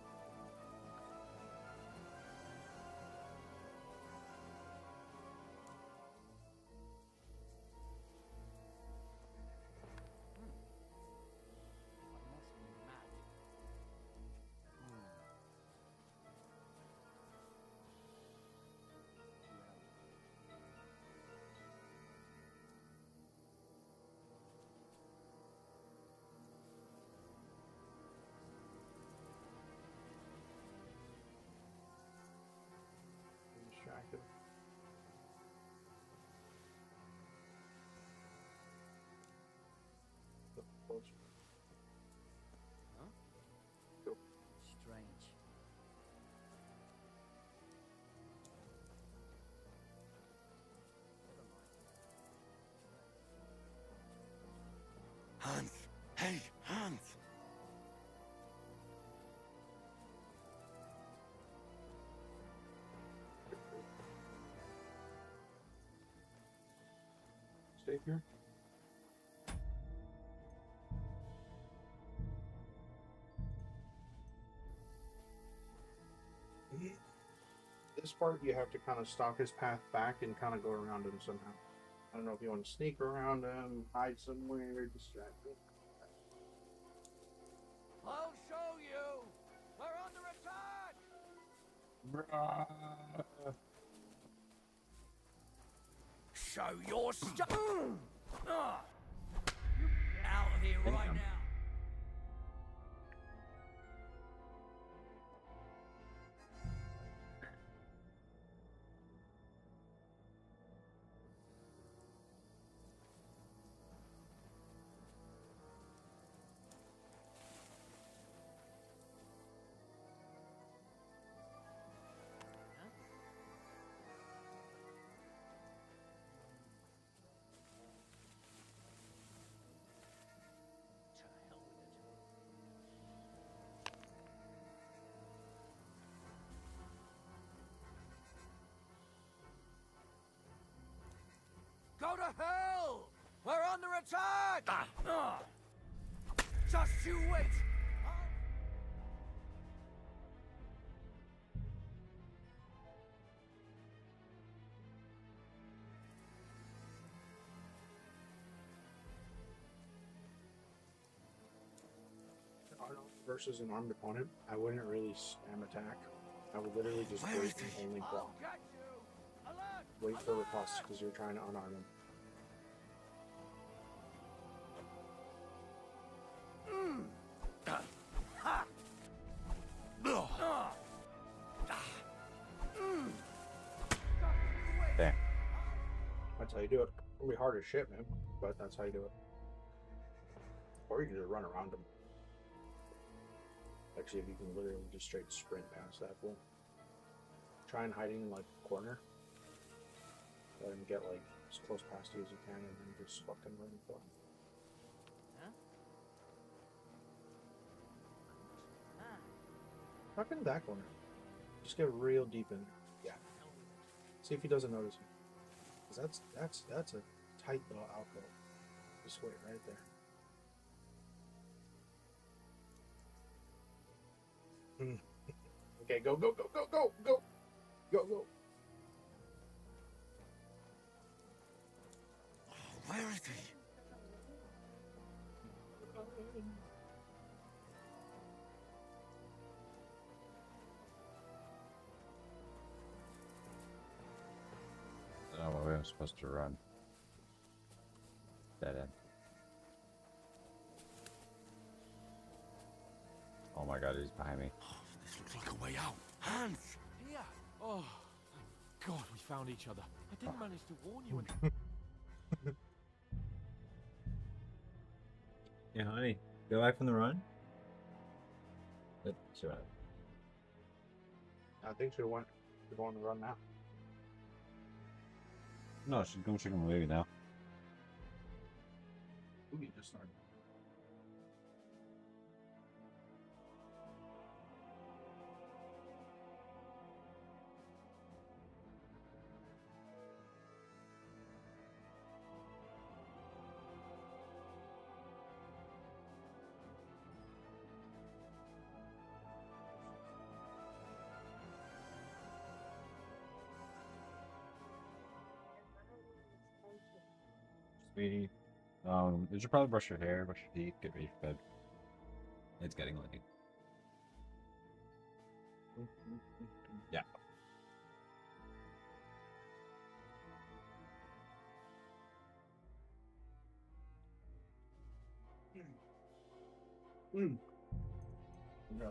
Distracted. Go closer. Huh? Go. Strange. Hans! Hey, Hans! Stay here. This part you have to kind of stalk his path back and kind of go around him somehow. I don't know if you want to sneak around him, hide somewhere, distract him. I'll show you! We're under attack! Show your stuff! Get out of here right Damn. now! Go to hell! We're under attack! Just you wait! versus an armed opponent, I wouldn't really spam attack. I would literally just wait and only block. Wait for riposte because you're trying to unarm him. Damn. That's how you do it. It'll be hard as shit, man, but that's how you do it. Or you can just run around them. Actually, if you can literally just straight sprint past that fool. Try and hiding in like a corner. Let him get like as close past you as you can and then just fucking run for him. Fuck in that corner. Just get real deep in there. Yeah. See if he doesn't notice you. Cause that's a tight little alcove. Just wait right there. Okay, go, go, go, go, go, go, go, go. Where is he? I don't know where I'm supposed to run. Dead end. Oh my god, he's behind me. This looks like a way out. Hans! Here! Oh, thank God we found each other. I didn't manage to warn you and... Yeah, honey, go back from the run. That's right. I think she went to go on the run now. No, she's going to check on the baby now. Ooh, you just started. Sweetie, you should probably brush your hair, brush your teeth, get ready for bed. It's getting late. Yeah.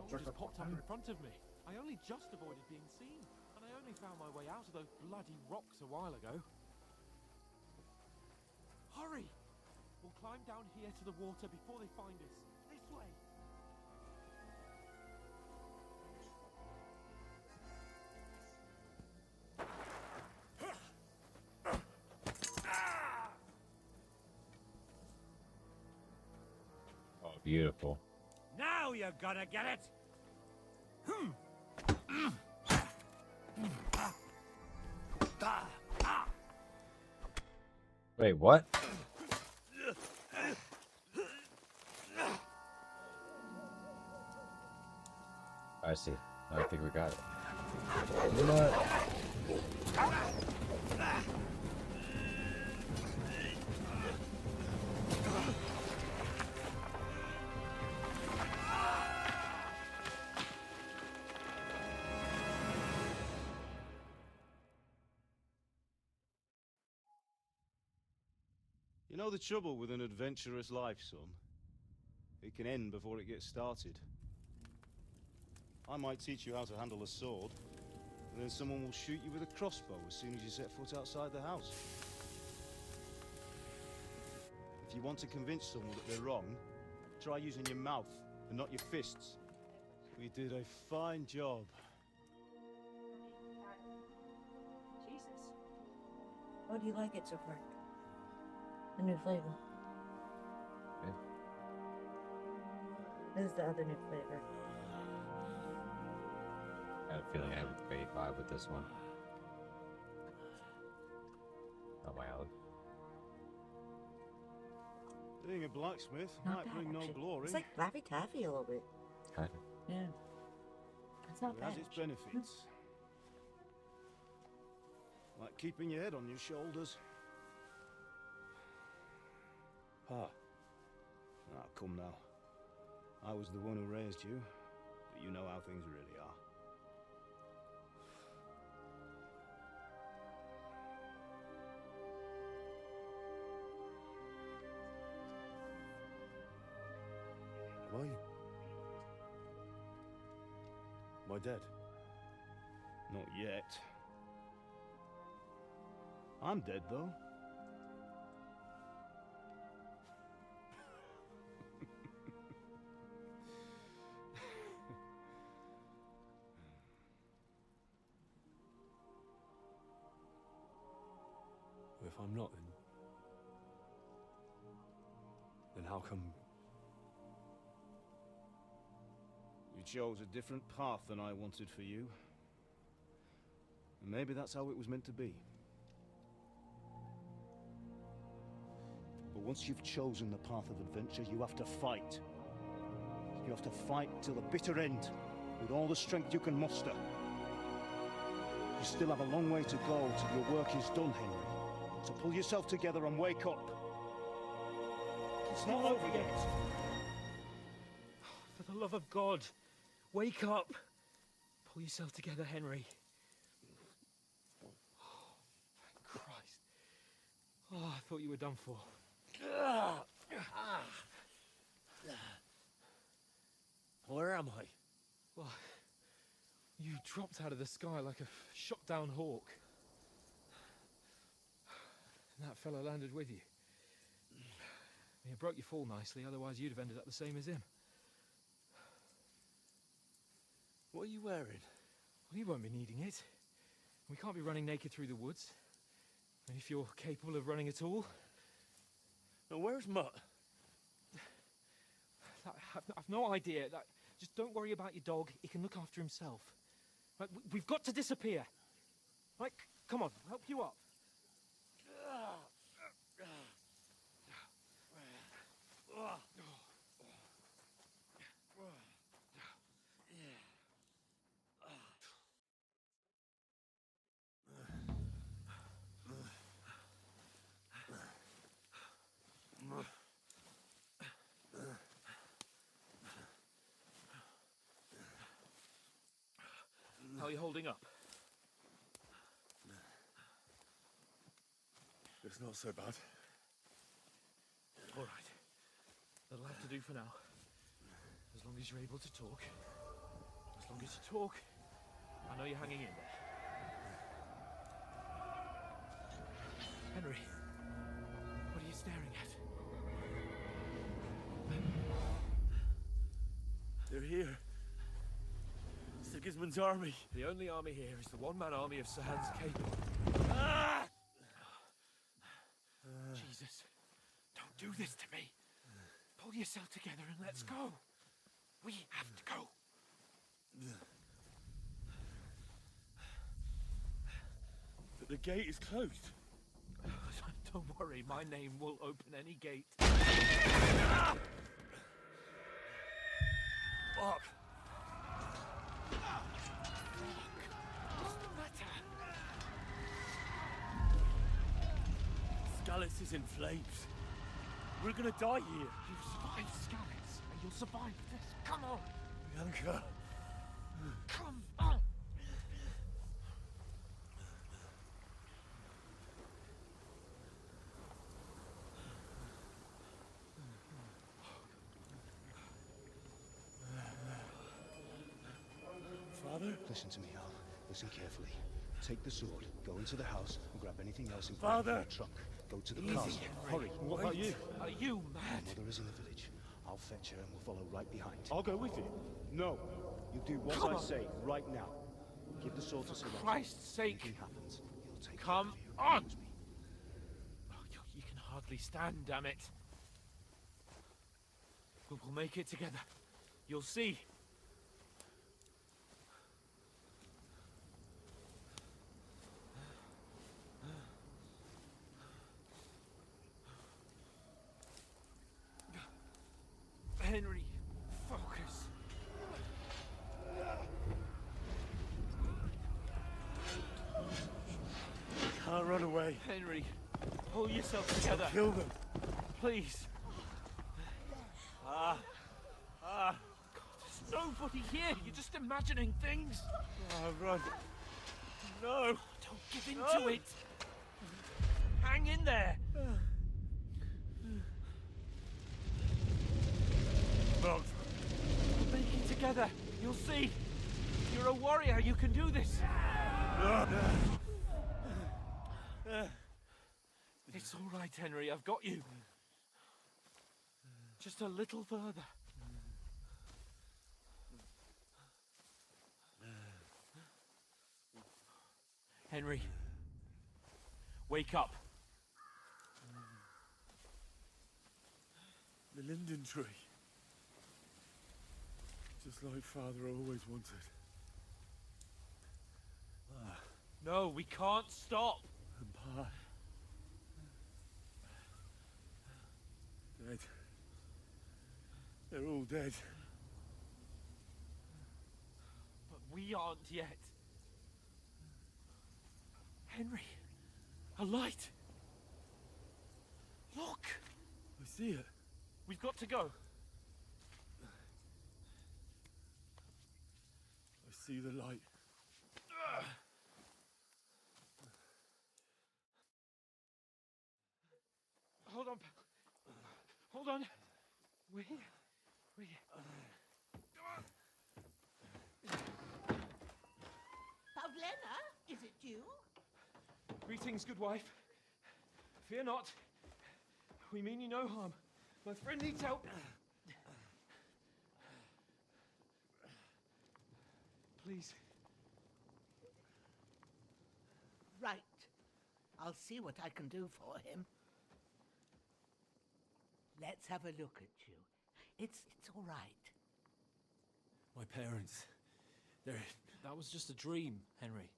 Just popped up in front of me. I only just avoided being seen, and I only found my way out of those bloody rocks a while ago. Hurry! We'll climb down here to the water before they find us. This way! Oh, beautiful. Now you're gonna get it! Wait, what? I see. I think we got it. You know what? You know the trouble with an adventurous life, son? It can end before it gets started. I might teach you how to handle a sword, and then someone will shoot you with a crossbow as soon as you set foot outside the house. If you want to convince someone that they're wrong, try using your mouth and not your fists. We did a fine job. Jesus. How do you like it so far? The new flavor. Yeah. This is the other new flavor. I had a feeling I had a great vibe with this one. Not my alley. Being a blacksmith Not might bad, bring no actually. glory. It's like Laffy Taffy a little bit. Kind of. Yeah. It's not It bad. has its benefits. Like keeping your head on your shoulders. Ah. Come now. I was the one who raised you, but you know how things really are. Am I dead? Not yet. I'm dead, though. If I'm not, then how come? You chose a different path than I wanted for you. And maybe that's how it was meant to be. But once you've chosen the path of adventure, you have to fight. You have to fight till the bitter end, with all the strength you can muster. You still have a long way to go till your work is done, Henry. So pull yourself together and wake up. It's not over yet. For the love of God, wake up! Pull yourself together, Henry. Oh, thank Christ. Oh, I thought you were done for. Where am I? Well, you dropped out of the sky like a shot-down hawk. And that fella landed with you. You broke your fall nicely, otherwise you'd have ended up the same as him. What are you wearing? Well, you won't be needing it. We can't be running naked through the woods. And if you're capable of running at all... Now, where's Mutt? I've no idea. Just don't worry about your dog. He can look after himself. Right, we've got to disappear. Right, come on, I'll help you up. How are you holding up? It's not so bad. All right. That'll have to do for now. As long as you're able to talk. As long as you talk, I know you're hanging in there. Henry, what are you staring at? They're here. Sigismund's army. The only army here is the one-man army of Sahan's Cape. Ah! Jesus, don't do this to me. Pull yourself together and let's go. We have to go. But the gate is closed. Don't worry, my name will open any gate. Fuck. What's the matter? Skalitz is in flames. We're gonna die here. You survived Skalitz, and you'll survive this. Come on. Bianca. Come on. Father? Listen to me, Al. Listen carefully. Take the sword, go into the house, and grab anything else in Father! the trunk. Go to the Easy, castle. Henry. Hurry. What about you? Are you My mad? mother is in the village. I'll fetch her and we'll follow right behind. I'll go with you. No. You do what Come I on. say right now. Give the sword to Sir Roger. Christ's sake. Anything happens, he'll take Come care of you. on. Excuse me. Oh, you can hardly stand, damn it. But we'll make it together. You'll see. Henry, focus. Can't run away. Henry, pull yourself together. Kill them. Please. God, there's nobody here. You're just imagining things. Run. No. Don't give in to it. Hang in there. Well, We'll make it together. You'll see. You're a warrior. You can do this. It's all right, Henry. I've got you. Just a little further. Henry, wake up. the linden tree. Just like Father always wanted. No, we can't stop. And Pa. Dead. They're all dead. But we aren't yet. Henry, a light. Look. I see it. We've got to go. I see the light. Hold on. Hold on. We're here. We're here. Pavlena, is it you? Greetings, good wife. Fear not. We mean you no harm. My friend needs help. Please. Right. I'll see what I can do for him. Let's have a look at you. It's all right. My parents. That was just a dream, Henry.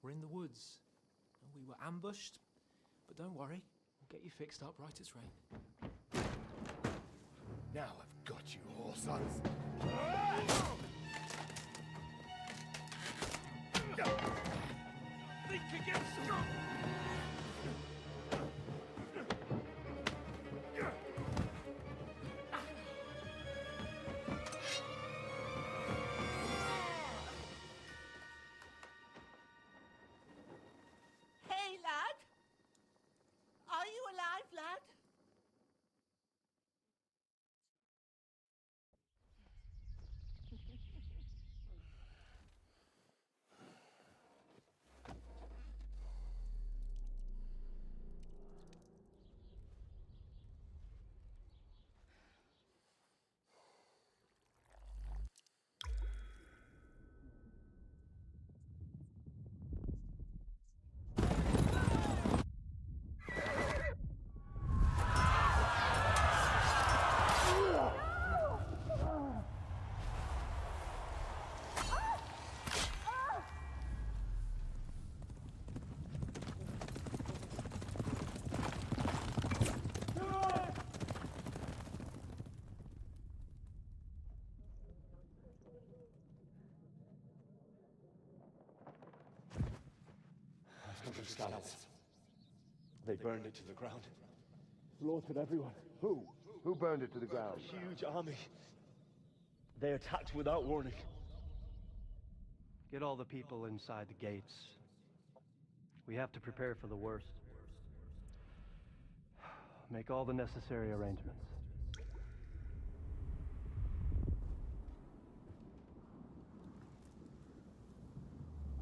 We're in the woods. And we were ambushed. But don't worry. We'll get you fixed up right as rain. Now I've got you, whore sons. Think again, strong! Hey, lad! Are you alive, lad? Scouts. They burned it to the ground. Slaughtered everyone. Who? Who burned it to the ground? A huge army. They attacked without warning. Get all the people inside the gates. We have to prepare for the worst. Make all the necessary arrangements.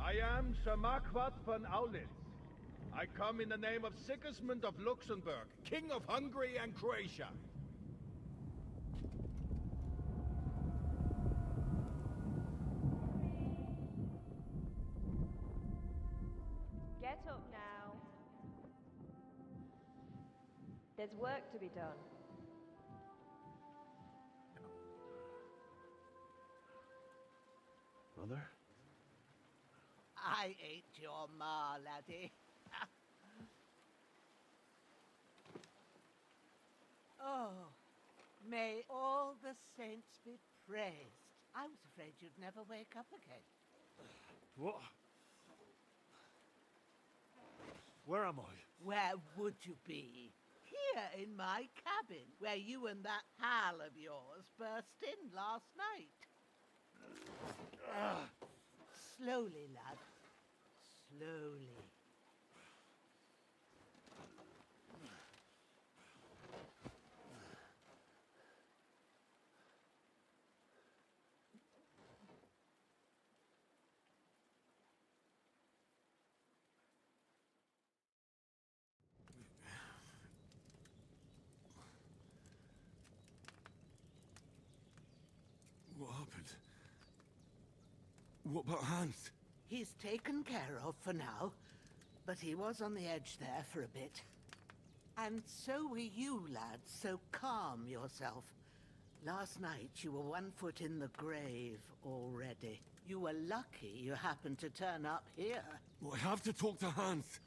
I am Sir Marquardt von Aulitz. I come in the name of Sigismund of Luxembourg, King of Hungary and Croatia. Get up now. There's work to be done. Mother? I ain't your ma, laddie. Oh, may all the saints be praised. I was afraid you'd never wake up again. What? Where am I? Where would you be? here in my cabin, where you and that pal of yours burst in last night. Slowly, lad. Slowly. What happened? What about Hans? He's taken care of for now, but he was on the edge there for a bit. And so were you, lad, so calm yourself. Last night you were 1 foot in the grave already. You were lucky you happened to turn up here. Well, I have to talk to Hans.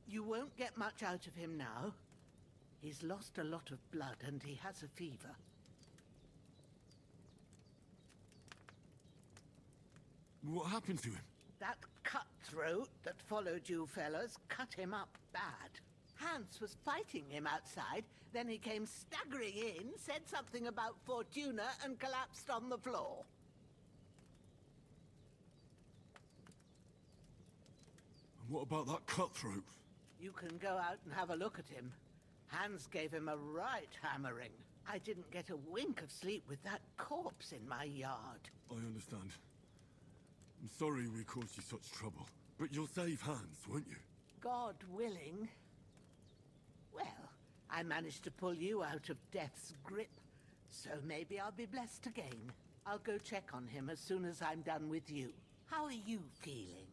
You won't get much out of him now. He's lost a lot of blood and he has a fever. What happened to him? That cutthroat that followed you fellas cut him up bad. Hans was fighting him outside, then he came staggering in, said something about Fortuna, and collapsed on the floor. And what about that cutthroat? You can go out and have a look at him. Hans gave him a right hammering. I didn't get a wink of sleep with that corpse in my yard. I understand. I'm sorry we caused you such trouble. But you'll save Hans, won't you? God willing. Well, I managed to pull you out of death's grip, so maybe I'll be blessed again. I'll go check on him as soon as I'm done with you. How are you feeling?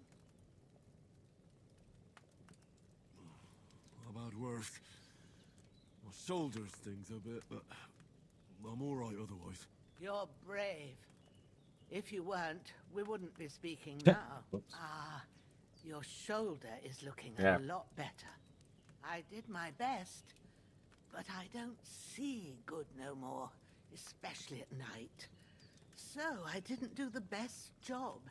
I've had worse. My shoulder stings a bit, but I'm all right otherwise. You're brave. If you weren't, we wouldn't be speaking now. Ah, your shoulder is looking a lot better. I did my best, but I don't see good no more, especially at night. So I didn't do the best job.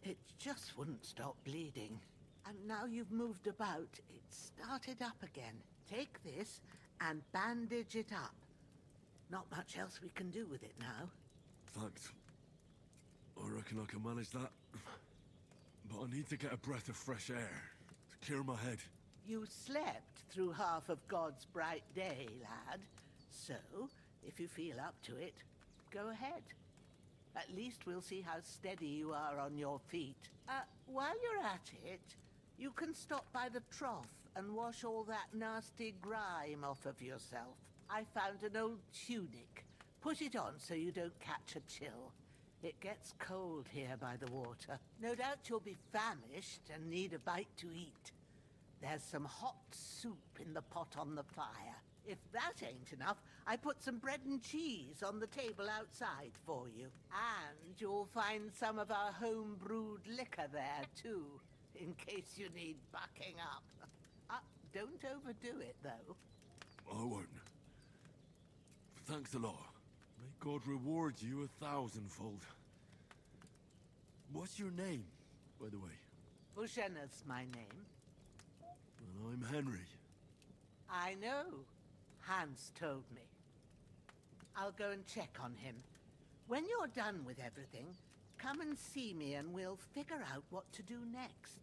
It just wouldn't stop bleeding. And now you've moved about, it started up again. Take this and bandage it up. Not much else we can do with it now. Thanks. I reckon I can manage that. But I need to get a breath of fresh air to clear my head. You slept through half of God's bright day, lad. So, if you feel up to it, go ahead. At least we'll see how steady you are on your feet. While you're at it, you can stop by the trough and wash all that nasty grime off of yourself. I found an old tunic. Put it on so you don't catch a chill. It gets cold here by the water. No doubt you'll be famished and need a bite to eat. There's some hot soup in the pot on the fire. If that ain't enough, I put some bread and cheese on the table outside for you. And you'll find some of our home-brewed liquor there, too, in case you need bucking up. Don't overdo it, though. I won't. Thanks a lot. May God reward you 1,000-fold. What's your name, by the way? Bushenna's my name. And I'm Henry. I know. Hans told me. I'll go and check on him. When you're done with everything, come and see me and we'll figure out what to do next.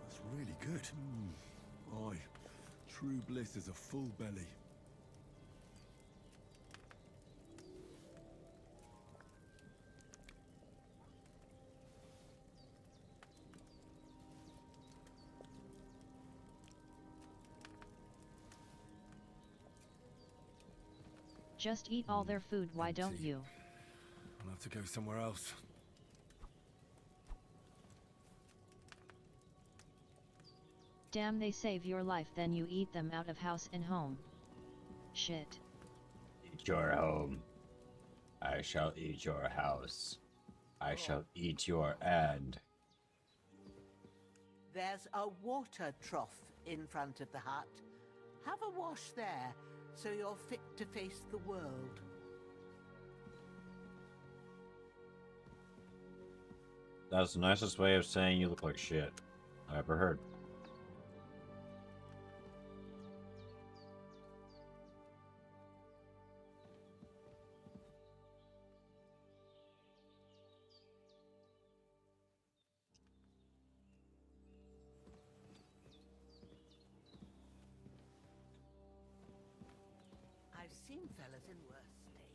That's really good. Aye. True bliss is a full belly. Just eat all their food, why don't you? I'll have to go somewhere else. Damn, they save your life, then you eat them out of house and home. Shit. Eat your home. I shall eat your house. I shall eat your and. There's a water trough in front of the hut. Have a wash there, so you're fit to face the world. That's the nicest way of saying you look like shit I ever heard. I've seen fellas in worse states.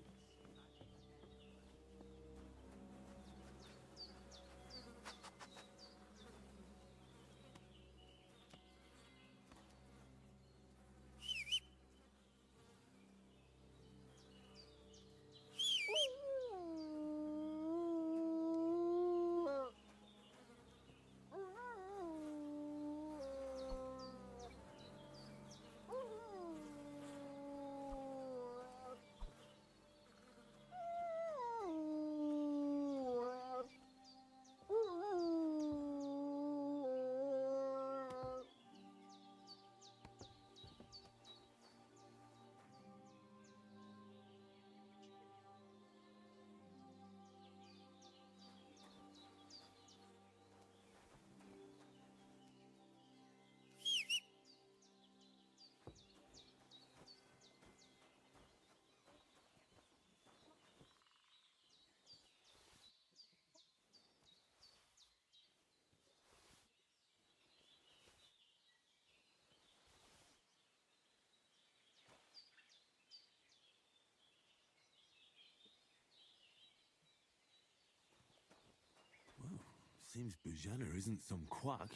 Seems Bujana isn't some quack.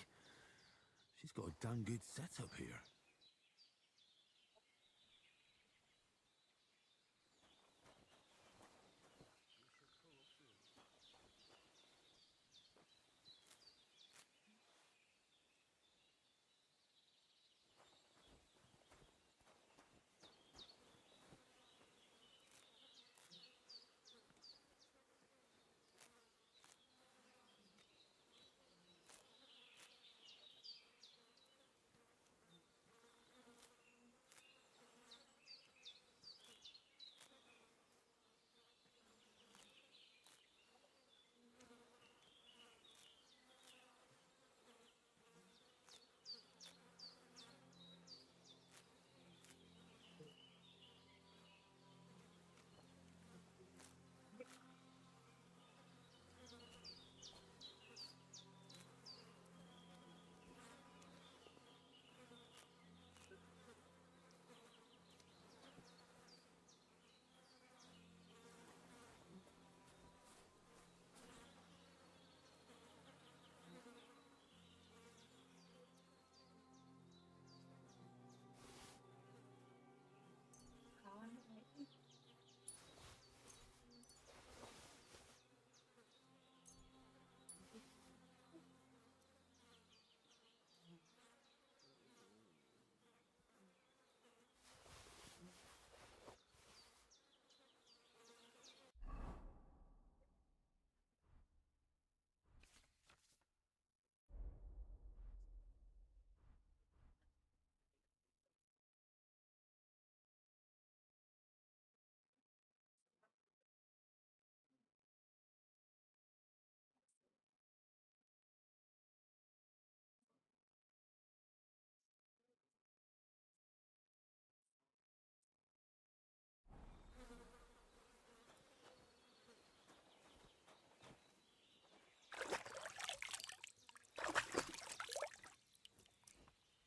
She's got a damn good setup here.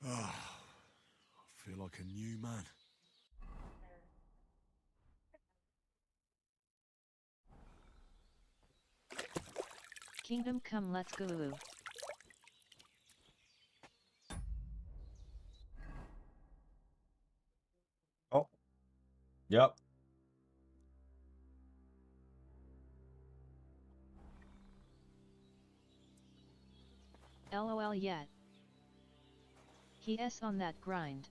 I feel like a new man. Kingdom come, let's go. Oh. Yep. LOL yet. He s on that grind.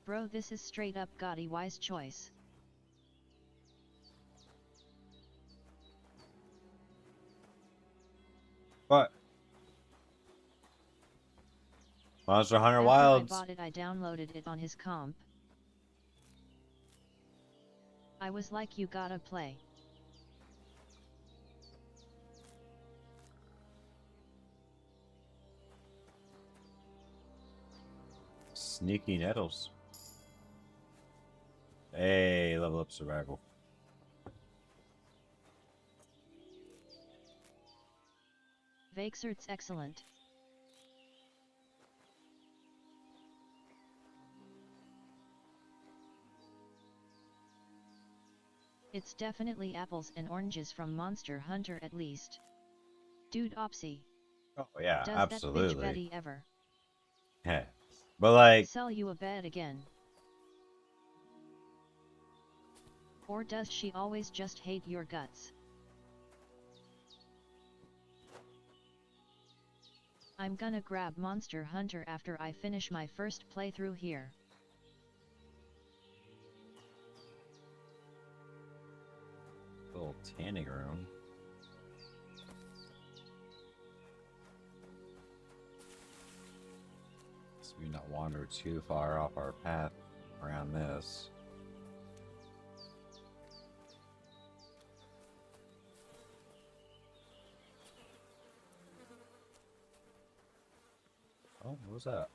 Bro, this is straight up gaudy wise choice. What? Monster Hunter After Wilds. I bought it, I downloaded it on his comp. I was like, you gotta play. Sneaky Nettles. Hey, level up survival. Vaxert's excellent. It's definitely apples and oranges from Monster Hunter at least. Dude Opsy. Oh yeah, Does absolutely. that bitch Betty ever Heh. But like, sell you a bed again? Or does she always just hate your guts? I'm gonna grab Monster Hunter after I finish my first playthrough here. little tanning room. So we not wander too far off our path around this. Oh, what was that?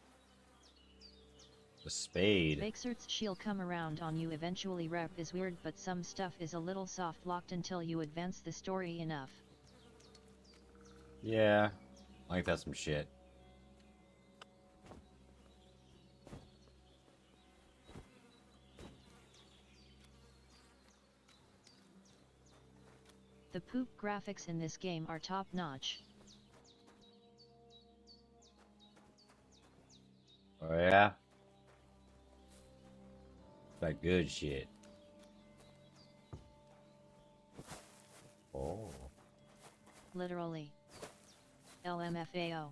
The spade. Vaxert's she'll come around on you eventually. Rep is weird, but some stuff is a little soft locked until you advance the story enough. Yeah, like that's some shit. The poop graphics in this game are top notch. Oh yeah? That good shit. Oh. Literally. LMFAO.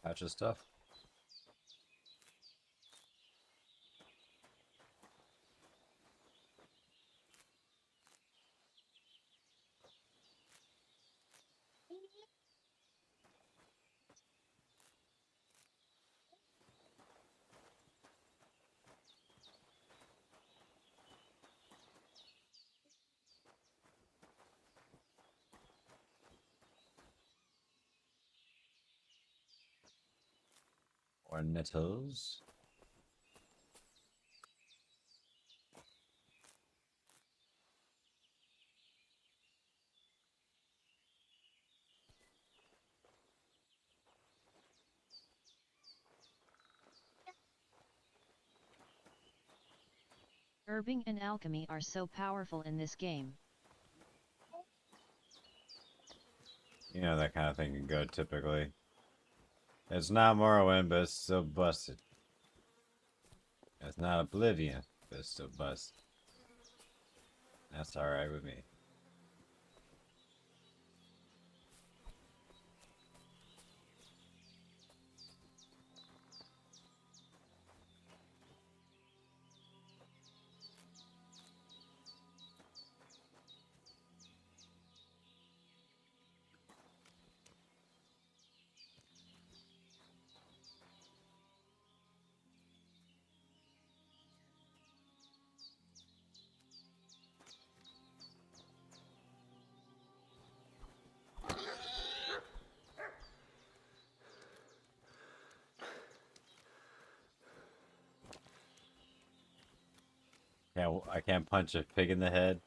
Patch of stuff. Or nettles. Herbing and alchemy are so powerful in this game. You know that kind of thing can go typically. It's not Morrowind, but it's still busted. It's not Oblivion, but it's still busted. That's alright with me. I can't punch a pig in the head.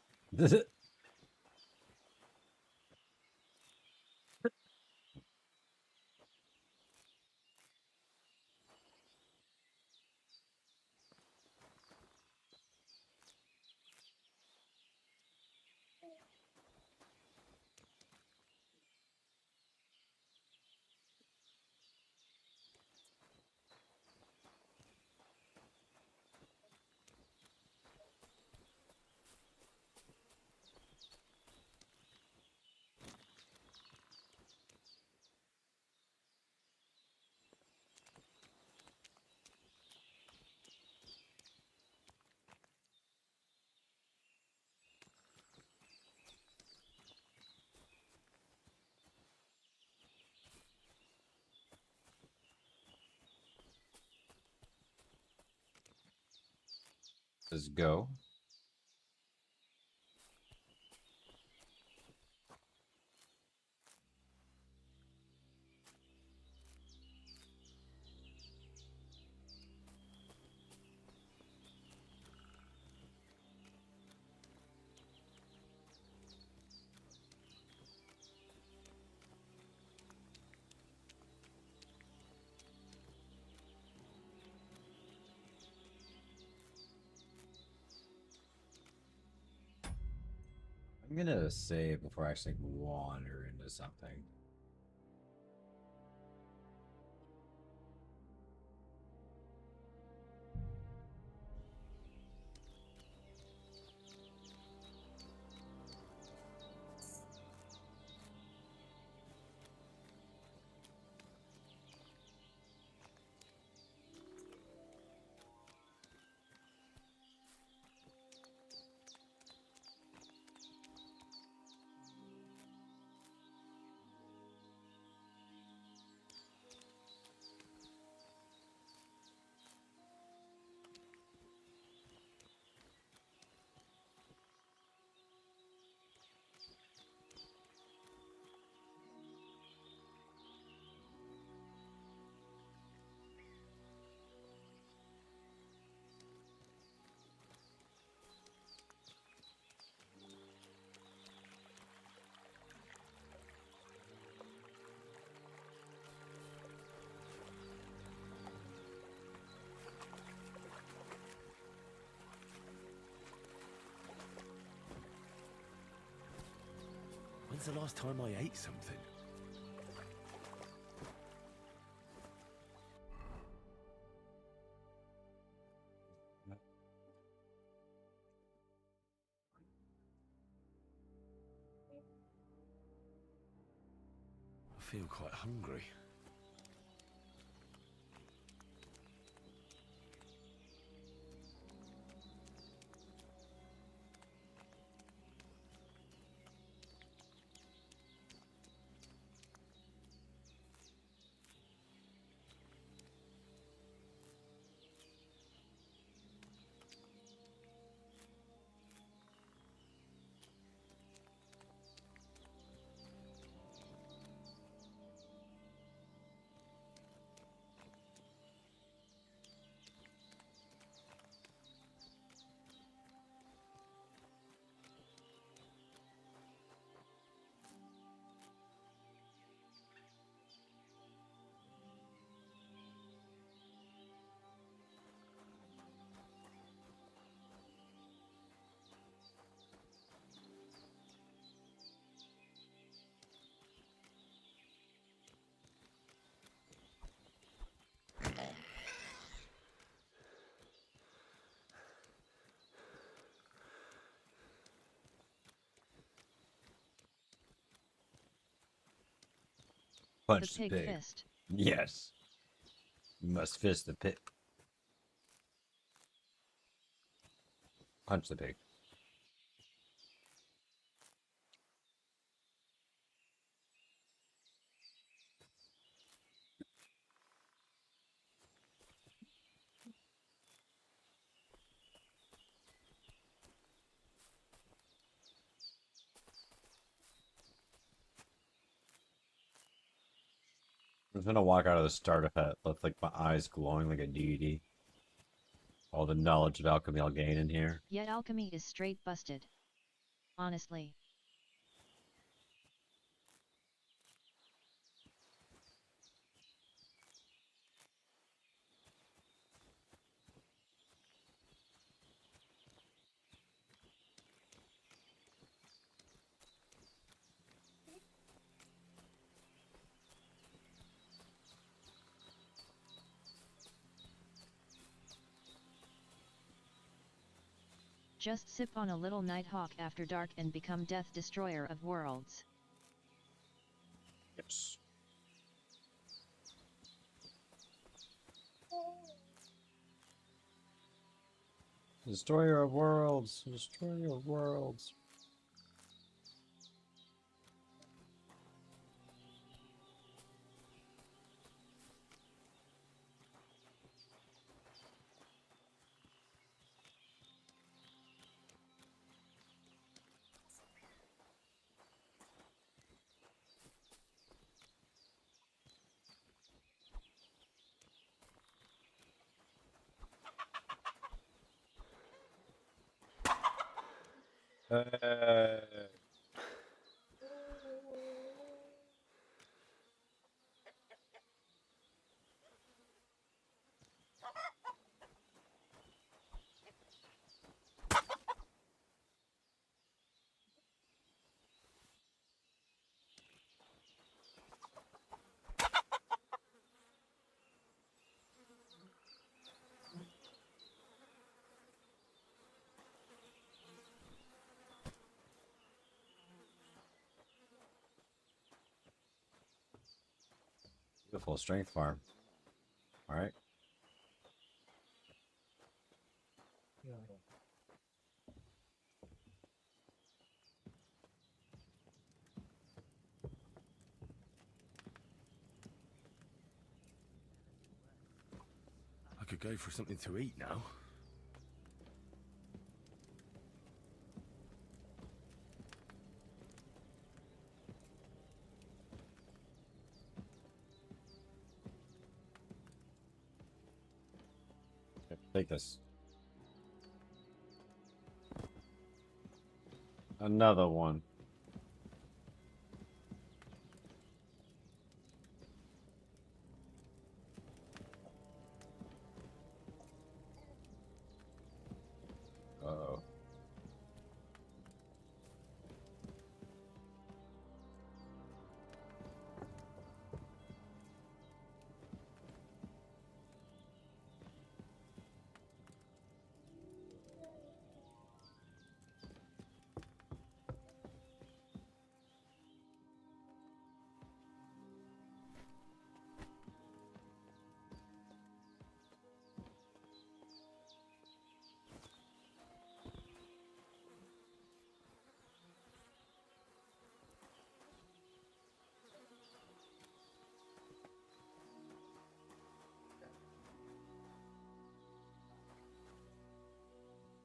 Let's go. I'm gonna save before I actually wander into something. When's the last time I ate something? I feel quite hungry. Punch The pig fist. Yes. You must fist the pig. Punch the pig. I'm just gonna walk out of the starter hut with like my eyes glowing like a deity. All the knowledge of alchemy I'll gain in here. Yet alchemy is straight busted. Honestly. Just sip on a little Nighthawk after dark and become Death Destroyer of Worlds. Yes. Destroyer of worlds. Destroyer of worlds. Beautiful strength farm. All right. I could go for something to eat now. Take this. Another one. Uh-oh.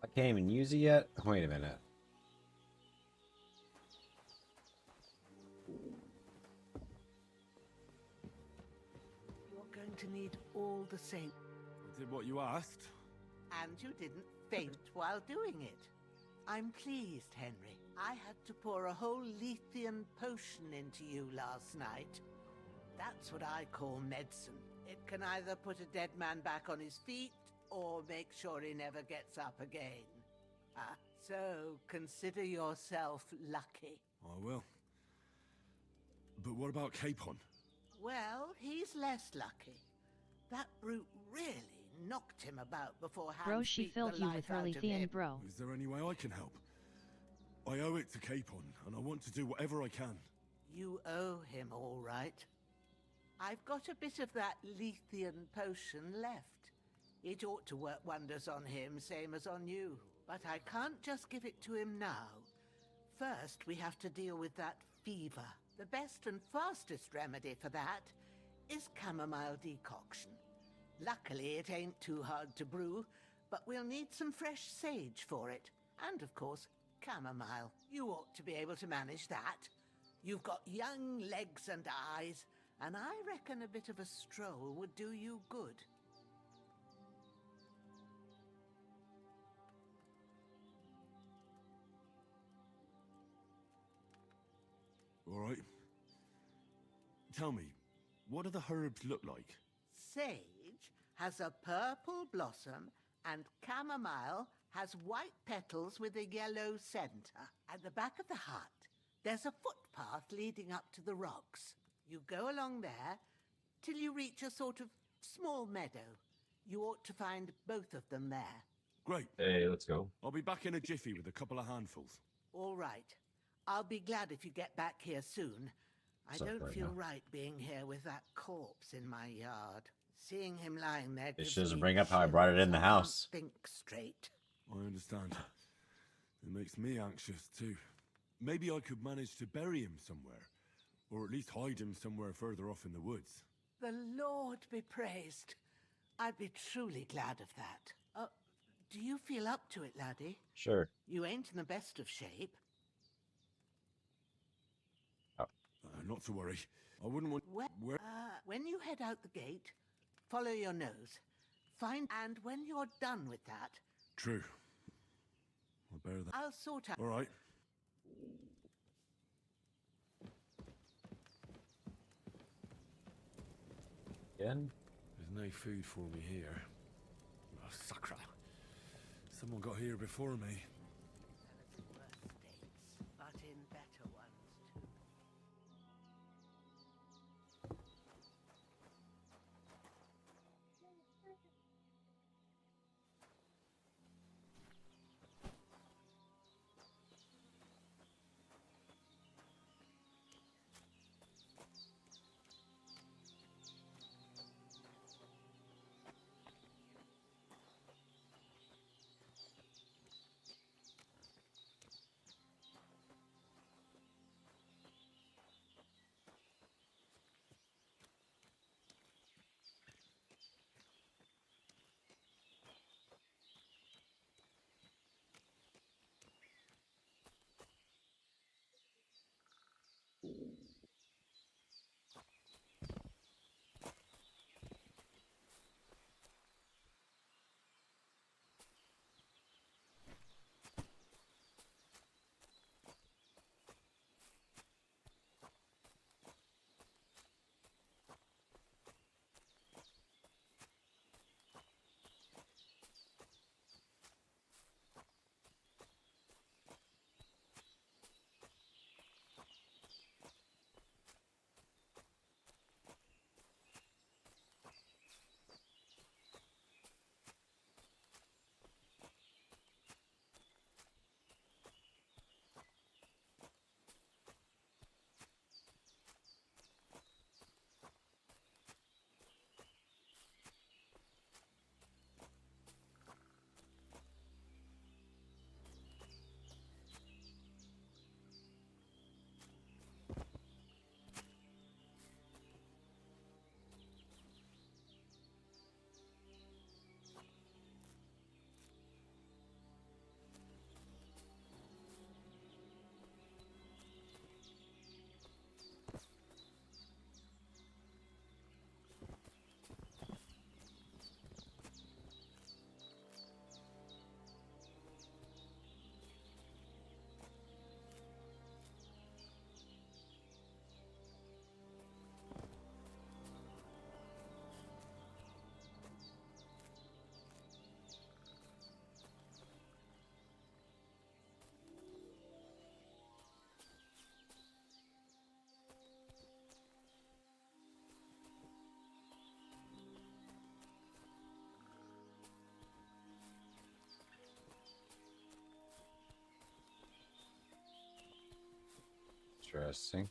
I can't even use it yet? Wait a minute. You're going to need all the same. I did what you asked. And you didn't faint while doing it. I'm pleased, Henry. I had to pour a whole Lethean potion into you last night. That's what I call medicine. It can either put a dead man back on his feet, or make sure he never gets up again. So consider yourself lucky. I will. But what about Capon? Well, he's less lucky. That brute really knocked him about before Bro, Hans she beat filled the you life with her out of Lethean, him. bro. Is there any way I can help? I owe it to Capon, and I want to do whatever I can. You owe him, all right. I've got a bit of that Lethean potion left. It ought to work wonders on him, same as on you. But I can't just give it to him now. First, we have to deal with that fever. The best and fastest remedy for that is chamomile decoction. Luckily, it ain't too hard to brew, but we'll need some fresh sage for it. And, of course, chamomile. You ought to be able to manage that. You've got young legs and eyes, and I reckon a bit of a stroll would do you good. All right. Tell me, what do the herbs look like? Sage has a purple blossom, and chamomile has white petals with a yellow center. At the back of the hut, there's a footpath leading up to the rocks. You go along there till you reach a sort of small meadow. You ought to find both of them there. Great. Hey, let's go. I'll be back in a jiffy with a couple of handfuls. All right. I'll be glad if you get back here soon. I Sorry, don't right feel now. right being here with that corpse in my yard. Seeing him lying there It gives doesn't me bring up how I brought it in the shivers. I can't house. think straight. I understand. It makes me anxious, too. Maybe I could manage to bury him somewhere. Or at least hide him somewhere further off in the woods. The Lord be praised. I'd be truly glad of that. Do you feel up to it, laddie? Sure. You ain't in the best of shape. Not to worry. I wouldn't want... When you head out the gate, follow your nose. And when you're done with that... True. I'll bear that. I'll sort out. All right. Again? There's no food for me here. Oh, sacra. Someone got here before me. But in better ones too. Interesting.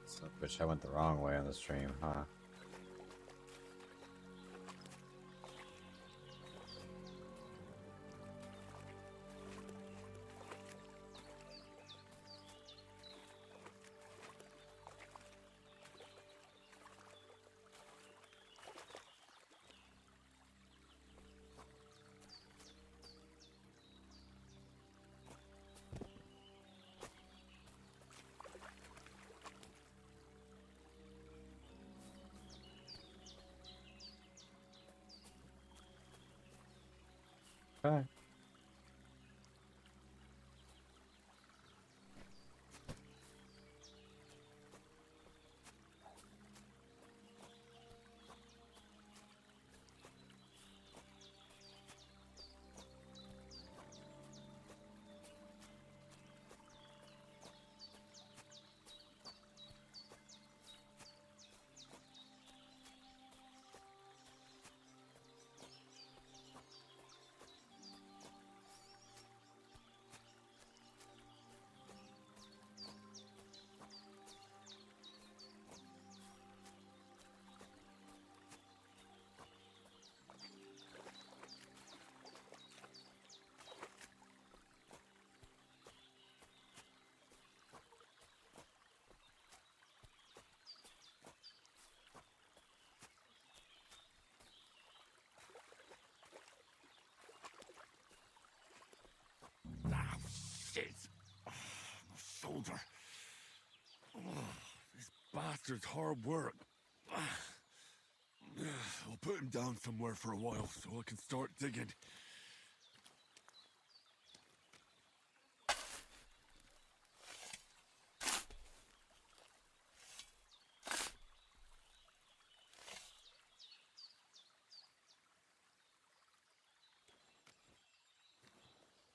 So, bitch, I went the wrong way on the stream, huh? Okay. bastard's hard work. I'll put him down somewhere for a while so I can start digging.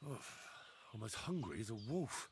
Oh, I'm as hungry as a wolf.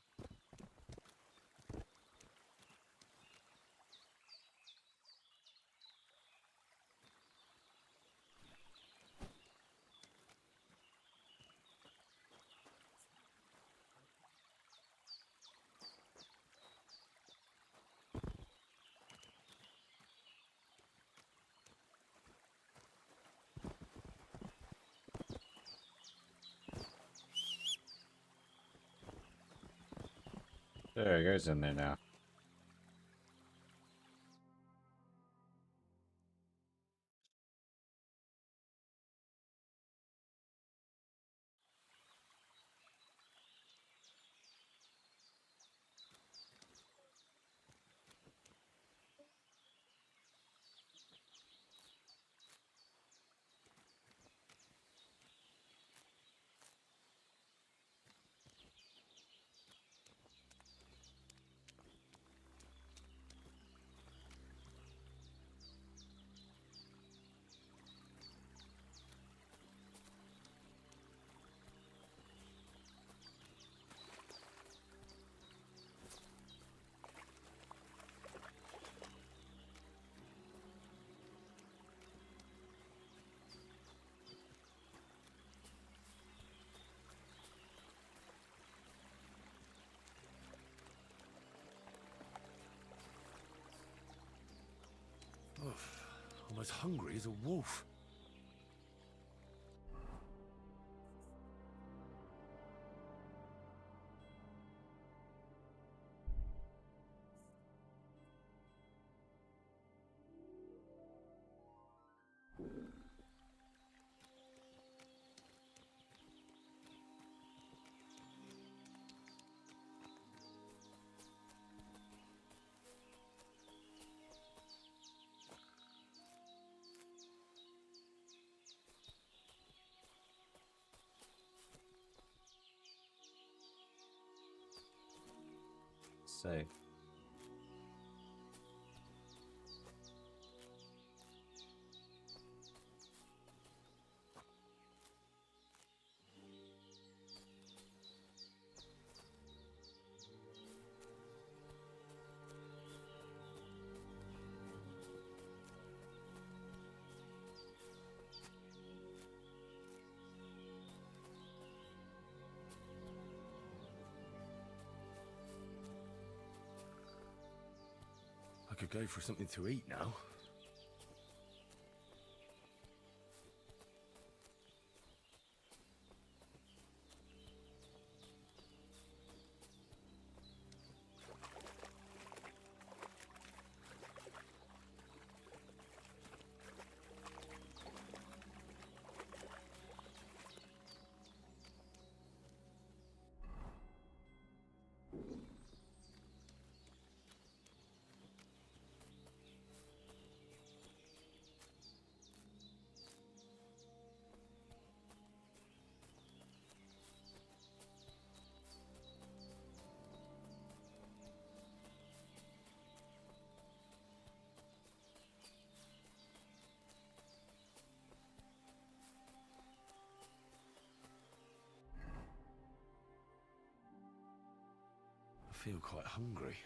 There he goes in there now. Oh, I'm as hungry as a wolf. Safe. I could go for something to eat now. I feel quite hungry.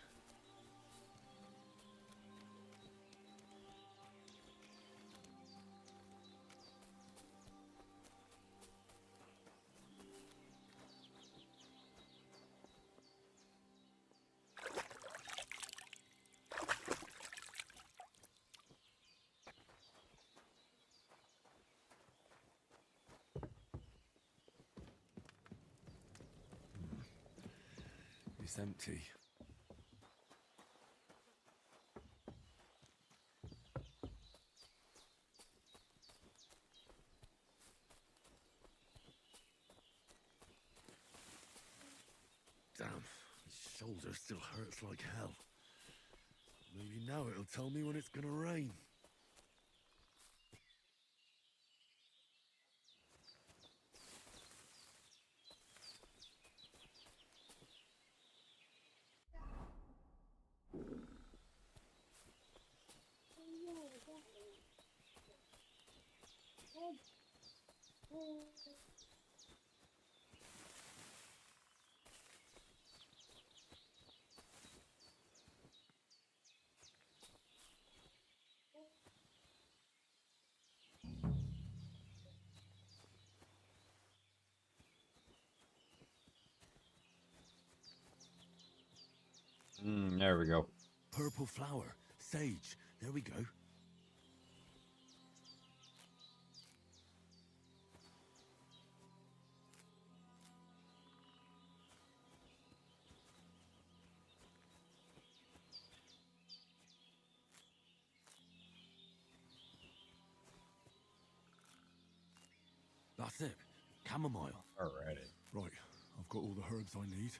It's empty. Damn, his shoulder still hurts like hell. Maybe Now it'll tell me when it's gonna rain. There we go. Purple flower. Sage. There we go. That's it. Chamomile. Alrighty. Right, I've got all the herbs I need.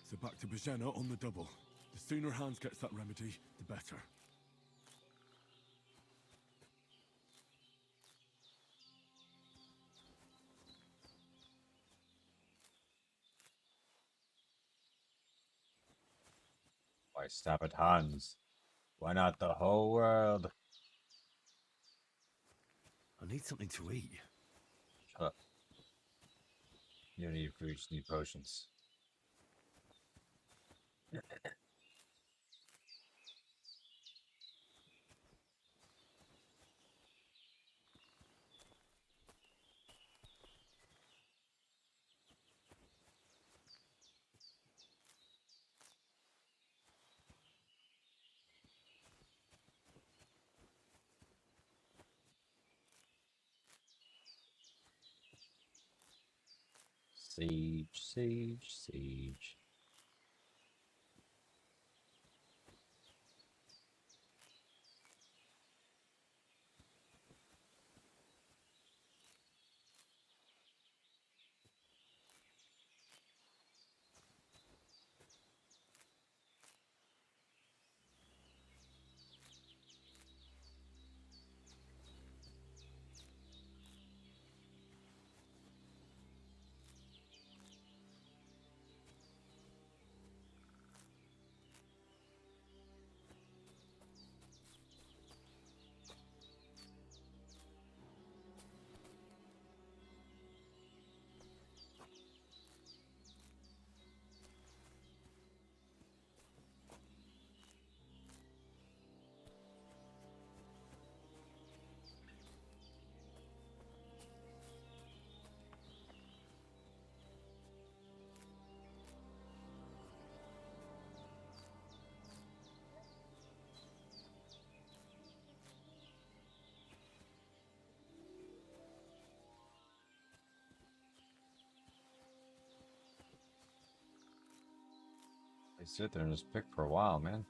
So back to Bajena on the double. The sooner Hans gets that remedy, the better. Why stop at Hans? Why not the whole world? I need something to eat. Shut up. You don't need food, you just need potions. Siege, siege, siege. They sit there and just pick for a while, man.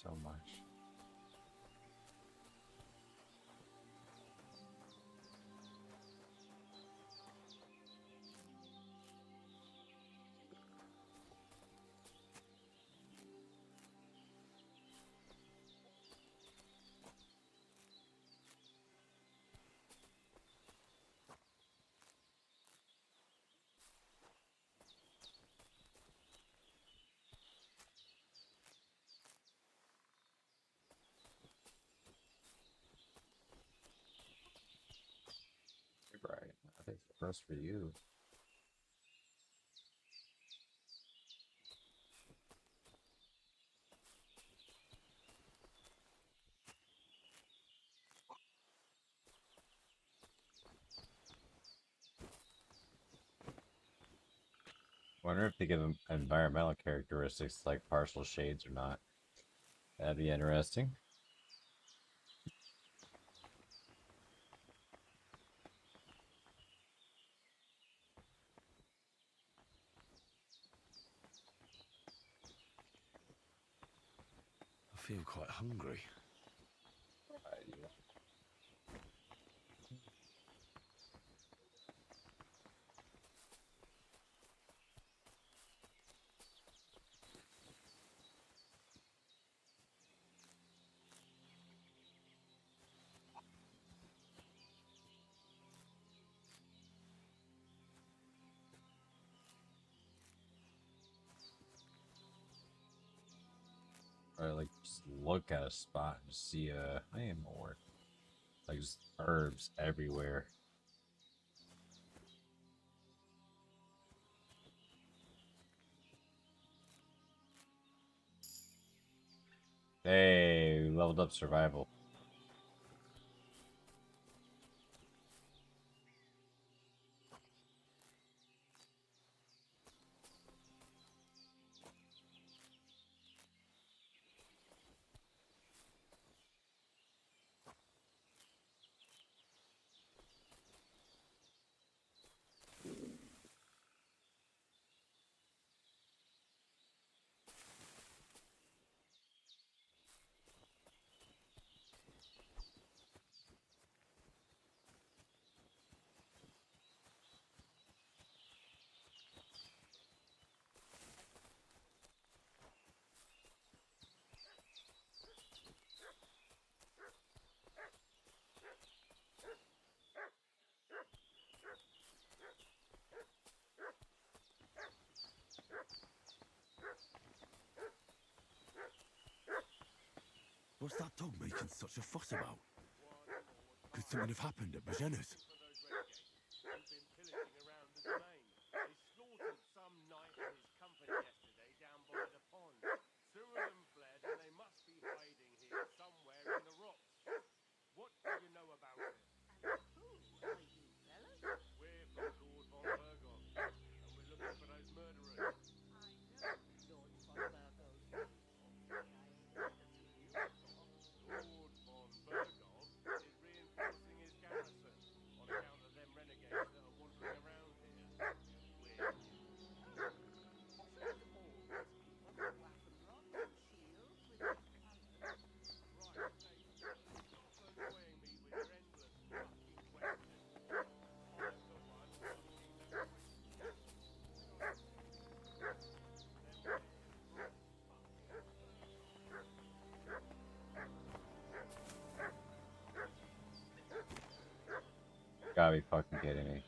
so much. Right. I think it's first for you. Wonder if they give them environmental characteristics like partial shades or not. That'd be interesting. I feel quite hungry. Or like just look at a spot and see more like just herbs everywhere. Hey, we leveled up survival. What's that dog making such a fuss about? Could something have happened at Bajena's? They slaughtered some knight and his company yesterday down by the pond. Two of them fled, and they must be hiding here somewhere in the rocks. What do you know about it? Who are you, fellas? We're from Lord von Burgov, and we're looking for those murderers. I know Lord von Burgov's name. Hopefully I ain't never seen you before. Lord von Burgov is reinforcing his garrison on account of them renegades that are wandering around here. We're new. Wasn't all these people with weapon rods and shields with these lanterns? Right, hey, stop annoying me with your endless fucking questions. I'm the one asking the questions. Gotta be fucking kidding me.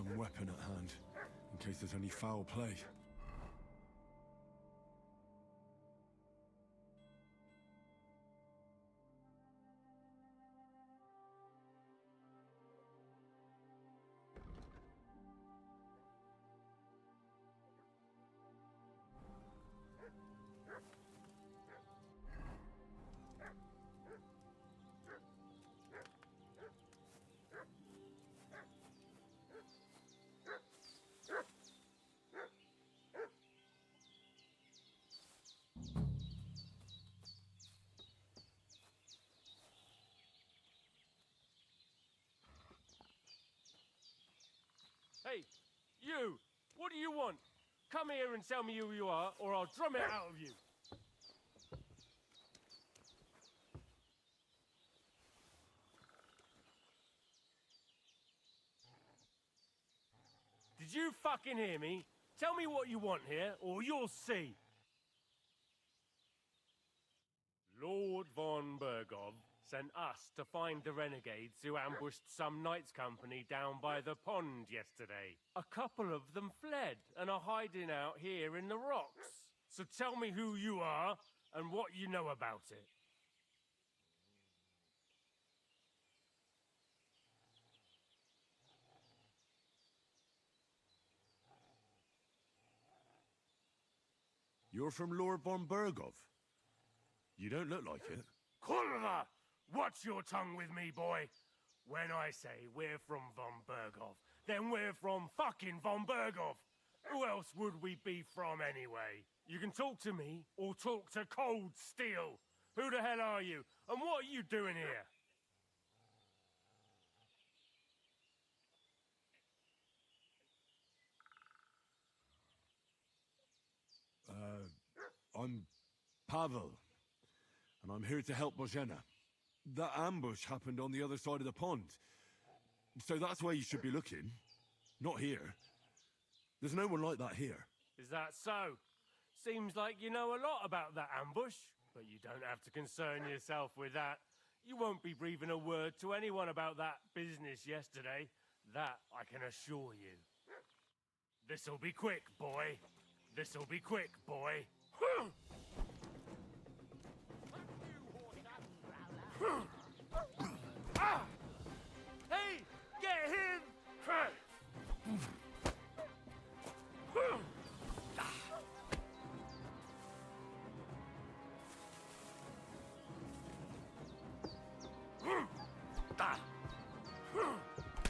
some weapon at hand, in case there's any foul play. Hey, you! What do you want? Come here and tell me who you are, or I'll drum it out of you. Did you fucking hear me? Tell me what you want here, or you'll see. Lord von Bergov sent us to find the renegades who ambushed some knights' company down by the pond yesterday. A couple of them fled and are hiding out here in the rocks. So tell me who you are and what you know about it. You're from Lord von Bergov? You don't look like it. Kulva! Watch your tongue with me, boy. When I say we're from von Bergov, then we're from fucking von Bergov. Who else would we be from anyway? You can talk to me or talk to Cold Steel. Who the hell are you? And what are you doing here? I'm Pavel, and I'm here to help Bozhena. That ambush happened on the other side of the pond. So that's where you should be looking. Not here. There's no one like that here. Is that so? Seems like you know a lot about that ambush, but you don't have to concern yourself with that. You won't be breathing a word to anyone about that business yesterday. That I can assure you. This'll be quick, boy. This'll be quick, boy. Ah! Hey, get him!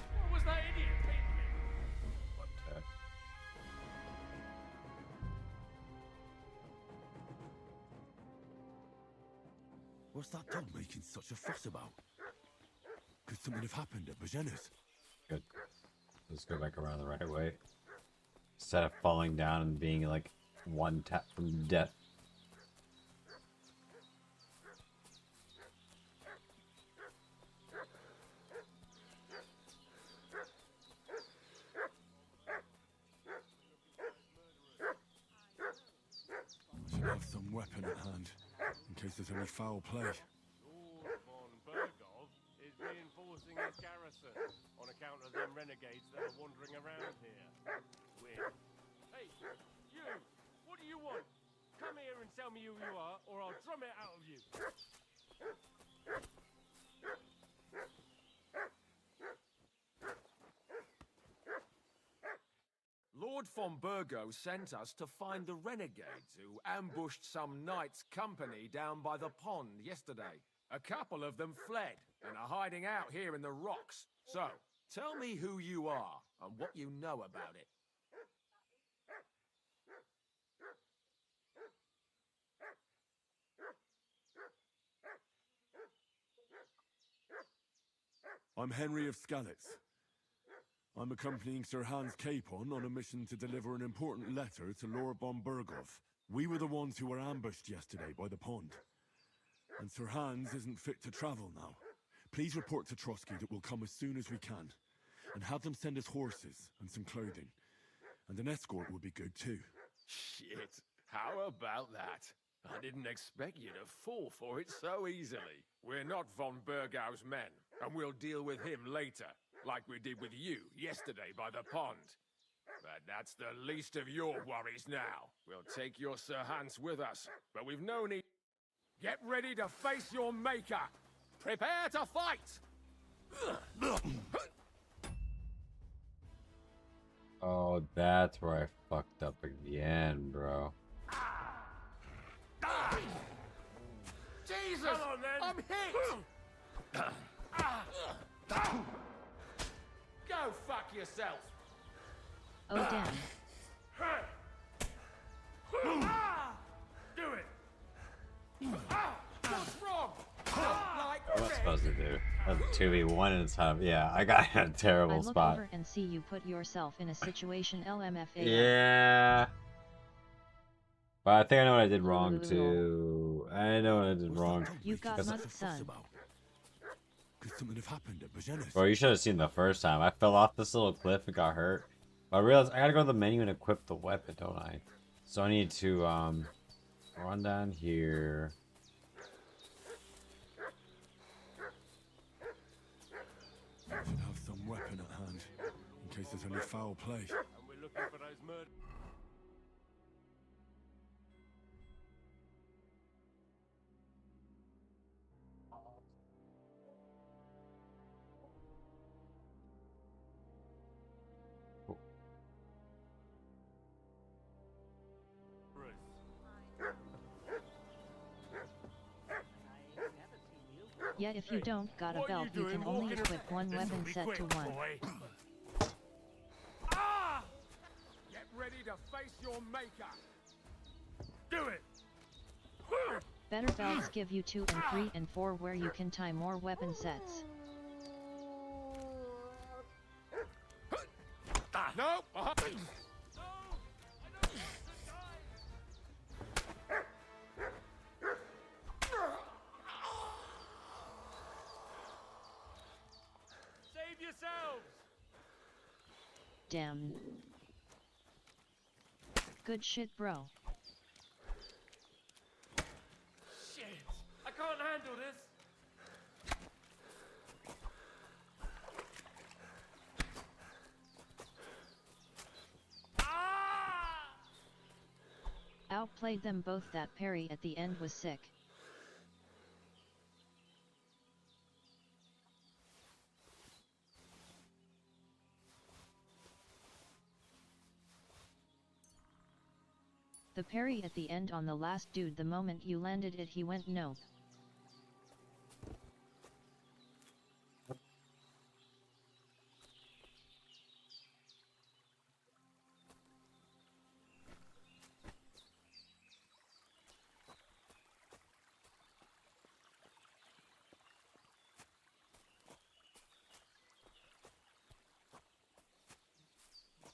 What was that idiot thinking? What the? What's that dog making such a fuss about? Could something have happened at Bozhena's? Good. Let's go back around the right way. Instead of falling down and being like one tap from death. I should have some weapon at hand, in case there's any foul play. Lord von Bergov is reinforcing his garrison on account of them renegades that are wandering around here. Weird. Hey, you! What do you want? Come here and tell me who you are, or I'll drum it out of you. Lord von Bergo sent us to find the renegades who ambushed some knights' company down by the pond yesterday. A couple of them fled and are hiding out here in the rocks. So, tell me who you are and what you know about it. I'm Henry of Skalitz. I'm accompanying Sir Hans Capon on a mission to deliver an important letter to Lord von Bergov. We were the ones who were ambushed yesterday by the pond. And Sir Hans isn't fit to travel now. Please report to Trotsky that we'll come as soon as we can. And have them send us horses and some clothing. And an escort would be good too. Shit, how about that? I didn't expect you to fall for it so easily. We're not von Bergau's men, and we'll deal with him later. like we did with you yesterday by the pond. But that's the least of your worries now. We'll take your Sir Hans with us, but we've no need... Get ready to face your maker! Prepare to fight! Oh, that's where I fucked up again, bro. Jesus! Come on, then. I'm hit! Go fuck yourself! Oh damn. Do it. What's wrong? What am I supposed to do? That's a 2v1 and it's tough. Yeah, I got in a terrible I look spot. over and see you put yourself in a situation LMFAO. Yeah. But I think I know what I did wrong too. I know what I did wrong. You got mugged, son. Could something have happened at Bajena's? Bro, you should have seen the first time. I fell off this little cliff and got hurt. But I realized I gotta go to the menu and equip the weapon, don't I? So I need to run down here. Should have some weapon at hand, in case there's any foul play. And we're looking for those murderers. Yet if you don't got a belt, you can only equip one weapon set to one. Get ready to face your maker! Do it. Better belts give you 2 and 3 and 4 where you can tie more weapon sets. No! Save yourselves. Damn. Good shit, bro. Shit. I can't handle this. Outplayed them both. That parry at the end was sick. The parry at the end on the last dude, the moment you landed it he went nope.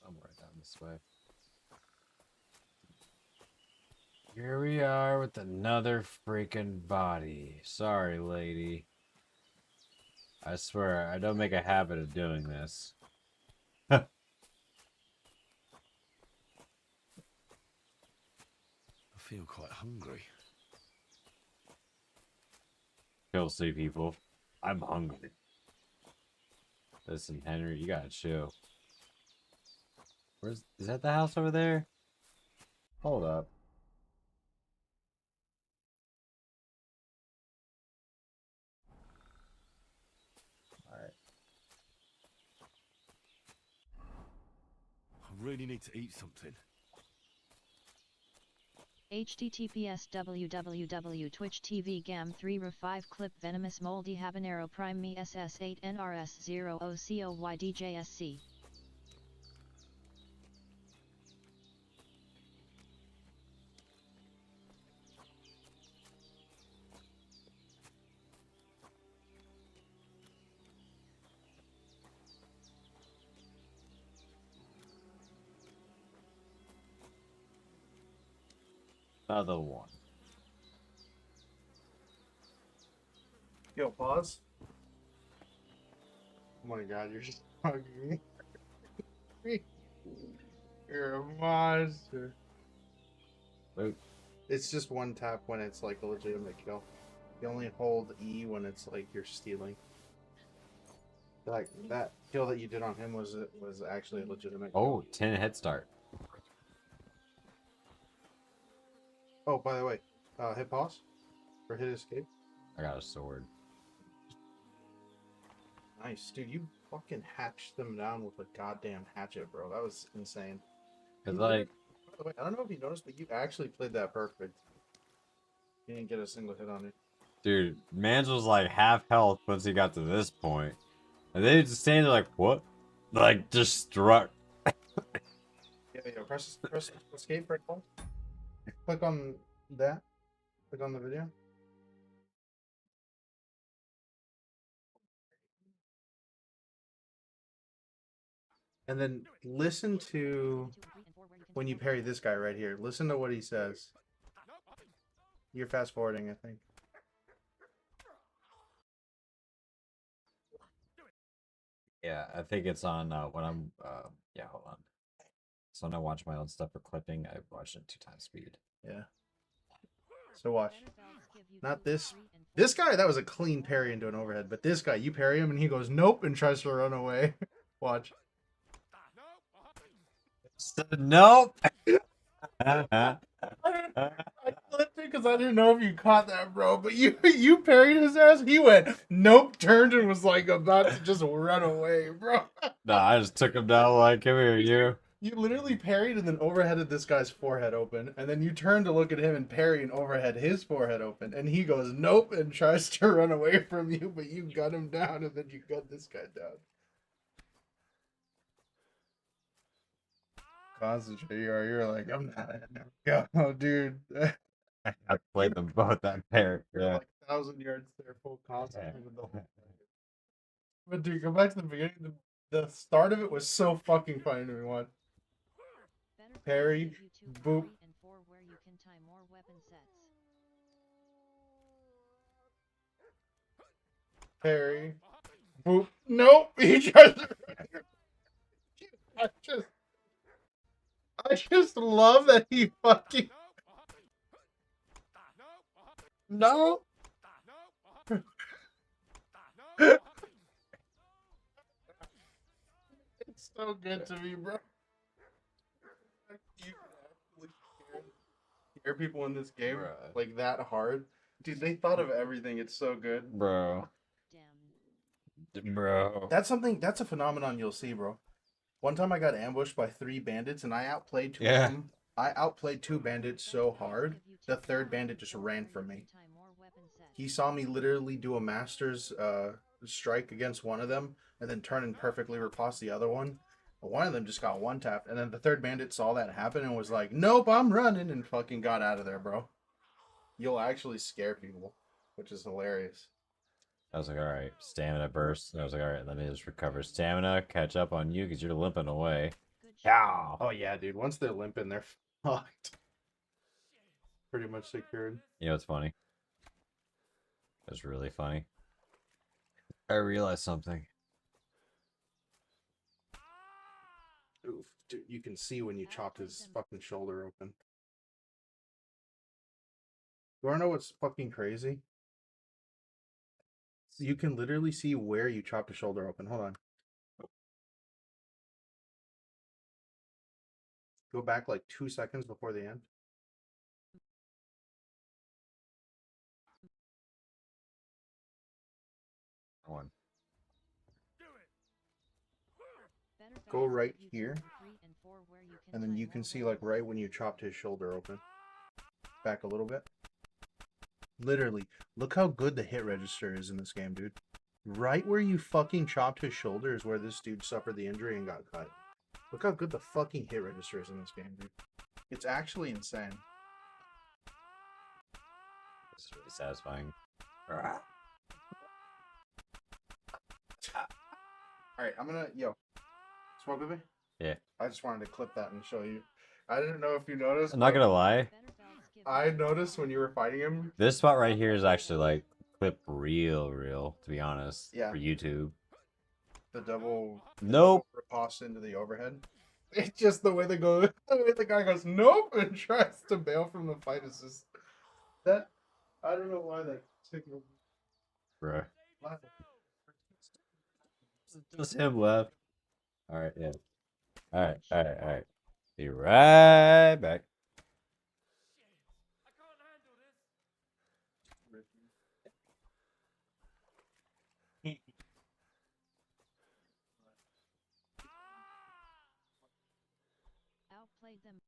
Somewhere down this way. Here we are with another freaking body. Sorry, lady. I swear, I don't make a habit of doing this. I feel quite hungry. Chill, see people. I'm hungry. Listen, Henry, you gotta chill. Is that the house over there? Hold up. Alright. I really need to eat something. https www.twitch.tv gam 3 r 5 clip venomous moldy habanero prime me ss8 nrs 0 ocoy djsc. Another one. Yo, pause. Oh my god, you're just hugging me. You're a monster. Wait. It's just one tap when it's like a legitimate kill. You only hold E when it's like you're stealing. Like that kill that you did on him was actually a legitimate. Oh, 10 head start. Oh, by the way, hit pause or hit escape. I got a sword. Nice, dude. You fucking hatched them down with a goddamn hatchet, bro. That was insane. Cause like, By the way, I don't know if you noticed, but you actually played that perfect. You didn't get a single hit on it. dude, Mans was like half health once he got to this point, and they just standing there like, what? Like just struck. Yeah, press escape right pause. Click on that. Click on the video. And then listen to when you parry this guy right here. Listen to what he says. You're fast forwarding, I think. Yeah, I think it's on when I'm yeah, hold on. So when I watch my own stuff for clipping, I watch it 2x speed. Yeah. So watch. Not this. This guy, that was a clean parry into an overhead. But this guy, you parry him and he goes nope and tries to run away. Watch. Nope. I clipped it because I didn't know if you caught that, bro. But you parried his ass. He went nope, turned and was like about to just run away, bro. Nah, I just took him down like, come here, you. You literally parried and then overheaded this guy's forehead open, and then you turn to look at him and parry and overhead his forehead open, and he goes nope and tries to run away from you, but you got him down, and then you got this guy down. Concentrate, you're like, I'm not. Go, dude. I played them both that pair. You're Yeah. like 1,000 yards there, full concentrate with the whole thing. But dude, go back to the beginning. The start of it was so fucking funny to me. One. Parry, boop. Parry, boop. Nope. He tries to. I just love that he fucking. No. It's so good to me, bro. You actually scare people in this game like that hard. Dude, they thought of everything. It's so good. Bro. Bro. That's a phenomenon you'll see, bro. One time I got ambushed by 3 bandits and I outplayed 2 of them. I outplayed 2 bandits so hard, the 3rd bandit just ran from me. He saw me literally do a master's strike against one of them and then turn and perfectly riposte the other one. But one of them just got one tapped, and then the 3rd bandit saw that happen and was like, nope, I'm running, and fucking got out of there, bro. You'll actually scare people, which is hilarious. I was like, all right, stamina burst. I was like, all right, let me just recover stamina, catch up on you because you're limping away. Yeah. Oh yeah, dude. Once they're limping, they're fucked. Pretty much secured. You know what's funny? It's really funny. I realized something. Oof, dude, you can see when you chopped his fucking shoulder open. You wanna know what's fucking crazy? You can literally see where you chopped a shoulder open. Hold on. Go back like 2 seconds before the end. One. Go right here. And then you can see like right when you chopped his shoulder open. Back a little bit. Literally, look how good the hit register is in this game, dude. Right where you fucking chopped his shoulder is where this dude suffered the injury and got cut. Look how good the fucking hit register is in this game, dude. It's actually insane. It's really satisfying. Alright, I'm gonna... Yo. Smoke with me? Yeah. I just wanted to clip that and show you. I didn't know if you noticed. I'm not gonna lie. I noticed when you were fighting him. This spot right here is actually like clip real, to be honest. Yeah. For YouTube. The double... Nope. Riposte into the overhead. It's just the way they go... The way the guy goes, nope, and tries to bail from the fight is just... That... I don't know why that signal... Bruh. Just him left. All right, yeah. All right, all right, all right. Be right back. Outplayed them.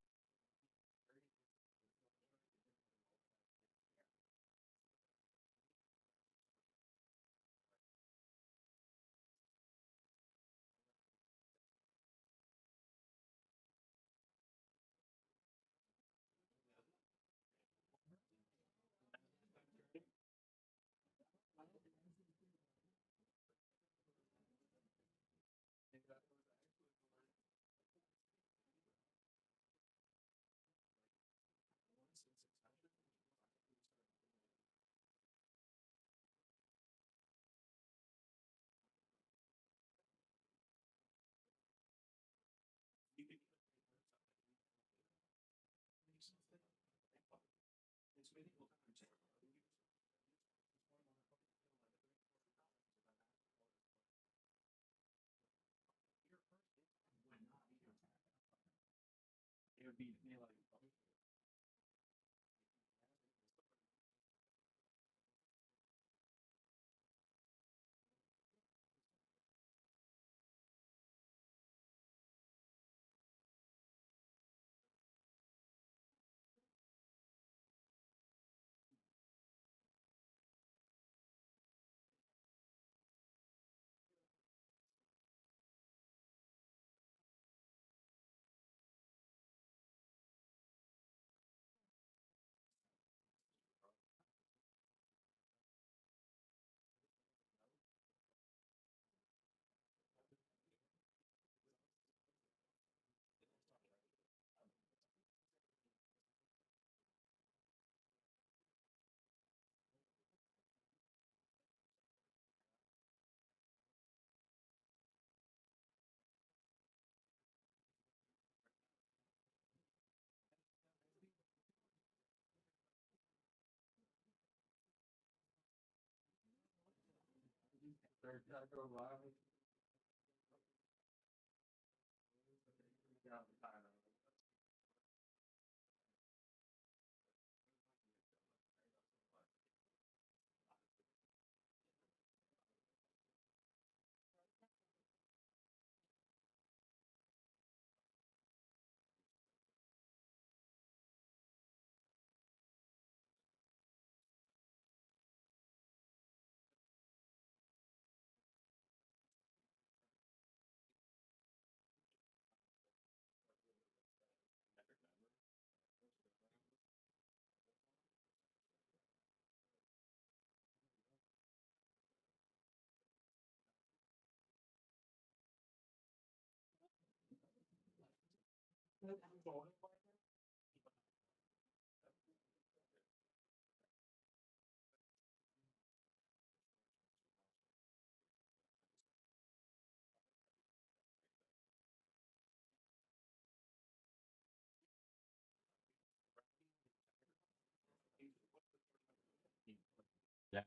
Yeah.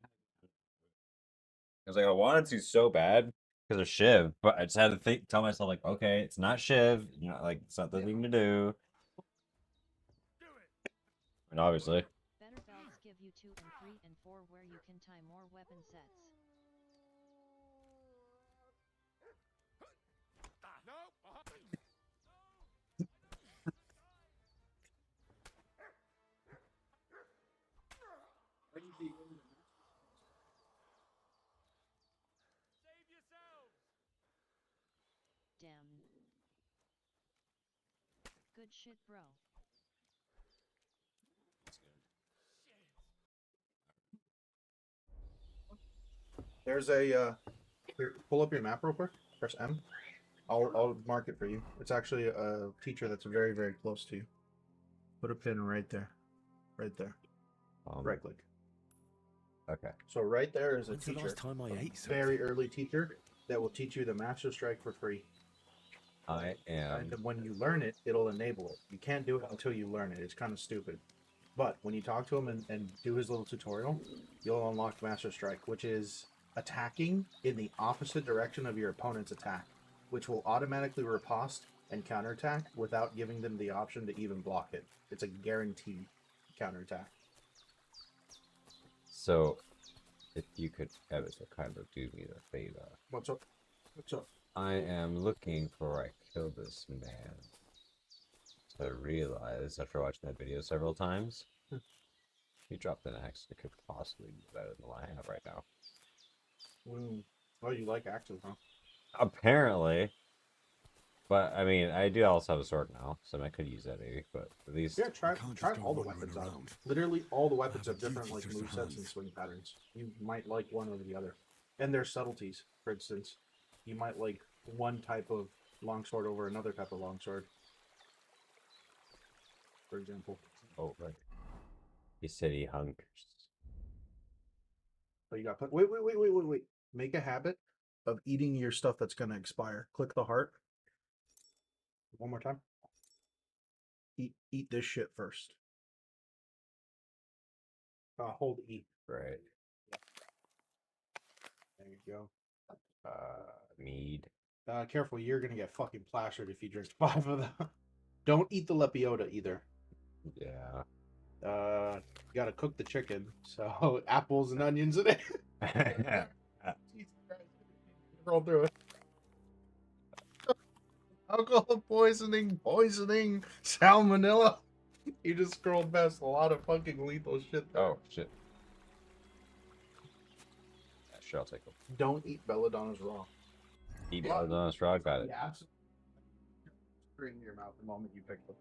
I was like, I wanted to so bad because of Shiv, but I just had to tell myself like, okay, it's not Shiv, you know, like it's not the thing to do. And obviously, Better belts give you 2 and 3 and 4 where you can tie more weapon sets. Damn. Good shit, bro. There's a here, pull up your map real quick. Press M. I'll mark it for you. It's actually a teacher that's very, very close to you. Put a pin right there. Right there. Right click. okay. So right there is a When's the teacher. last time I a ate very early teacher that will teach you the Master Strike for free. I am. And when you learn it, it'll enable it. You can't do it until you learn it. It's kind of stupid. But when you talk to him and do his little tutorial, you'll unlock Master Strike, which is attacking in the opposite direction of your opponent's attack, which will automatically riposte and counterattack without giving them the option to even block it. It's a guaranteed counterattack. So, if you could ever so kind of do me the favor. What's up? What's up? I am looking for I kill this man. So I realized after watching that video several times, he dropped an axe that could possibly be better than what I have right now. Oh, you like axes, huh? Apparently. But, I mean, I do also have a sword now, so I could use that maybe, but at least... Yeah, try all the weapons out. Literally, all the weapons have different, like, movesets and swing patterns. You might like one over the other. And there's subtleties, for instance. You might like one type of longsword over another type of longsword. For example. Oh, right. He said he hungers. So you got put. Wait. Make a habit of eating your stuff that's going to expire. Click the heart. One more time. Eat this shit first. Hold E. Right. There you go. Mead. Careful, you're gonna get fucking plastered if you drink 5 of them. Don't eat the lepiota either. Yeah. You gotta cook the chicken, so apples and onions in it. Jesus Christ. Roll through it. Alcohol poisoning, salmonella. You just scrolled past a lot of fucking lethal shit there. Oh, shit. Yeah, sure, I'll take them. Don't eat belladonnas raw. Eat belladonnas raw, got it. Yeah, absolutely. Straight in your mouth the moment you pick them.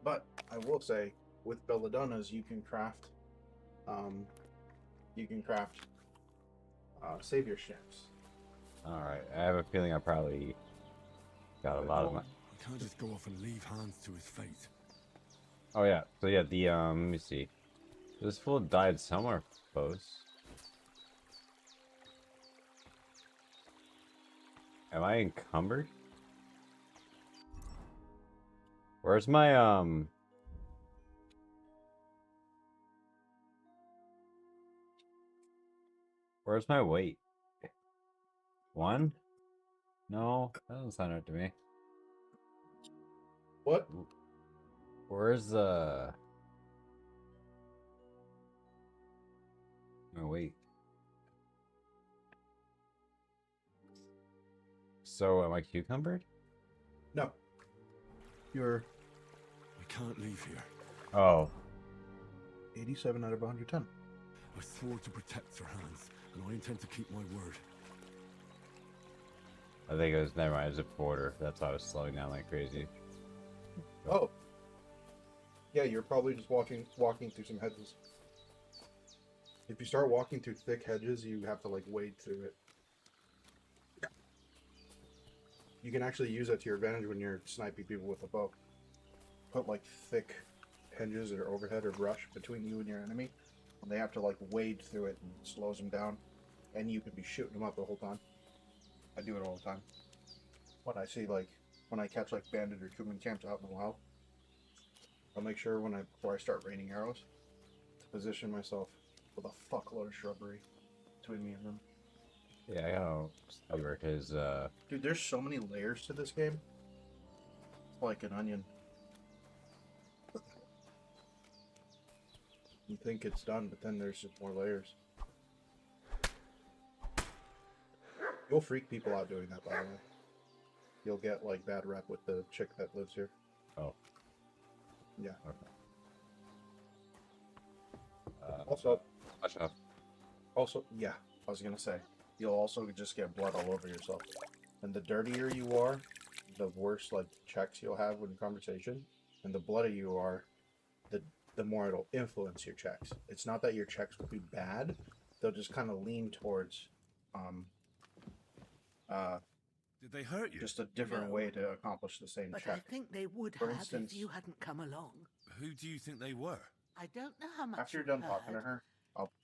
But I will say, with belladonnas, you can craft, savior ships. All right, I have a feeling I probably got a lot of my. I can't just go off and leave Hans to his fate. Oh yeah, so yeah, the let me see. This fool died somewhere close. Am I encumbered? Where's my Where's my weight? 1? No, that doesn't sound right to me. What? Where's my weight? So am I cucumbered? No. You're... I can't leave here. Oh. 87 out of 110. I swore to protect Sir Hans, and I intend to keep my word. I think it was, never mind, it was a border. That's why I was slowing down like crazy. Oh. Yeah, you're probably just walking through some hedges. If you start walking through thick hedges, you have to, like, wade through it. You can actually use that to your advantage when you're sniping people with a bow. Put, like, thick hedges or overhead or brush between you and your enemy, and they have to, like, wade through it, and it slows them down, and you can be shooting them up the whole time. I do it all the time. When I see, like, when I catch, like, bandit or Kuman camps out in the wild, I'll make sure before I start raining arrows, to position myself with a fuckload of shrubbery between me and them. Yeah, I know. Because, Dude, there's so many layers to this game. It's like an onion. You think it's done, but then there's just more layers. You'll freak people out doing that, by the way. You'll get, like, bad rep with the chick that lives here. Oh. Yeah. Okay. Also, yeah, I was gonna say, you'll also just get blood all over yourself. And the dirtier you are, the worse, like, checks you'll have in conversation. And the bloodier you are, the more it'll influence your checks. It's not that your checks will be bad, they'll just kind of lean towards, Did they hurt you? just a different way to accomplish the same But check. I think they would For have instance, if you hadn't come along. Who do you think they were? I don't know how much after you're you've done talking to heard. her,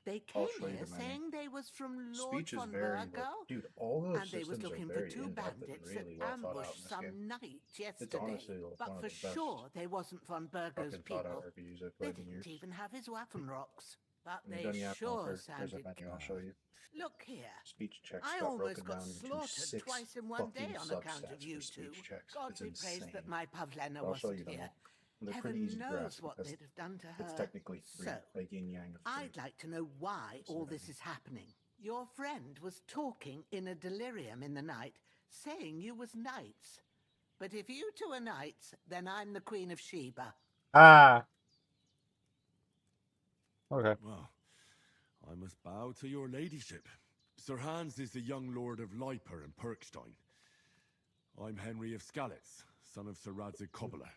They I'll came show you here the menu. saying they was from Lord Speech is von very, Virgo, dude, all those and they was systems are looking for very 2 in-depth and bandits really that well thought out ambushed in this some game. night It's yesterday. honestly one But of for the best sure, they wasn't von Virgo's fucking thought out people. RPGs I've They played in didn't years. even have his weapon rocks. But When you're they done, you have to sure offer. There's a sounded. menu. I'll show you. Look here. Speech checks I got almost broken got down into slaughtered 6 twice in one day fucking on account of substats you for two. speech checks. God It's be praised insane. that my Pavlena But I'll show wasn't you them here. all. They're Heaven pretty easy to knows grasp what because they'd have done to her. it's technically three, So, like yin yang of three. I'd like to know why all this is happening. Your friend was talking in a delirium in the night, saying you was knights. But if you two are knights, then I'm the Queen of Sheba. Ah. Okay. Well, I must bow to your ladyship. Sir Hans is the young lord of Leiper and Perkstein. I'm Henry of Skalitz, son of Sir Radzig Kobyla,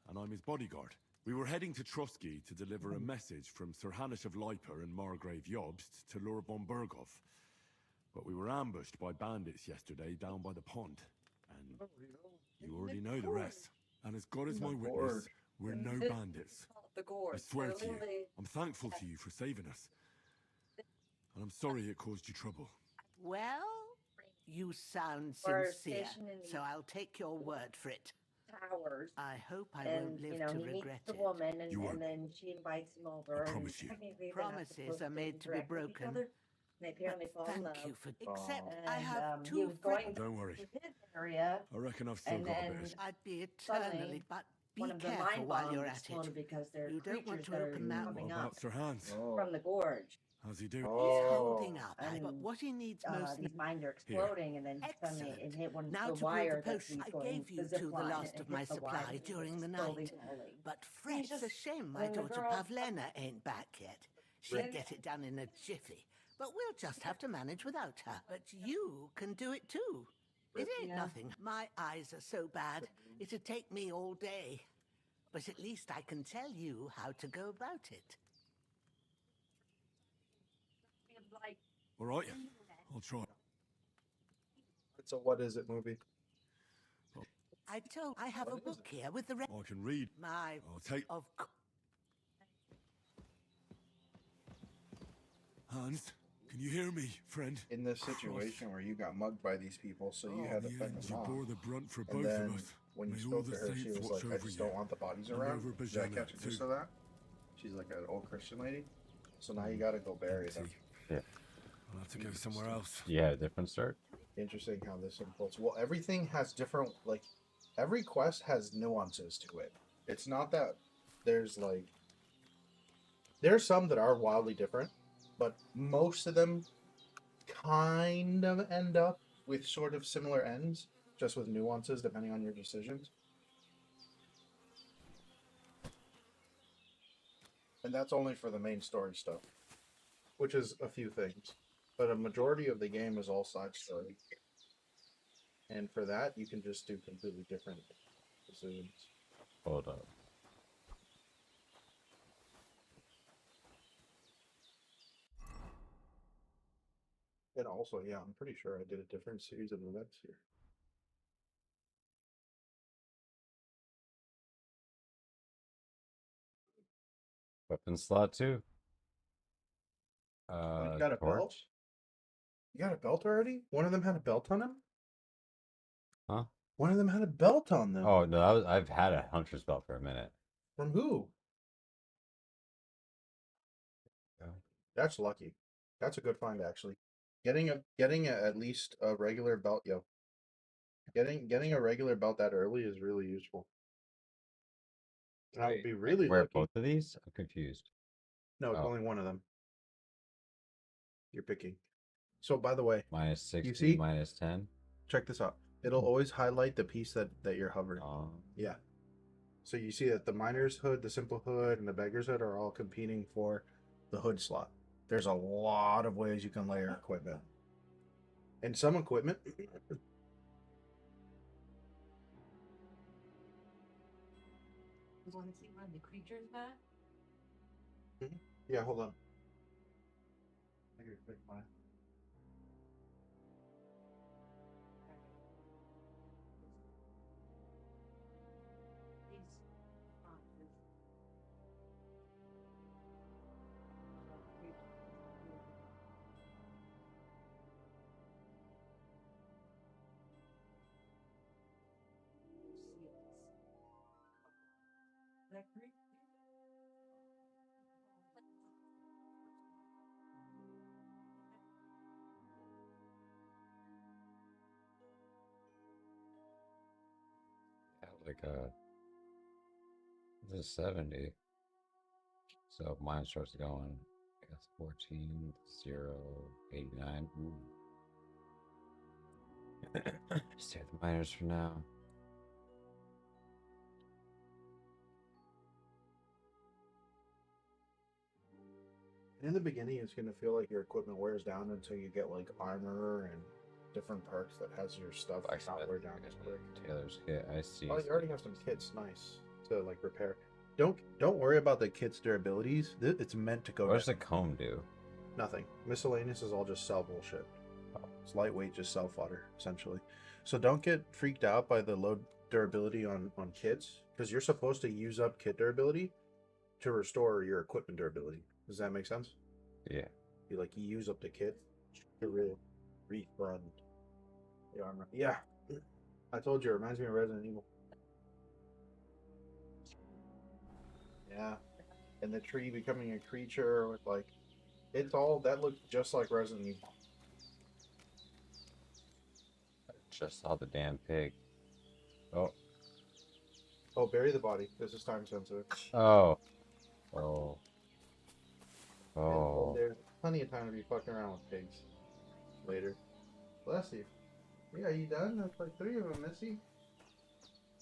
and I'm his bodyguard. We were heading to Trotsky to deliver a message from Sir Hanush of Leiper and Margrave Jobst to Lord von Bergov. But we were ambushed by bandits yesterday down by the pond, and you already know the rest. And as God is my witness, we're no bandits. I swear to you, I'm thankful to you for saving us. And I'm sorry it caused you trouble. Well, you sound We're sincere, stationed in so I'll take your word for it. Towers. I hope I And won't live you know, to he meets regret the it. woman, and, You won't. and then she invites him over. I promise you. Promises are made to be broken. They apparently fall in Thank love. you for. Except I And, have he two was going friends. Don't worry. to his area, I reckon I've still and got a then bit. I'd be suddenly eternally, but be one of the careful mine while bombs you're at exploded it. because there are You don't want creatures to that are open that coming What up about Sir Hans? from the gorge. How's he doing? He's holding up, And, but what he needs most. These mines are exploding, and then suddenly it hit one Now the to prove wire the that potion he's I going gave you the zip two the line, last and of it my hit the wire, supply and during the it's night. slowly falling. But And fret's a shame my and the daughter girl- Pavlena ain't back yet. She'd get it done in a jiffy, but we'll just have to manage without her. But you can do it too. It ain't nothing. My eyes are so bad, it'd take me all day. But at least I can tell you how to go about it. All right, I'll try. It's a what is it movie? I have a book here with the rest. I can read. My I'll take. of Hans, can you hear me, friend? In this situation where you got mugged by these people, so you had to in the fend end, them you off. bore the brunt for And both then of us. when you May all spoke the to her, she saints was watch like, "I over just you. don't want the bodies And around." over Did I Bajana, catch a gist too. of that? She's like an old Christian lady. So now you gotta go bury them. Yeah. I'll have to go somewhere else. Yeah, different start. Interesting how this unfolds. Well, everything has different, like, every quest has nuances to it. It's not that there's like, there's some that are wildly different, but most of them kind of end up with sort of similar ends, just with nuances depending on your decisions. And that's only for the main story stuff, which is a few things. But a majority of the game is all side story. And for that, you can just do completely different decisions. Hold up. And also, yeah, I'm pretty sure I did a different series of events here. Weapon slot 2. Oh, you got a torch. belt? You got a belt already? One of them had a belt on him? Huh? One of them had a belt on them. Oh no, I've had a hunter's belt for a minute. From who? Yeah. That's lucky. That's a good find, actually. Getting at least a regular belt, yo. Getting a regular belt that early is really useful. And I would be really Wear lucky. both of these? I'm confused. No, it's Oh. only one of them. You're picking. So, by the way, Minus 60, you see? minus 10. Check this out. It'll always highlight the piece that you're hovering. Yeah. So you see that the miner's hood, the simple hood, and the beggar's hood are all competing for the hood slot. There's a lot of ways you can layer equipment. And some equipment... You want to see one of the creatures back? Yeah, hold on. I gotta click mine. like this is 70. So if mine starts going, that's 14, 0, 89. Ooh. Stay with the miners for now. In the beginning, it's gonna feel like your equipment wears down until you get like armor and different perks that has your stuff not wear down as quick. Taylor's kit, I see. Oh, you already have some kits, nice to like repair. Don't worry about the kit's durabilities. It's meant to go. What does the comb do? Nothing. Miscellaneous is all just sell bullshit. It's lightweight, just sell fodder essentially. So don't get freaked out by the low durability on kits because you're supposed to use up kit durability to restore your equipment durability. Does that make sense? Yeah. You use up the kit to refund the armor. Yeah. I told you, it reminds me of Resident Evil. Yeah. And the tree becoming a creature with it's all that looks just like Resident Evil. I just saw the damn pig. Oh. Oh, bury the body. This is time sensitive. Oh. Oh. Oh. And there's plenty of time to be fucking around with pigs later. Bless you. Yeah, you done? That's like 3 of them, Missy.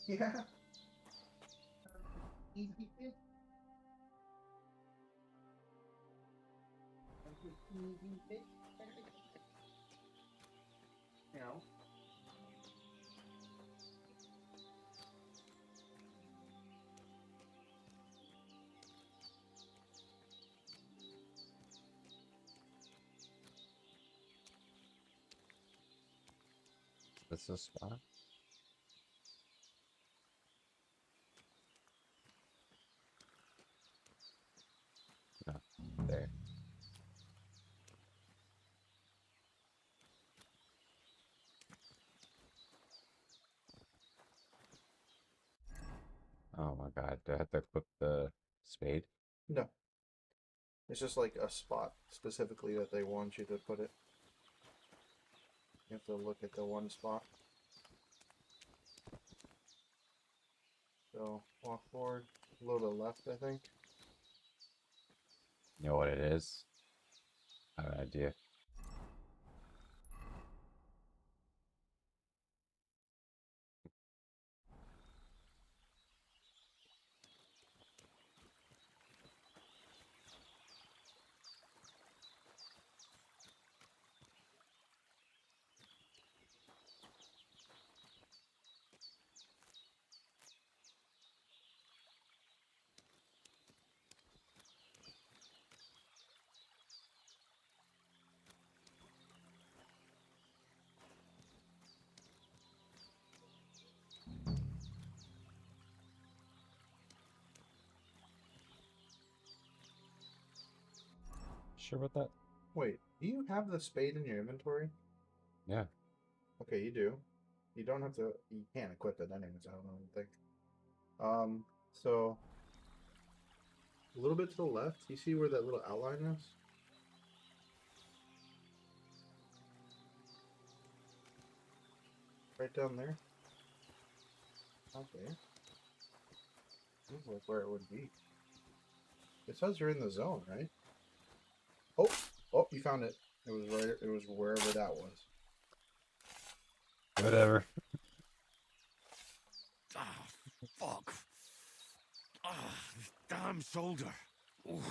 Yeah. Easy pig. Easy pig. You know. Is this a spot? No. There. Oh my god, do I have to equip the spade? No. It's just like a spot specifically that they want you to put it. You have to look at the one spot. So walk forward, a little bit left, I think. You know what it is? I have an idea. Sure about that? Wait, do you have the spade in your inventory? Yeah. Okay, you do. You don't have to. You can't equip it anyways. I don't think. So a little bit to the left. You see where that little outline is? Right down there. Okay. Seems like where it would be. It says you're in the zone, right? Oh, oh, you found it. It was right. It was wherever that was. Whatever. Ah, fuck. Ah, this damn shoulder. Oof.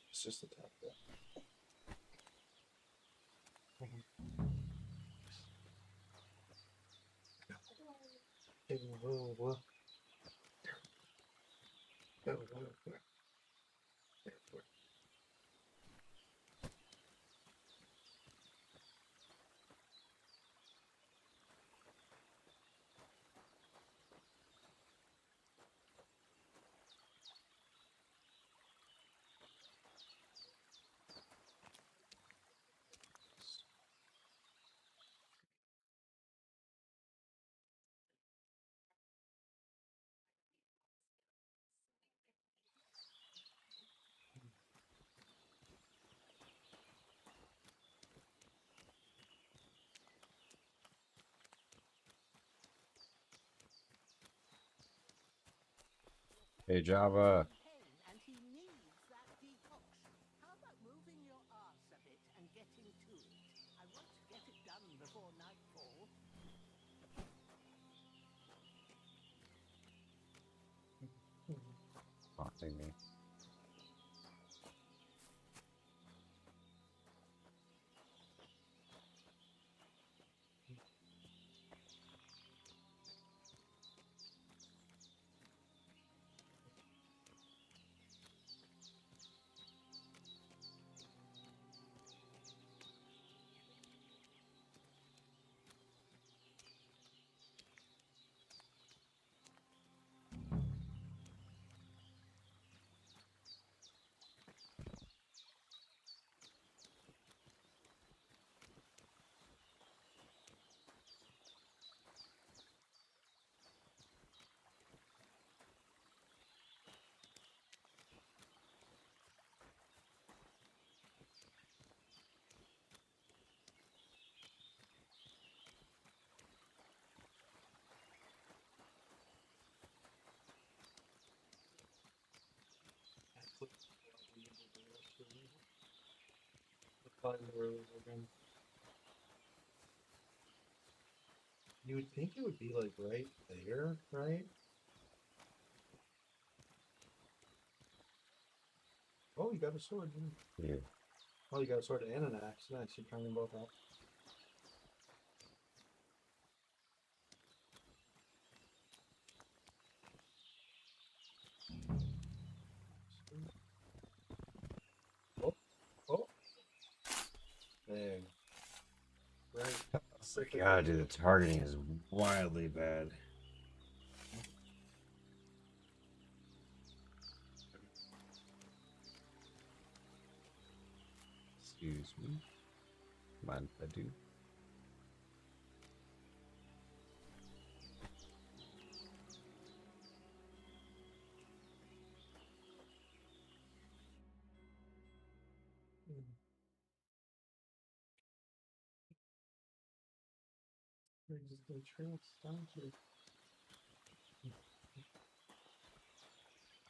It's just a tap there. Hey, Java. And he needs that decoction. How about moving your arse a bit and getting to it? I want to get it done before nightfall. Haunting me. You would think it would be like right there, right? Oh, you got a sword. Yeah. Oh, you got a sword and an axe. Nice. You're trying them both out. Oh, oh. Dang. Right. Oh my god, dude, the targeting is wildly bad. Excuse me. Mind if I do?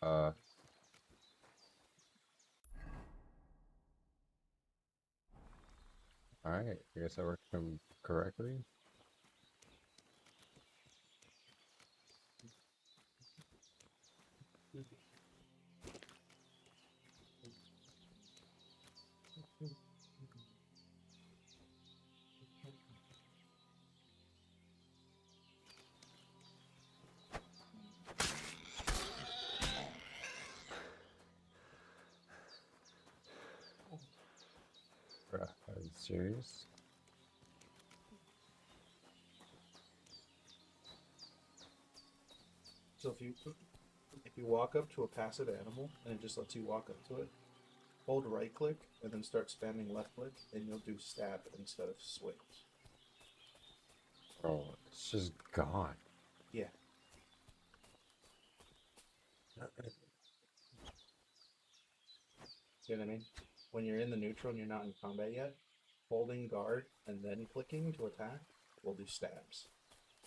Uh. Alright, I guess I worked them correctly. Bruh, are you serious? So if you walk up to a passive animal and it just lets you walk up to it, hold right click and then start spamming left click, and you'll do stab instead of swing. Bro, it's just gone. Yeah. See what I mean? When you're in the neutral and you're not in combat yet, holding guard and then clicking to attack will do stabs.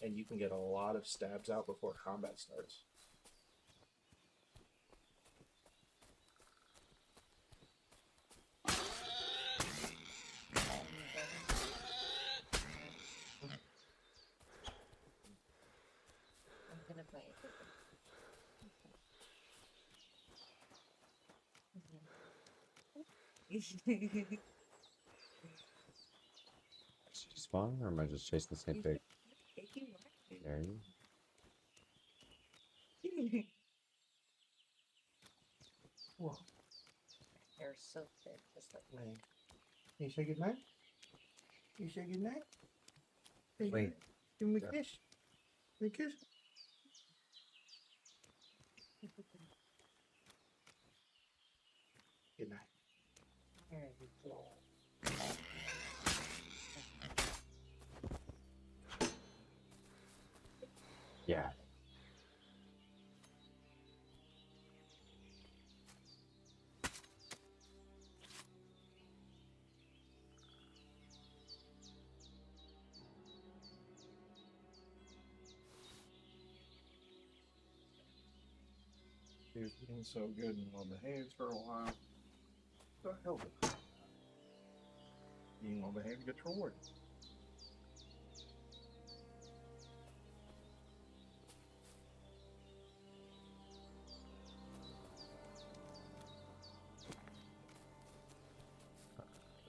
And you can get a lot of stabs out before combat starts. I'm gonna play it. Is she spawn or am I just chasing the same pig? There you Whoa. They're so thick, just like Wait. You say goodnight? You say goodnight? Wait. Give me a Yeah. kiss. Give me a kiss. Good night. There you go. Yeah. He was being so good and well behaved for a while. What the hell? Being well behaved gets rewarded.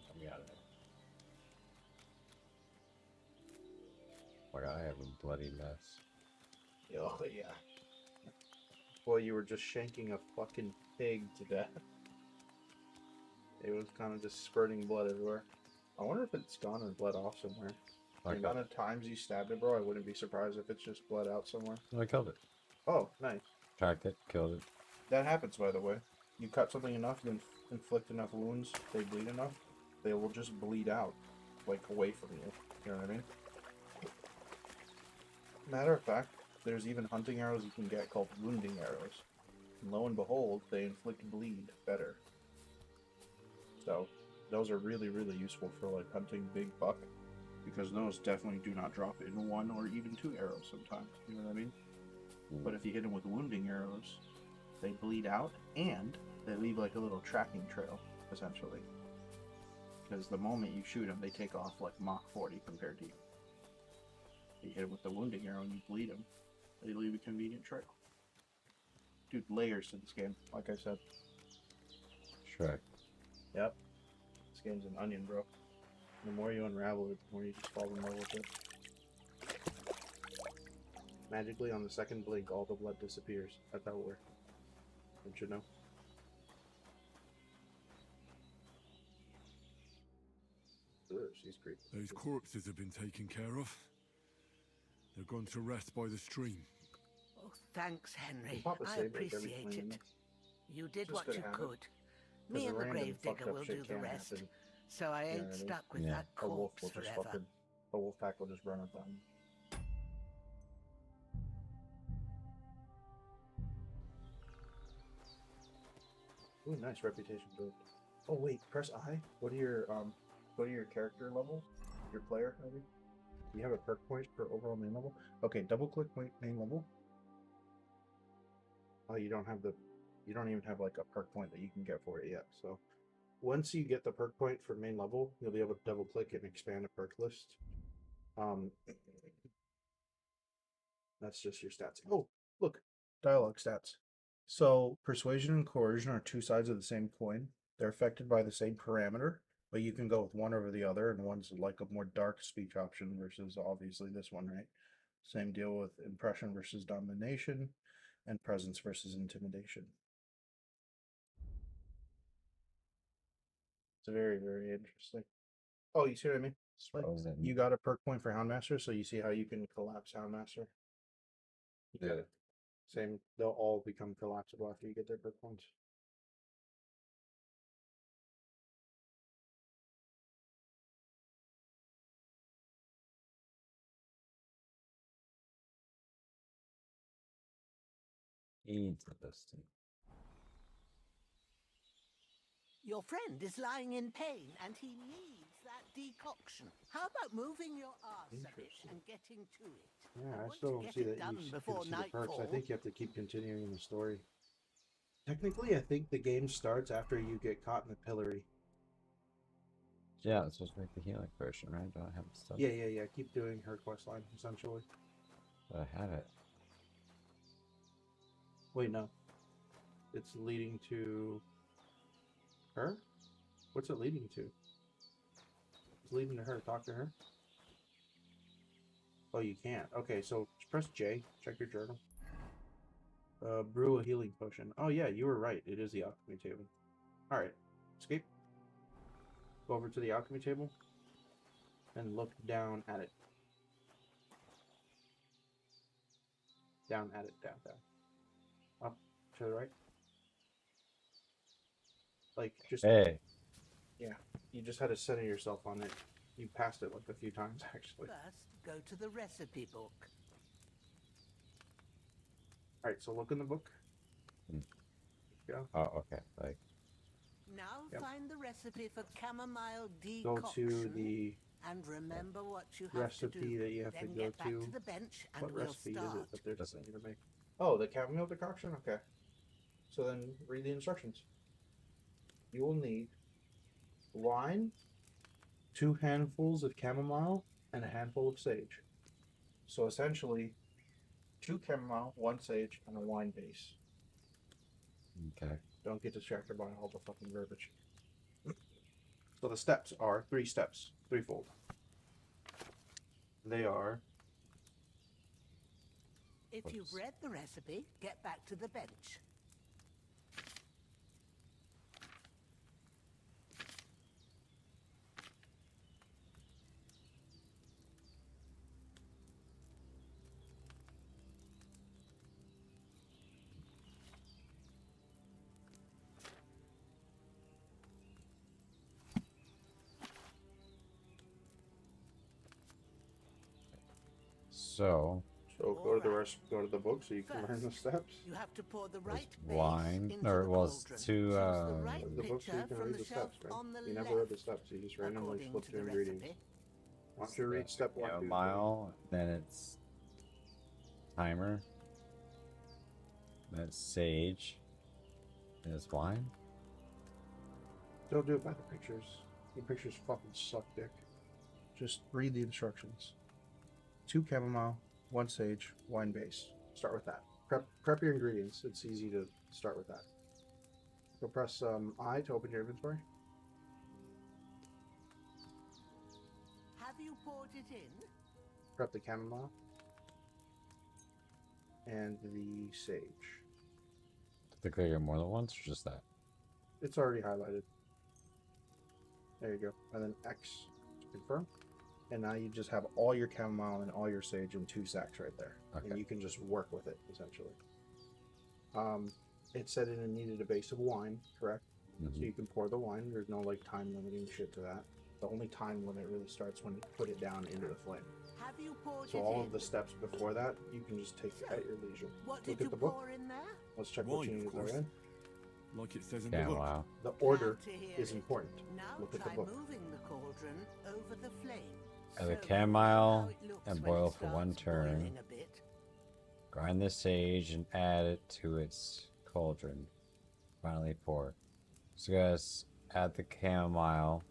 Let me out of there. Boy, I have a bloody mess. Oh, yeah. Boy, you were just shanking a fucking pig to death. It was kind of just spurting blood everywhere. I wonder if it's gone and bled off somewhere. I The amount of times you stabbed it, bro, I wouldn't be surprised if it's just bled out somewhere. I killed it. Oh, nice. Tracked it, killed it. That happens, by the way. You cut something enough, you inflict enough wounds, they bleed enough, they will just bleed out, like, away from you. You know what I mean? Matter of fact, there's even hunting arrows you can get called wounding arrows. And lo and behold, they inflict bleed better. So, those are really, really useful for, like, hunting big buck. Because those definitely do not drop in 1 or even 2 arrows sometimes. You know what I mean? But if you hit them with wounding arrows, they bleed out and they leave like a little tracking trail, essentially. Because the moment you shoot them, they take off like Mach 40 compared to you. You hit them with the wounding arrow and you bleed them, they leave a convenient trail. Dude, layers to this game, like I said. Shrek. Yep. This game's an onion, bro. The more you unravel it, the more you just fall in love with it. Magically, on the second blink, all the blood disappears. That's how it works. Don't you know? Ugh, she's creepy. Those corpses have been taken care of. They're gone to rest by the stream. Oh, thanks, Henry. Papa I saved, like, every appreciate cleaning. it. You did Just what good you habit. could. 'Cause Me a and the random fucked gravedigger up will shit do the can rest. happen. So I You know ain't what I mean? stuck with Yeah. that A wolf corpse will just forever. fucking... A wolf pack will just run up on you. Ooh, nice reputation build. Oh wait, press I. Go to your character level, your player. I mean, you have a perk point for overall main level. Okay, double click main level. Oh, you don't even have like a perk point that you can get for it yet. So once you get the perk point for main level, you'll be able to double click and expand a perk list. That's just your stats. Oh, look, dialogue stats. So persuasion and coercion are 2 sides of the same coin. They're affected by the same parameter, but you can go with one over the other, and one's like a more dark speech option versus obviously this one, right? Same deal with impression versus domination, and presence versus intimidation. It's very, very interesting. Oh, you see what I mean? Like, you got a perk point for Houndmaster, so you see how you can collapse Houndmaster? Yeah. Same, they'll all become collapsible after you get their perk points. Interesting. Your friend is lying in pain and he needs that decoction. How about moving your arse a bit and getting to it? Yeah, I want still to don't get see it that done you can before see the perks. I nightfall. think you have to keep continuing the story. Technically, I think the game starts after you get caught in the pillory. Yeah, it's supposed to make the healing version, right? Do I have the stuff? Yeah. Keep doing her quest line, essentially. I have it. Wait, no. It's leading to... her? What's it leading to? It's leading to her. Talk to her? Oh, you can't. Okay, so press J. Check your journal. Brew a healing potion. Oh, yeah, you were right. It is the alchemy table. Alright. Escape. Go over to the alchemy table. And look down at it. Down at it. Down. Up to the right. Like, just... Hey. Yeah. You just had to center yourself on it. You passed it like a few times, actually. First, go to the recipe book. Alright, so look in the book. Yeah. Oh, okay. Like. Now find the recipe for chamomile Go decoction. to the and remember what you have recipe to do. that you have then to go get back to. the bench and What we'll recipe start. is it that they're deciding to make? Oh, the chamomile decoction? Okay. So then read the instructions. You will need wine, 2 handfuls of chamomile, and a handful of sage. So essentially, 2 chamomile, 1 sage, and a wine base. Okay. Don't get distracted by all the fucking verbiage. So the steps are 3 steps, threefold. They are. If you've read the recipe, get back to the bench. So go to the rest. Go to the book so you can learn the steps. You have to pour the right wine, into or the well, it's cauldron. two. Choose the right The book so you pitcher can from read the the shelf steps, man. on the You left. never read the steps. You just randomly According flip to through the ingredients. recipe. Why don't you read step 1, 2, 3? Mile. Then it's timer. That's sage. Then it's wine. Don't do it by the pictures. Your pictures fucking suck, dick. Just read the instructions. 2 chamomile, 1 sage, wine base. Start with that. Prep your ingredients. It's easy to start with that. Go press I to open your inventory. Have you poured it in? Prep the chamomile and the sage. To click it more than once, or just that? It's already highlighted. There you go. And then X to confirm. And now you just have all your chamomile and all your sage in 2 sacks right there. Okay. And you can just work with it, essentially. It said it needed a base of wine, correct? Mm-hmm. So you can pour the wine. There's no like time limiting shit to that. The only time limit really starts when you put it down into the flame. Have you poured So it all in? of the steps before that, you can just take at your leisure. What Look did at you the book. pour in there? Let's check what Wine, you need of to pour course. in. Like it says in Yeah, the book. wow. The order Glad to hear is it. important. Now Look at the try book. moving the cauldron over the flame. Add the So chamomile how it looks and when it boil for 1 starts turn. boiling a bit. Grind the sage and add it to its cauldron. Finally pour. So guys, add the chamomile.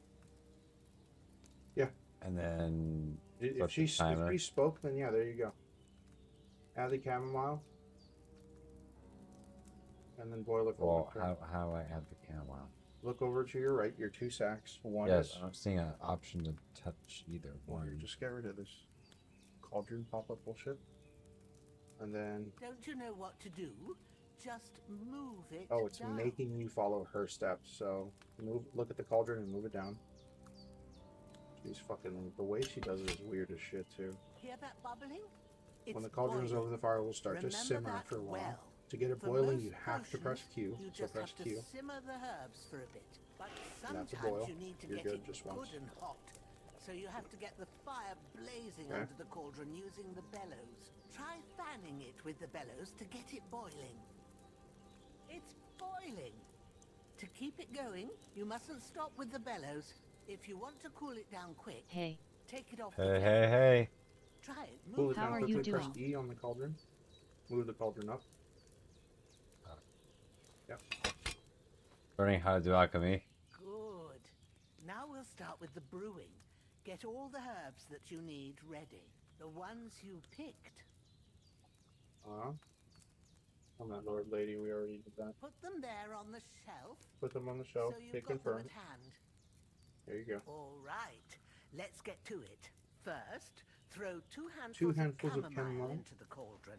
Yeah. And then If flip she the timer. spoke, then yeah, there you go. Add the chamomile. And then boil it for Well, 1 turn. how do I add the chamomile? Look over to your right, your 2 sacks. One Yes, is... I'm seeing an option to touch either one. Just get rid of this cauldron pop-up bullshit. And then... Don't you know what to do? Just move it Oh, it's down. making you follow her steps. So look at the cauldron and move it down. She's fucking... The way she does it is weird as shit, too. Hear that bubbling? When the It's cauldron is boiling. over the fire, it will start to Remember simmer that for a while. well. To get it For boiling, most you have to press potions, Q. You So just press have to Q. simmer the herbs for a bit. But And that's a sometimes boil. you need to You're get good it just good once. and hot. So you have to get the fire blazing Okay. under the cauldron using the bellows. Try fanning it with the bellows to get it boiling. It's boiling. To keep it going, you mustn't stop with the bellows. If you want to cool it down quick, Hey. take it off. Hey, hey, hey. Try it. Cool Move it it. How down are you quickly, press doing? E on the cauldron. Move the cauldron up. Yep. Learning how to do alchemy. Good. Now we'll start with the brewing. Get all the herbs that you need ready. The ones you picked. I'm that Lord Lady, we already did that. Put them there on the shelf. Put them on the shelf, So you've hit got them confirm. at hand. There you go. All right. Let's get to it. First, throw 2 2 handfuls, handfuls of of chamomile chamomile. into the cauldron.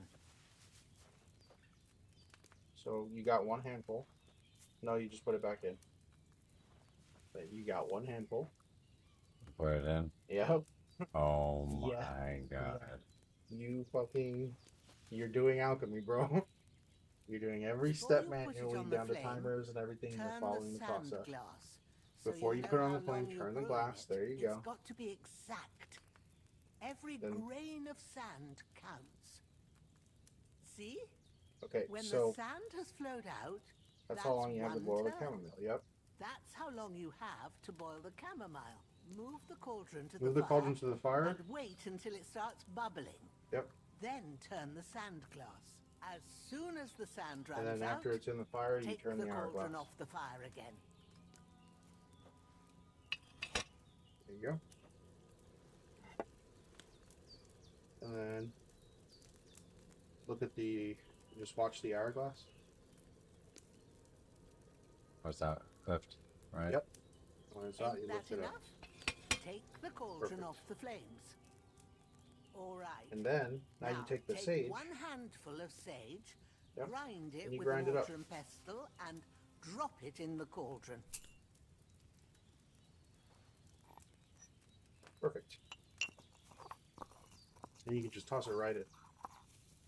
So you got 1 handful. No, you just put it back in. Then you got 1 handful. Put it in. Yep. Oh my Yeah. god. You fucking... You're doing alchemy, bro. You're doing every Before step you put it manually on the down to flame, timers and everything. You're Turn following the the sand process. glass. So Before you know put it on how the flame, long you're turn the brewing glass. it. There you go. It's got to be exact. Every Then- grain of sand counts. See? Okay, When so the sand has flowed out, that's how long you have to 1 boil the turn. chamomile. Yep. That's how long you have to boil the chamomile. Move the cauldron to Move the the fire cauldron to the fire. and wait until it starts bubbling. Yep. Then turn the sand glass. As soon as the sand runs And then out, after it's in the fire, you take turn the the hourglass. cauldron off the fire again. There you go. And then look at the, just watch the hourglass. What's that? Lift, right? Yep. When it's out, Ain't you that lift it enough? up. Take the cauldron Perfect. off the flames. All right. And then, now you take the sage. one handful of sage, Yep. grind it And you with grind a it up. mortar and pestle, and drop it in the cauldron. Perfect. And you can just toss it right in.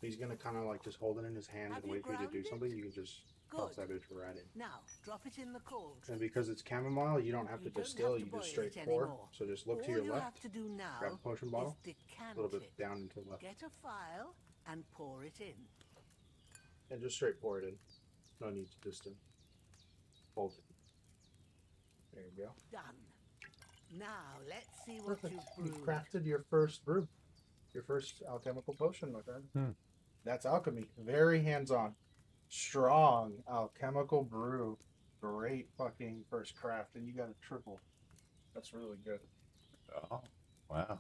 He's gonna kind of like just hold it in his hand Have and you wait for you to do ground it? something. You can just toss Good. that bitch right in. Now, drop it in the cauldron. And because it's chamomile, you don't have to You don't distill. have to You boil just straight it pour. anymore. So just look to All your you left. have to do now Grab a potion bottle. is A little decant bit it. down and to the left. Get a file and pour it in. And just straight pour it in. No need to distill. Hold it. There you go. Done. Now, let's see what Perfect. you've You've brewed. crafted your first brew. Your first alchemical potion, my friend. Hmm. That's alchemy. Very hands-on. Strong alchemical brew. Great fucking first craft. And you got a triple. That's really good. Oh, wow.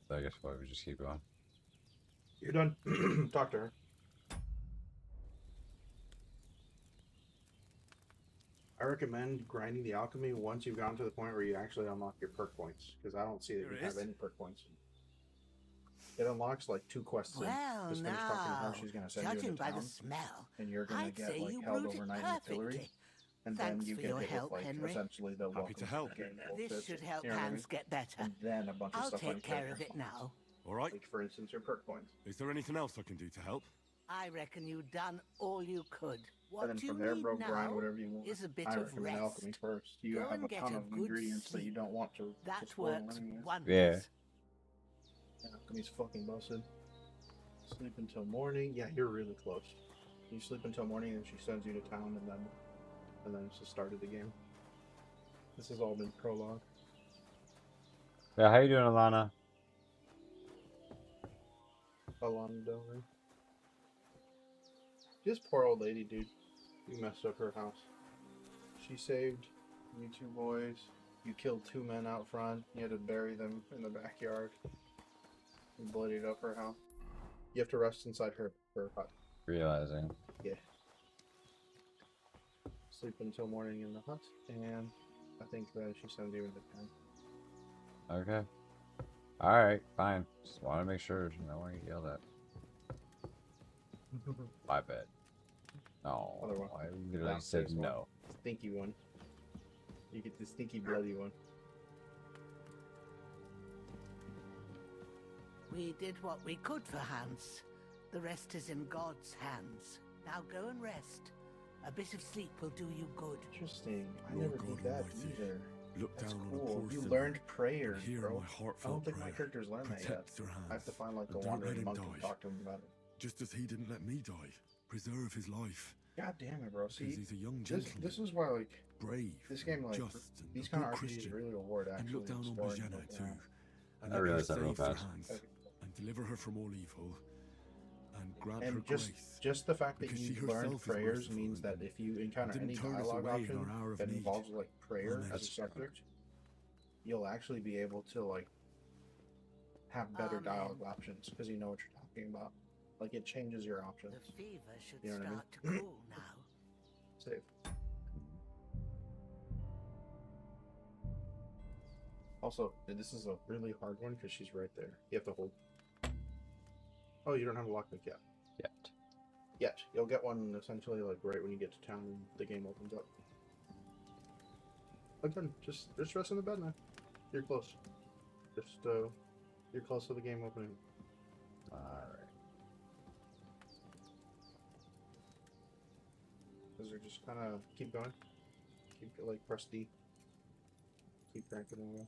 So I guess why we just keep going. You're done. Talk to her. I recommend grinding the alchemy once you've gotten to the point where you actually unlock your perk points, because I don't see that Here you it have is. any perk points. It unlocks like 2 quests in. Well, Just finish talking to her. now, She's gonna send you judging into by town, the smell, and you're gonna I'd get say like you held brewed it overnight in the pillory, perfectly. and Thanks then you for get your hit help, with like Henry. essentially the Happy to help. This should help you know what I mean? Hans get better. And then a bunch of I'll stuff take like care that. of it now. All right. Like for instance, your perk points. Is there anything else I can do to help? I reckon you've done all you could. What And then you from there, need bro, now grind whatever you want. is a bit I of recommend rest. alchemy first. You Go have and a get ton a of good ingredients that you sleep. don't want to That spoil works anyways. wonders. Yeah. Alchemy's fucking busted. Sleep until morning. Yeah, you're really close. You sleep until morning, and she sends you to town, and then it's the start of the game. This has all been prologue. Yeah, how you doing, Alana? Alana Delray. This poor old lady, dude. You messed up her house. She saved you 2 boys. You killed 2 men out front. You had to bury them in the backyard. You bloodied up her house. You have to rest inside her hut. Realizing. Yeah. Sleep until morning in the hut, and I think that she sends you into town. Okay. Alright, fine. Just want to make sure no one get yelled at. My bad. No. Other one. I literally said Downstairs one. no. Stinky one. You get the stinky bloody one. We did what we could for Hans. The rest is in God's hands. Now go and rest. A bit of sleep will do you good. Interesting. I Lord never God did that Almighty, either. Look That's down on a cool. poor You sinner. learned prayers, Hear bro. my I heartfelt don't think my prayer. characters learn that yet. Protect their I have to hands, find like and the don't let wandering him monk and die. talk to him about it. Just as he didn't let me die. Preserve his life. God damn it, bro. See, Because he's a young this, gentleman. this is why like brave, this game like just, and these a kind of good RPGs Christian. really reward And actually look down on exploring, Bajana like, too. And I let her realized that real save their fast. hands, and deliver her from all evil. And grant her And grace. just the fact that because she you learned herself is prayers merciful means that if you encounter didn't any turn us dialogue away in option our hour of that need. involves like prayer Amen. as a subject, you'll actually be able to like have better Amen. dialogue options because you know what you're talking about. Like it changes your options. The fever should You know what I mean? start to cool now. Save. Also, this is a really hard one because she's right there. You have to hold. Oh, you don't have a lockpick yet. Yet. Yet. You'll get one essentially like right when you get to town and the game opens up. Again, just rest in the bed now. You're close. You're close to the game opening. Alright. Because they're just kind of keep going. Keep like press D. Keep cranking away.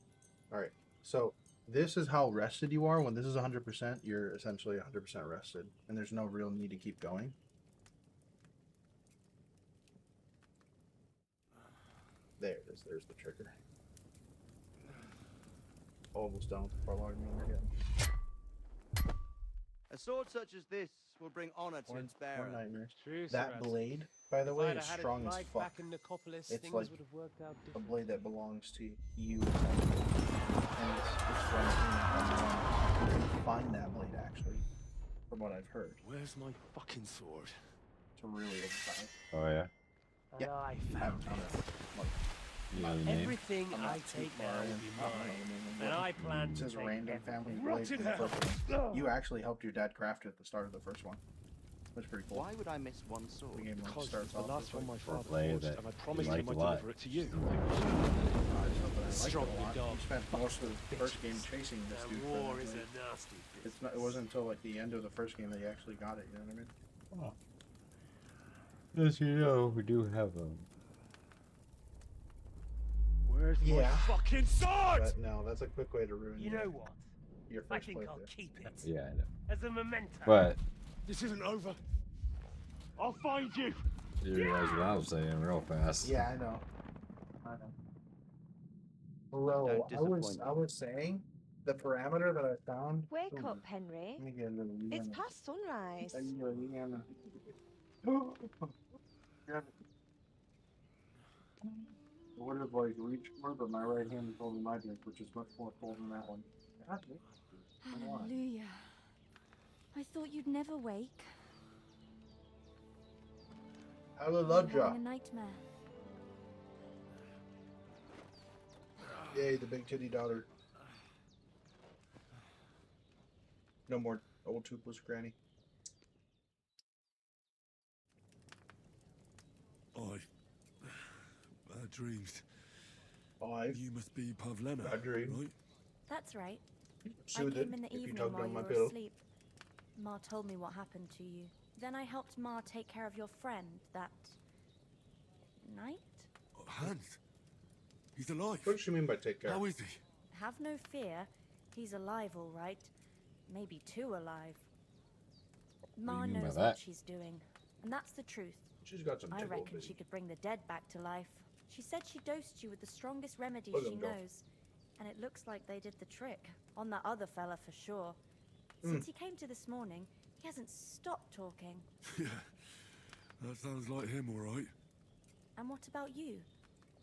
Alright, so this is how rested you are. When this is 100%, you're essentially 100% rested. And there's no real need to keep going. There it is. There's the trigger. almost done with the prologue again. A sword such as this will bring honor to its bearer. Nightmares. True, That Sirat. blade, by the If way, I'd is had it strong as like fuck. back in Nicopolis, It's things like would have worked out a differently. blade that belongs to you. And it's from you can find that blade, actually, from what I've heard. Where's my fucking sword? It's really overpowered. Oh yeah. And Yeah. I I'm found not, it. You know the name? Everything I'm not I too take far now in. will be I don't know mine. the name of And it. I plan It to says take random everything. family blade Rotted from the hell. first one. You actually helped your dad craft it at the start of the first one. That's pretty cool. Why would I miss one sword? The game Because starts it's the off last with, one my like, father blade forged, that and I you promised him liked I'd a lot. deliver it to you. Strongly dog. You spent most of the first game chasing this Now dude. for war that is blade. a nasty business. It's not. It wasn't until like the end of the first game that you actually got it. You know what I mean? Oh. As you know, we do have a. Where's my fucking sword? But no, that's a quick way to ruin You know what? your I first think I'll playthrough. keep it. Yeah, I know. As a memento. But This isn't over. I'll find you. you realize what I was saying real fast. Yeah, I know. I know. Bro, I was saying the parameter that I found. Wake up, Henry. Let me get a little It's Rihanna. past sunrise. Let me get a Rihanna. I would have like reached for, but my right hand is holding my drink, which is much more cold than that one. God, come on. Hallelujah. I thought you'd never wake. Hallelujah. Having a nightmare. Yay, the big titty daughter. No more old toothless granny. Bad dreams. You must be Pavlena, Bad dream. right? That's right. I Soothe came it in the if you evening tugged while on you my were pillow. asleep. Ma told me what happened to you. Then I helped Ma take care of your friend that night? Hans. He's alive. What does she mean by take care? How is he? Have no fear. He's alive, all right. Maybe too alive. Ma mean by knows that? what she's doing, and that's the truth. She's got some I tickle, reckon baby. she could bring the dead back to life. She said she dosed you with the strongest remedy Look at she him go. knows, and it looks like they did the trick on that other fella for sure. Hmm. Since he came to this morning, he hasn't stopped talking. Yeah. That sounds like him, all right. And what about you?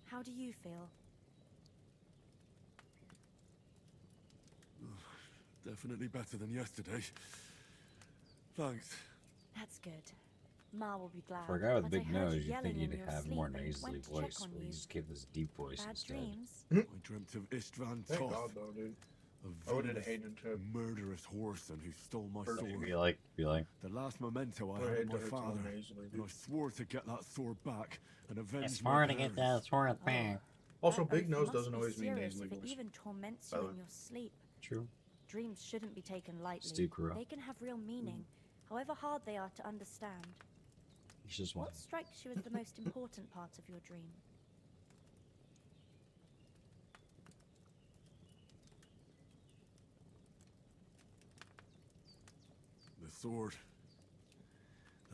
How do you feel? Definitely better than yesterday. Thanks. That's good. Ma will be glad. For a guy with a but big I heard nose, you you'd yelling think in he'd your have sleep more and nasally went to check voice, on but he you. just gave this deep voice Bad instead. dreams? I dreamt of Istvan Thank Toth. God, though, dude. A I would have villainous, hated to. murderous horseman who stole my First, sword. Be like, The last memento I I had hate of my to hurt father, someone nasally, and I dude. swore to get that sword back and avenge it's my hard to get parents. that sword back. Also, That big oath nose must doesn't be always mean serious nasally if it voice. even torments By you the in way. your sleep. True. Dreams shouldn't be taken lightly. Steve Carell. They can have real meaning, however hard they are to understand. He's just one. What strikes you as the most important part of your dream? The sword.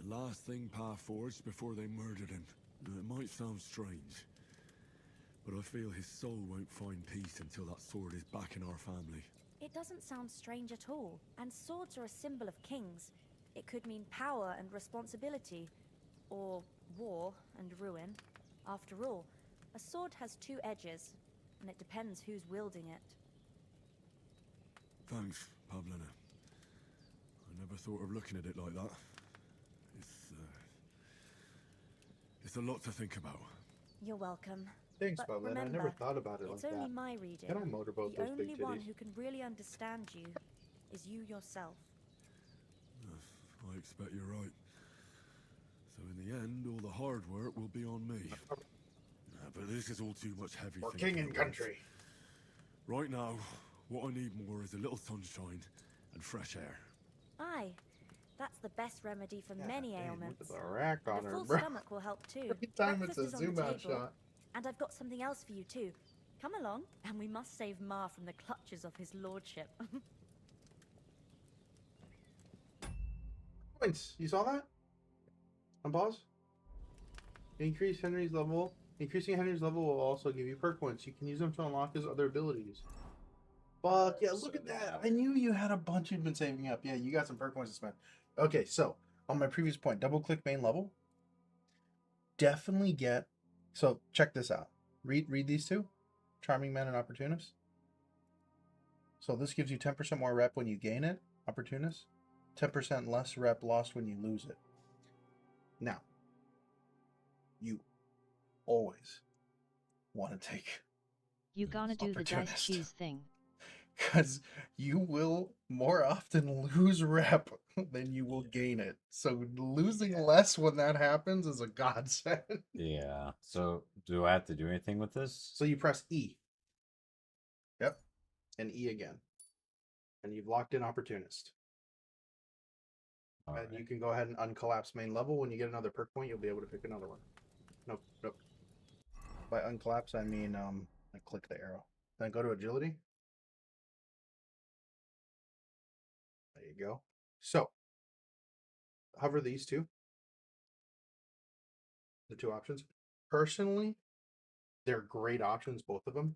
The last thing Pa forged before they murdered him. Now, it might sound strange, but I feel his soul won't find peace until that sword is back in our family. It doesn't sound strange at all, and swords are a symbol of kings. It could mean power and responsibility, or war and ruin. After all, a sword has two edges, and it depends who's wielding it. Thanks, Pavlena. I never thought of looking at it like that. It's a lot to think about. You're welcome. Thanks, But Pavlena. I remember, never thought about it it's like only that. my reading. Can I motorboat The those big only one titties? who can really understand you is you yourself. I expect you're right. So in the end, all the hard work will be on me. But this is all too much heavy For thinking king and at once. country. Right now, what I need more is a little sunshine and fresh air. Aye, that's the best remedy for many ailments. The rack on And a her, full bro. stomach will help too. Every time it's Breakfast a is on the zoom out table, shot. And I've got something else for you too. Come along, and we must save Ma from the clutches of his lordship. Points. You saw that? On pause. Increase Henry's level. Increasing Henry's level will also give you perk points. You can use them to unlock his other abilities. Fuck yeah, look at that. I knew you had a bunch you'd been saving up. Yeah, you got some perk points to spend. Okay, so on my previous point, double click main level. Definitely get. So check this out. Read these two, Charming Man and Opportunist. So this gives you 10% more rep when you gain it, Opportunist. 10% less rep lost when you lose it. Now, you always want to take You gonna do the dice Opportunist. cheese thing. Because you will more often lose rep than you will gain it. So losing less when that happens is a godsend. Yeah. So do I have to do anything with this? So you press E. Yep. And E again. And you've locked in Opportunist. And you can go ahead and uncollapse main level. When you get another perk point, you'll be able to pick another one. Nope. By uncollapse, I mean I click the arrow. Then go to agility. There you go. So hover these two. The two options. Personally, they're great options, both of them.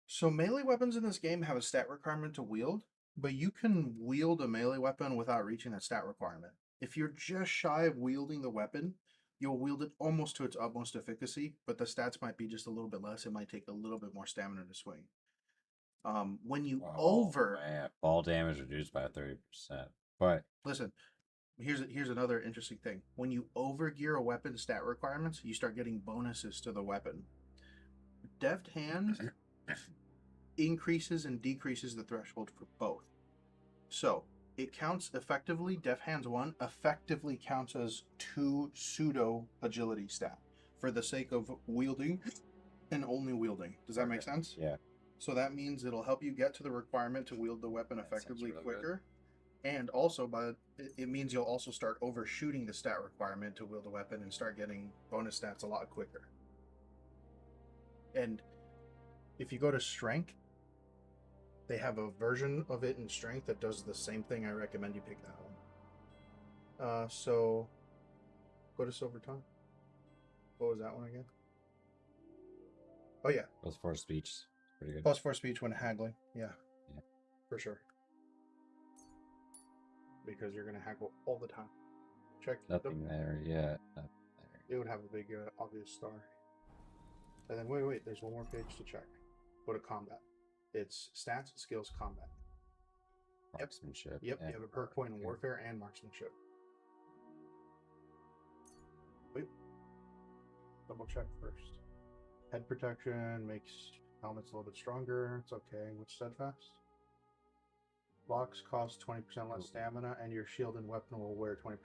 So melee weapons in this game have a stat requirement to wield, but you can wield a melee weapon without reaching that stat requirement. If you're just shy of wielding the weapon, you'll wield it almost to its utmost efficacy, but the stats might be just a little bit less. It might take a little bit more stamina to swing. When you ball damage reduced by 30%. But listen, here's another interesting thing. When you overgear a weapon stat requirements, you start getting bonuses to the weapon. Deft Hands increases and decreases the threshold for both. So it counts effectively. Deft Hands 1 effectively counts as 2 pseudo agility stat for the sake of wielding and only wielding. Does that make sense? Yeah. So that means it'll help you get to the requirement to wield the weapon effectively quicker. And also, it means you'll also start overshooting the stat requirement to wield a weapon and start getting bonus stats a lot quicker. And if you go to Strength, they have a version of it in Strength that does the same thing. I recommend you pick that one. So go to Silver Tongue. What was that one again? Oh yeah. Plus 4 speech. Pretty good. Plus 4 speech when haggling. Yeah. For sure. Because you're going to haggle all the time. Check. Nothing there yet. Nothing there. It would have a big obvious star. And then wait, there's one more page to check. Go to combat. It's stats, skills, combat. Marksmanship. Yep, you have a perk point in warfare and marksmanship. Wait. Double check first. Head protection makes helmets a little bit stronger. It's okay with steadfast. Blocks cost 20% less stamina, and your shield and weapon will wear 20%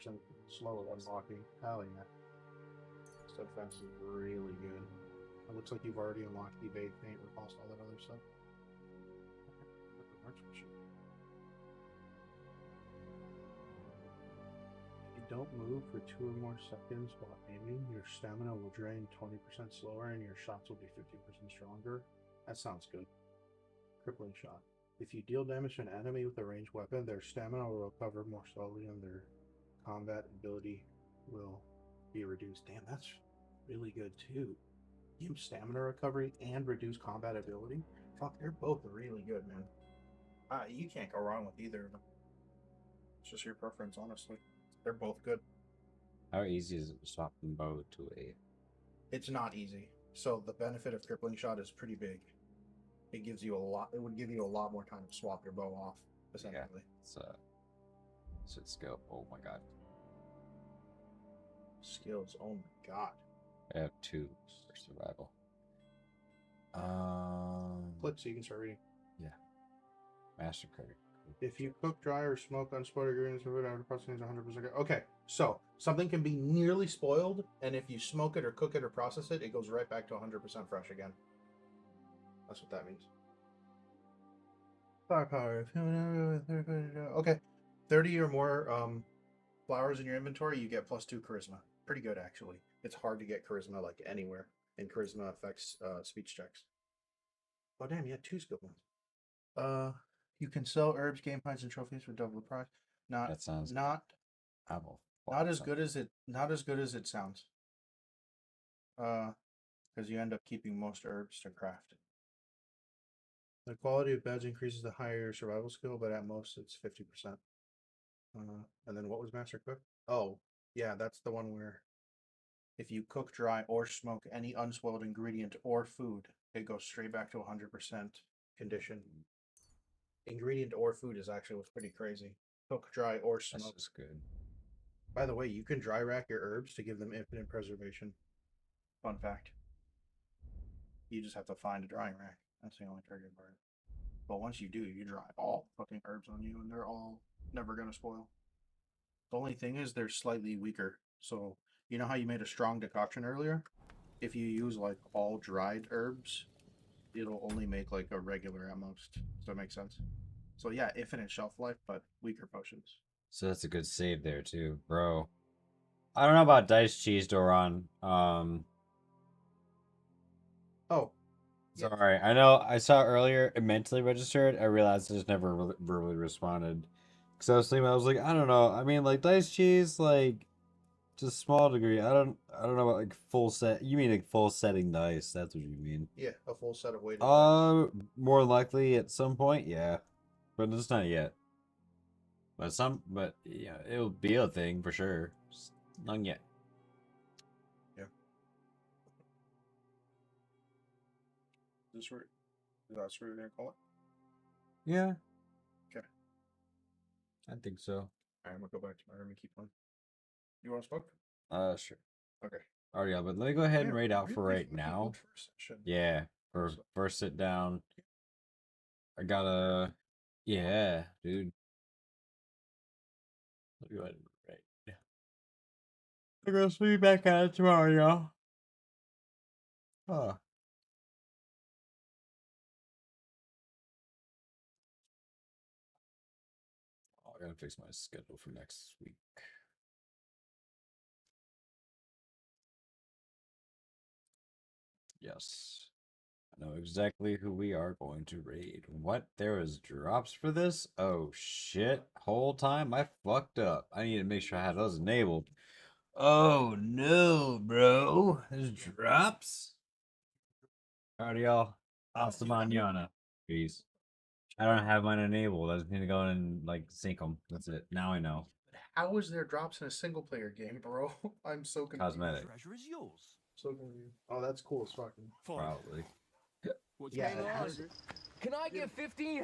slower when blocking. Hell yeah. Steadfast is really good. It looks like you've already unlocked evade, feint, repulse, all that other stuff. Marksmanship. If you don't move for 2 or more seconds while aiming, your stamina will drain 20% slower and your shots will be 50% stronger. That sounds good. Crippling shot. If you deal damage to an enemy with a ranged weapon, their stamina will recover more slowly and their combat ability will be reduced. Damn, that's really good too. You have stamina recovery and reduce combat ability. Fuck, they're both really good, man. You can't go wrong with either of them. It's just your preference, honestly. They're both good. How easy is it to swap from bow to a? It's not easy. So the benefit of crippling shot is pretty big. It gives you a lot. It would give you a lot more time to swap your bow off, essentially. Yeah, so it's skill. Oh my god. Skills. Oh my god. I have 2 for survival. Click so you can start reading. Yeah. Master credit. If you cook, dry, or smoke unspoiled ingredients of it, after processing is 100% good. Okay, so something can be nearly spoiled, and if you smoke it or cook it or process it, it goes right back to 100% fresh again. That's what that means. Firepower. Okay, 30 or more flowers in your inventory, you get +2 charisma. Pretty good, actually. It's hard to get charisma like anywhere, and charisma affects speech checks. Oh damn, you had 2 skill points. You can sell herbs, game points, and trophies for double the price. That sounds not as good as it sounds. Because you end up keeping most herbs to craft. The quality of beds increases the higher your survival skill, but at most it's 50%. And then what was Master Cook? Oh, yeah, that's the one where if you cook dry or smoke any unspoiled ingredient or food, it goes straight back to 100% condition. Ingredient or food is actually what's pretty crazy. Cook dry or smoke. That's just good. By the way, you can dry rack your herbs to give them infinite preservation. Fun fact. You just have to find a drying rack. That's the only trigger part. But once you do, you dry all fucking herbs on you, and they're all never gonna spoil. The only thing is they're slightly weaker. So you know how you made a strong decoction earlier? If you use like all dried herbs, it'll only make like a regular at most. Does that make sense? So yeah, infinite shelf life, but weaker potions. So that's a good save there too, bro. I don't know about diced cheese, Doron. Oh. Sorry. I know I saw earlier it mentally registered. I realized I just never verbally responded. Because I was thinking, I was like, I don't know. I mean, like diced cheese, like to a small degree. I don't know about like full set. You mean like full setting dice? That's what you mean. Yeah, a full set of weighted. More likely at some point, yeah, but it's not yet. But yeah, it'll be a thing for sure. Just not yet. Yeah. Is that's what we're gonna call it? Yeah. Okay. I think so. Alright, I'm gonna go back to my room and keep playing. You want to smoke? Sure. Okay. Oh yeah, but let me go ahead and Yeah, raid out for really right fucking now. good first session. Yeah, for first sit down. I gotta. Yeah, dude. Let me go ahead and raid. I'm gonna be back at it tomorrow, y'all. Huh. Oh, I gotta fix my schedule for next week. Yes. I know exactly who we are going to raid. What? There was drops for this? Oh shit. Whole time I fucked up. I need to make sure I have those enabled. Oh no, bro. There's drops? Alright, y'all. Hasta mañana. Peace. I don't have mine enabled. I just need to go and like sync them. That's it. Now I know. How is there drops in a single player game, bro? I'm so confused. Cosmetic. Treasure is yours. So confused. Oh, that's cool as fucking. Probably. What's Yeah, going it on? has- Can I get 15